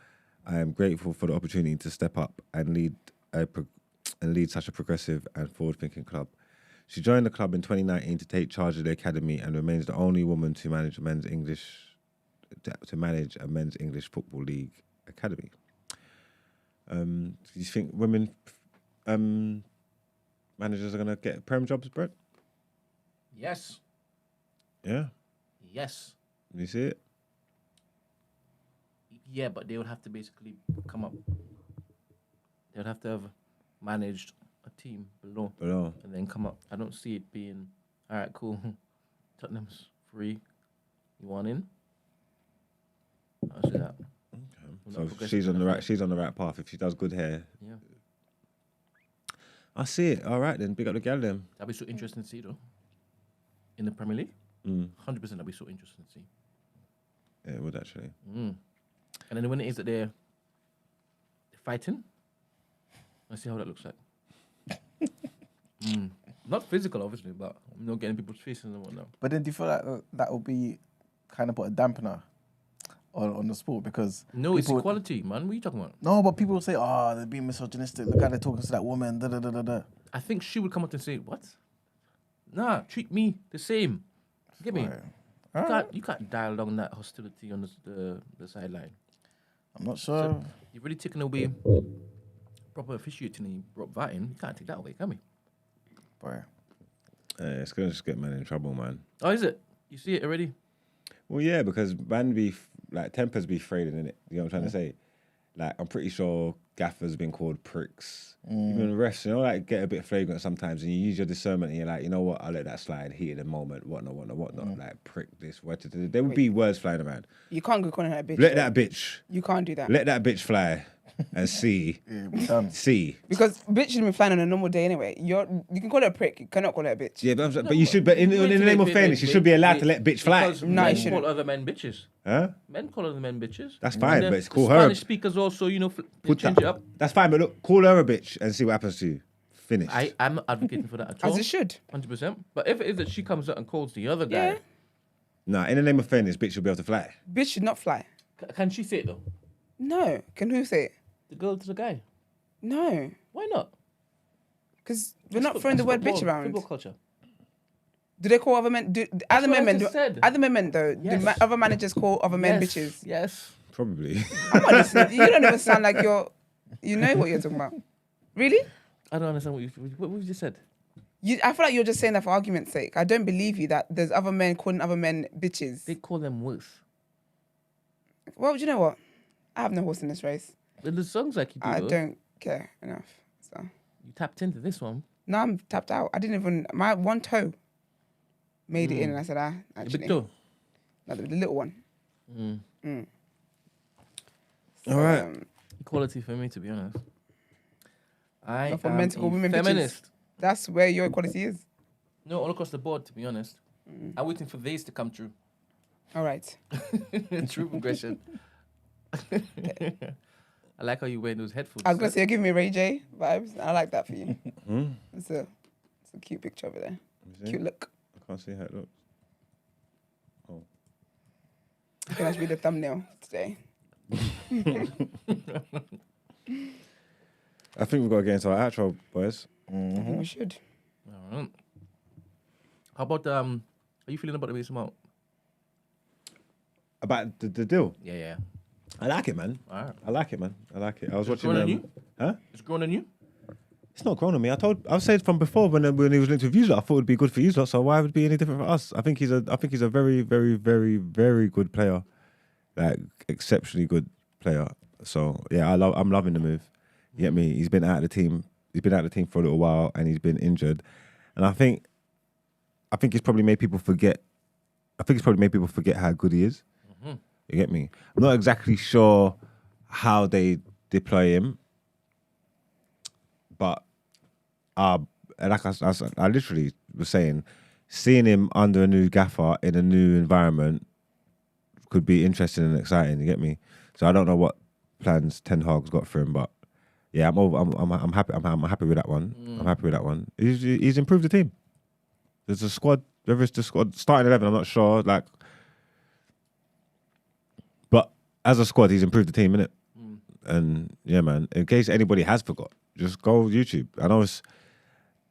I am grateful for the opportunity to step up and lead such a progressive and forward-thinking club." She joined the club in 2019 to take charge of the academy and remains the only woman to manage a men's English football league academy. Do you think women managers are going to get Prem jobs, Brett? Yes. Yeah? Yes. You see it? Yeah, but they would have to basically come up. They would have to have managed a team below and then come up. I don't see it being, all right, cool. Tottenham's free. You want in? I'll say that. Okay. So she's on the right. She's on the right path if she does good hair. Yeah. I see it. All right then. Big up the gal then. That'd be so interesting to see though. In the Premier League, 100%. That'd be so interesting to see. Yeah, it would actually. And then when it is that they're fighting, let's see how that looks like. Not physical, obviously, but getting people's faces and whatnot. But then do you feel like that will be kind of put a dampener on the sport? Because no, it's equality, man. What are you talking about? No, but people will say, "Oh, they're being misogynistic. Look how they're talking to that woman." Da da da da da. I think she would come up and say, "What? Nah, treat me the same." Get me? You can't dial down that hostility on the sideline. I'm not sure. You've really taken away proper officiating and you brought that in. You can't take that away, can we? Boy. It's gonna just get man in trouble, man. Oh, is it? You see it already? Well, yeah, because man be tempers be frayed in it. You know what I'm trying to say? Like, I'm pretty sure gaffers been called pricks. Even refs, get a bit flagrant sometimes, and you use your discernment, and you're like, you know what? I'll let that slide. Heat of the moment, whatnot. Like, prick this. There would be words flying around. You can't go calling her a bitch. Let that bitch. You can't do that. Let that bitch fly and see. See. Because bitch should be flying on a normal day anyway. You can call her a prick. You cannot call her a bitch. Yeah, but you should. But in the name of fairness, you should be allowed to let bitch fly. Because No, you men shouldn't. call other men bitches. Huh? Men call other men bitches. That's fine, And but it's the call her. Spanish speakers also, change it up. That's fine, but look, call her a bitch and see what happens to you. Finished. I'm not advocating for that at all. As it should. 100%. But if it is that she comes out and calls the other guy, Yeah. Nah, in the name of fairness, bitch should be able to fly. Bitch should not fly. can she say it though? No. Can who say it? The girl to the guy. No. Why not? Because we're not throwing the word bitch around. Football culture. Do they call other men? Other what I men just said. Other men though? Yes. Do other managers call other men Yes, bitches? Yes. Probably. I'm not listening. You don't even sound like you know what you're talking about. Really? I don't understand what you just said. I feel like you're just saying that for argument's sake. I don't believe you that there's other men calling other men bitches. They call them worse. Well, do you know what? I have no horse in this race. In the songs like you do, I though, don't care enough. So you tapped into this one. now I'm tapped out. I didn't even my one toe made it in, and I said, The actually, big toe. no, the little one. All right. Equality for me, to be honest. I Not for am men to call a women bitches. feminist. That's where your equality is. No, all across the board, to be honest. I'm waiting for this to come true. All right. True progression. I like how you wear those headphones. I was gonna say you're giving me Ray J vibes. I like that for you. Hmm? It's a cute picture over there. See? Cute look. I can't see how it looks. You can actually be the thumbnail today. I think we've got to get into our outro, boys. I think we should. All right. How about are you feeling about the base amount? About the deal. Yeah. I like it, man. All right. I like it, man. I like it. I was It's watching. growing on you? Huh? It's growing on you? It's not grown on me. I said from before when he was linked with you lot, I thought it would be good for you lot. So why would it be any different for us? I think he's a very, very, very, very good player, like exceptionally good player. So yeah, I'm loving the move. You get me? He's been out of the team. He's been out of the team for a little while, and he's been injured. And I think it's probably made people forget. How good he is. You get me? I'm not exactly sure how they deploy him. But like I literally was saying, seeing him under a new gaffer in a new environment could be interesting and exciting. You get me? So I don't know what plans Ten Hag's got for him, but yeah, I'm happy. I'm happy with that one. I'm happy with that one. He's improved the team. There's a squad. Whether it's the squad starting 11, I'm not sure. Like, but as a squad, he's improved the team, innit? And yeah, man. In case anybody has forgot, just go YouTube. I know it's,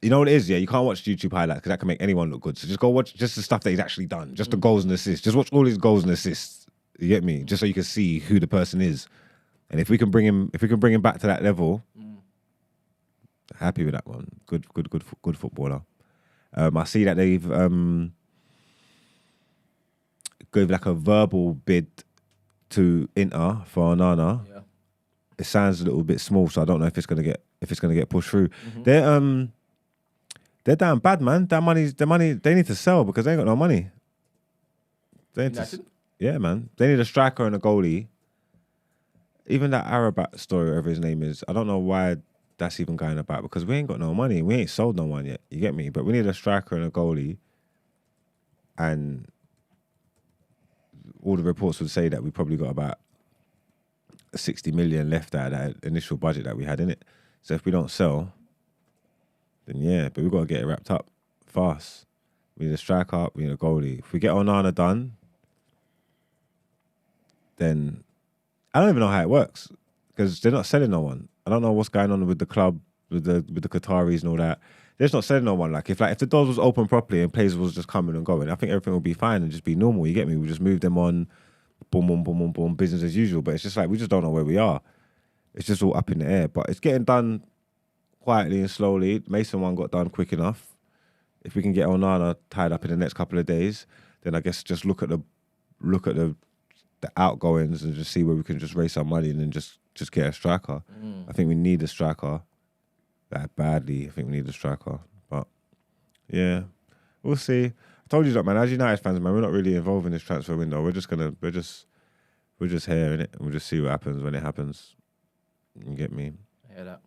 you know what it is, yeah. You can't watch YouTube highlights because that can make anyone look good. So just go watch just the stuff that he's actually done, just the goals and assists. Just watch all his goals and assists. You get me? Just so you can see who the person is. And if we can bring him back to that level, happy with that one. Good footballer. I see that they've gave like a verbal bid to Inter for Onana. Yeah. It sounds a little bit small, so I don't know if it's gonna get pushed through. They're down bad, man. The money they need to sell because they ain't got no money. They need to, yeah, man. They need a striker and a goalie. Even that Arabat story, whatever his name is, I don't know why that's even going about because we ain't got no money. We ain't sold no one yet. You get me? But we need a striker and a goalie. And all the reports would say that we probably got about 60 million left out of that initial budget that we had in it. So if we don't sell, then yeah, but we've got to get it wrapped up fast. We need a striker, we need a goalie. If we get Onana done, then I don't even know how it works because they're not selling no one. I don't know what's going on with the club, with the Qataris and all that. they're just not selling no one. Like if the doors was open properly and players was just coming and going, I think everything would be fine and just be normal. You get me? We just move them on, boom, boom, boom, boom, boom, business as usual. But it's just like we just don't know where we are. It's just all up in the air. But it's getting done quietly and slowly. Mason one got done quick enough. If we can get Onana tied up in the next couple of days, then I guess just look at the outgoings and just see where we can just raise some money and then just get a striker. I think we need a striker. That badly. I think we need a striker. But yeah, we'll see. I told you that, man. As United fans, man, we're not really involved in this transfer window. We're just here, innit? And we'll just see what happens when it happens. You get me? I hear that.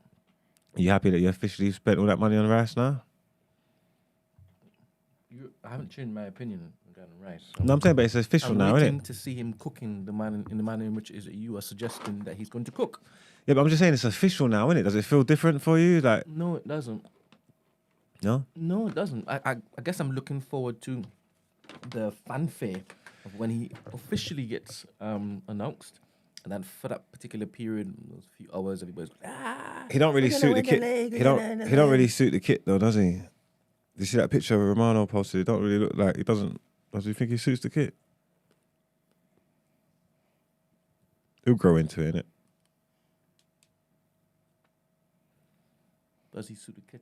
Are you happy that you officially spent all that money on Rice now? I haven't changed my opinion regarding Rice. No, I'm saying, but it's official now, isn't waiting it? to see him cooking in the manner in which you are suggesting that he's going to cook. Yeah, but I'm just saying it's official now, isn't it? Does it feel different for you? Like, No, it doesn't. no? No, it doesn't. I guess I'm looking forward to the fanfare of when he officially gets announced. And then for that particular period, those few hours, everybody's like, He don't really suit the kit. He don't really suit the kit though, does he? Did you see that picture Romano posted? It don't really look like he doesn't. Does he think he suits the kit? He'll grow into it, innit? does he suit the kit?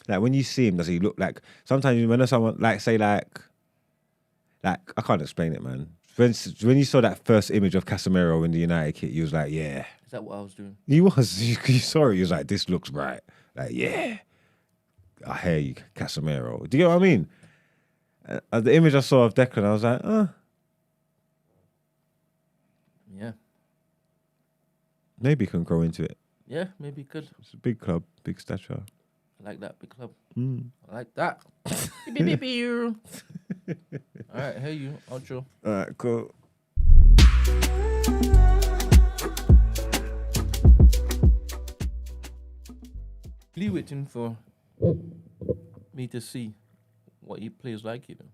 Like when you see him, does he look like? Sometimes when someone like say like I can't explain it, man. When you saw that first image of Casemiro in the United kit, you was like, yeah. Is that what I was doing? He was. You saw it. You was like, this looks right. Like, yeah. I hear you, Casemiro. Do you get what I mean? The image I saw of Declan, I was like, Yeah. maybe he can grow into it. Yeah, maybe he could. It's a big club, big stature. I like that, big club. I like that. All right, hey you, outro. All right, cool. Really waiting for me to see what he plays like, you know.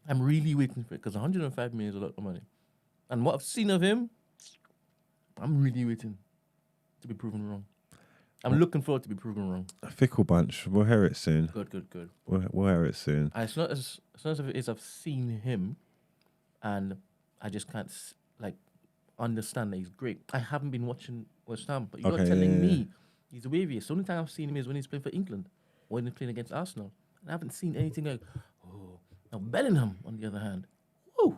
I'm really waiting for it because 105 million is a lot of money. And what I've seen of him, I'm really waiting to be proven wrong. I'm looking forward to be proven wrong. A fickle bunch. We'll hear it soon. Good. We'll hear it soon. It's not as it is I've seen him and I just can't understand that he's great. I haven't been watching West Ham, but you're telling me he's a wavy. The only time I've seen him is when he's playing for England, when he's playing against Arsenal. And I haven't seen anything like, oh. Now Bellingham, on the other hand, whoa.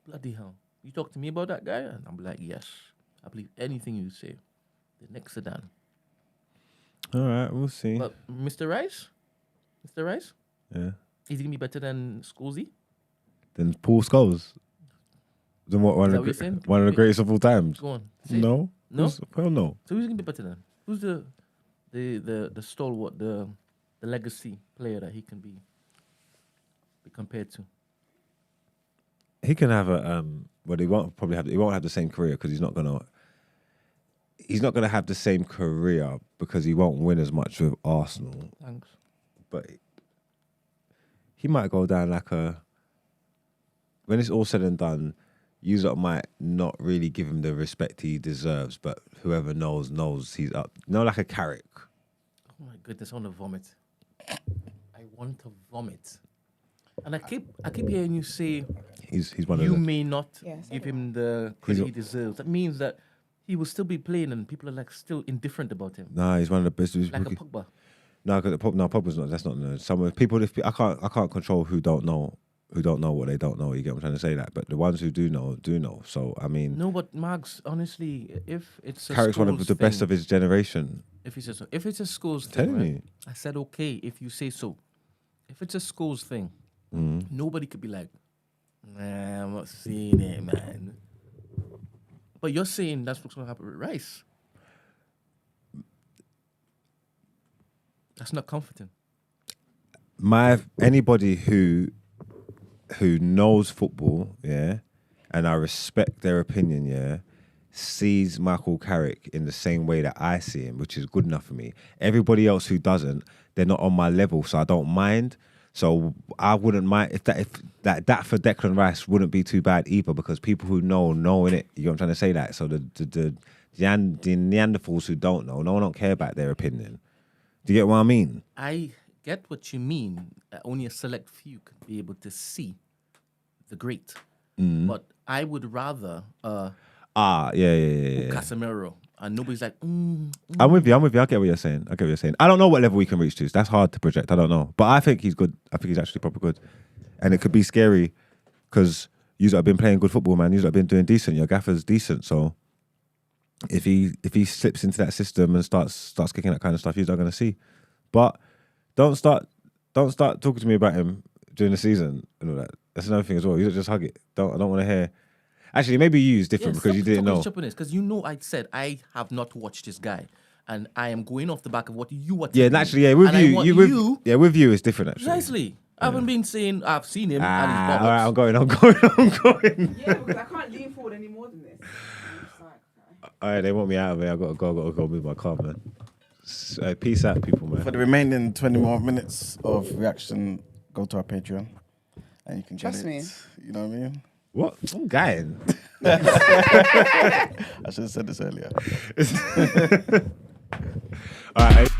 Bloody hell. You talk to me about that guy, and I'm like, yes. I believe anything you say. The next Sedan. All right, we'll see. But Mr. Rice? Yeah. Is he going to be better than Scorsese? Then Paul Scholes. Then what? One Is that of what you're saying? the greatest of all times. Go on. Say it. No. No? Well, no. So who's going to be better than? Who's the stalwart, the legacy player that he can be compared to? He can have a well, he won't have the same career because he's not gonna have the same career because he won't win as much with Arsenal. Thanks. But he might go down like when it's all said and done, you lot might not really give him the respect he deserves, but whoever knows he's up. Like a Carrick. Oh my goodness, I want to vomit. And I keep hearing you say He's one of you them. may not Yes, give him the credit he deserves. That means that he will still be playing and people are still indifferent about him. Nah, he's one of the best. Like a Pogba. No, because Pogba's not. That's not. No. Some people. I can't control who don't know what they don't know. You get what I'm trying to say? That, but the ones who do know. So I mean, No, but Mags, honestly, if it's a Carrick's one of Scholes the best thing, of his generation. If it's a Scholes Tell thing, me. right? I said okay if you say so. If it's a Scholes thing, nobody could be like, nah, I'm not seeing it, man. But you're saying that's what's gonna happen with Rice. That's not comforting. Anybody who knows football, yeah, and I respect their opinion, yeah, sees Michael Carrick in the same way that I see him, which is good enough for me. Everybody else who doesn't, they're not on my level, so I don't mind. So I wouldn't mind if that for Declan Rice wouldn't be too bad either, because people who know in it. You know what I'm trying to say? That so the the Neanderthals who don't know, no one don't care about their opinion. Do you get what I mean? I get what you mean. Only a select few can be able to see the great. But I would rather Yeah. Casemiro. And nobody's like, I'm with you. I get what you're saying. I don't know what level we can reach to. That's hard to project. I don't know. But I think he's good. I think he's actually proper good. And it could be scary because you have been playing good football, man. You have been doing decent. Your gaffer's decent. So if he slips into that system and starts kicking that kind of stuff, you're not going to see. But don't start talking to me about him during the season and all that. That's another thing as well. You just hug it. I don't want to hear. Actually, maybe you is different because you didn't know. Because I said I have not watched this guy, and I am going off the back of what you are. Yeah, naturally, yeah. With you, it's different. Actually, precisely. I haven't been saying I've seen him. And he's all right, I'm going. Yeah, because I can't lean forward any more than this. All right, they want me out of it. I gotta go move my car, man. Peace out, people, man. For the remaining 20 more minutes of reaction, go to our Patreon, and you can Trust get it. me. You know what I mean? What? I'm going. I should have said this earlier. All right.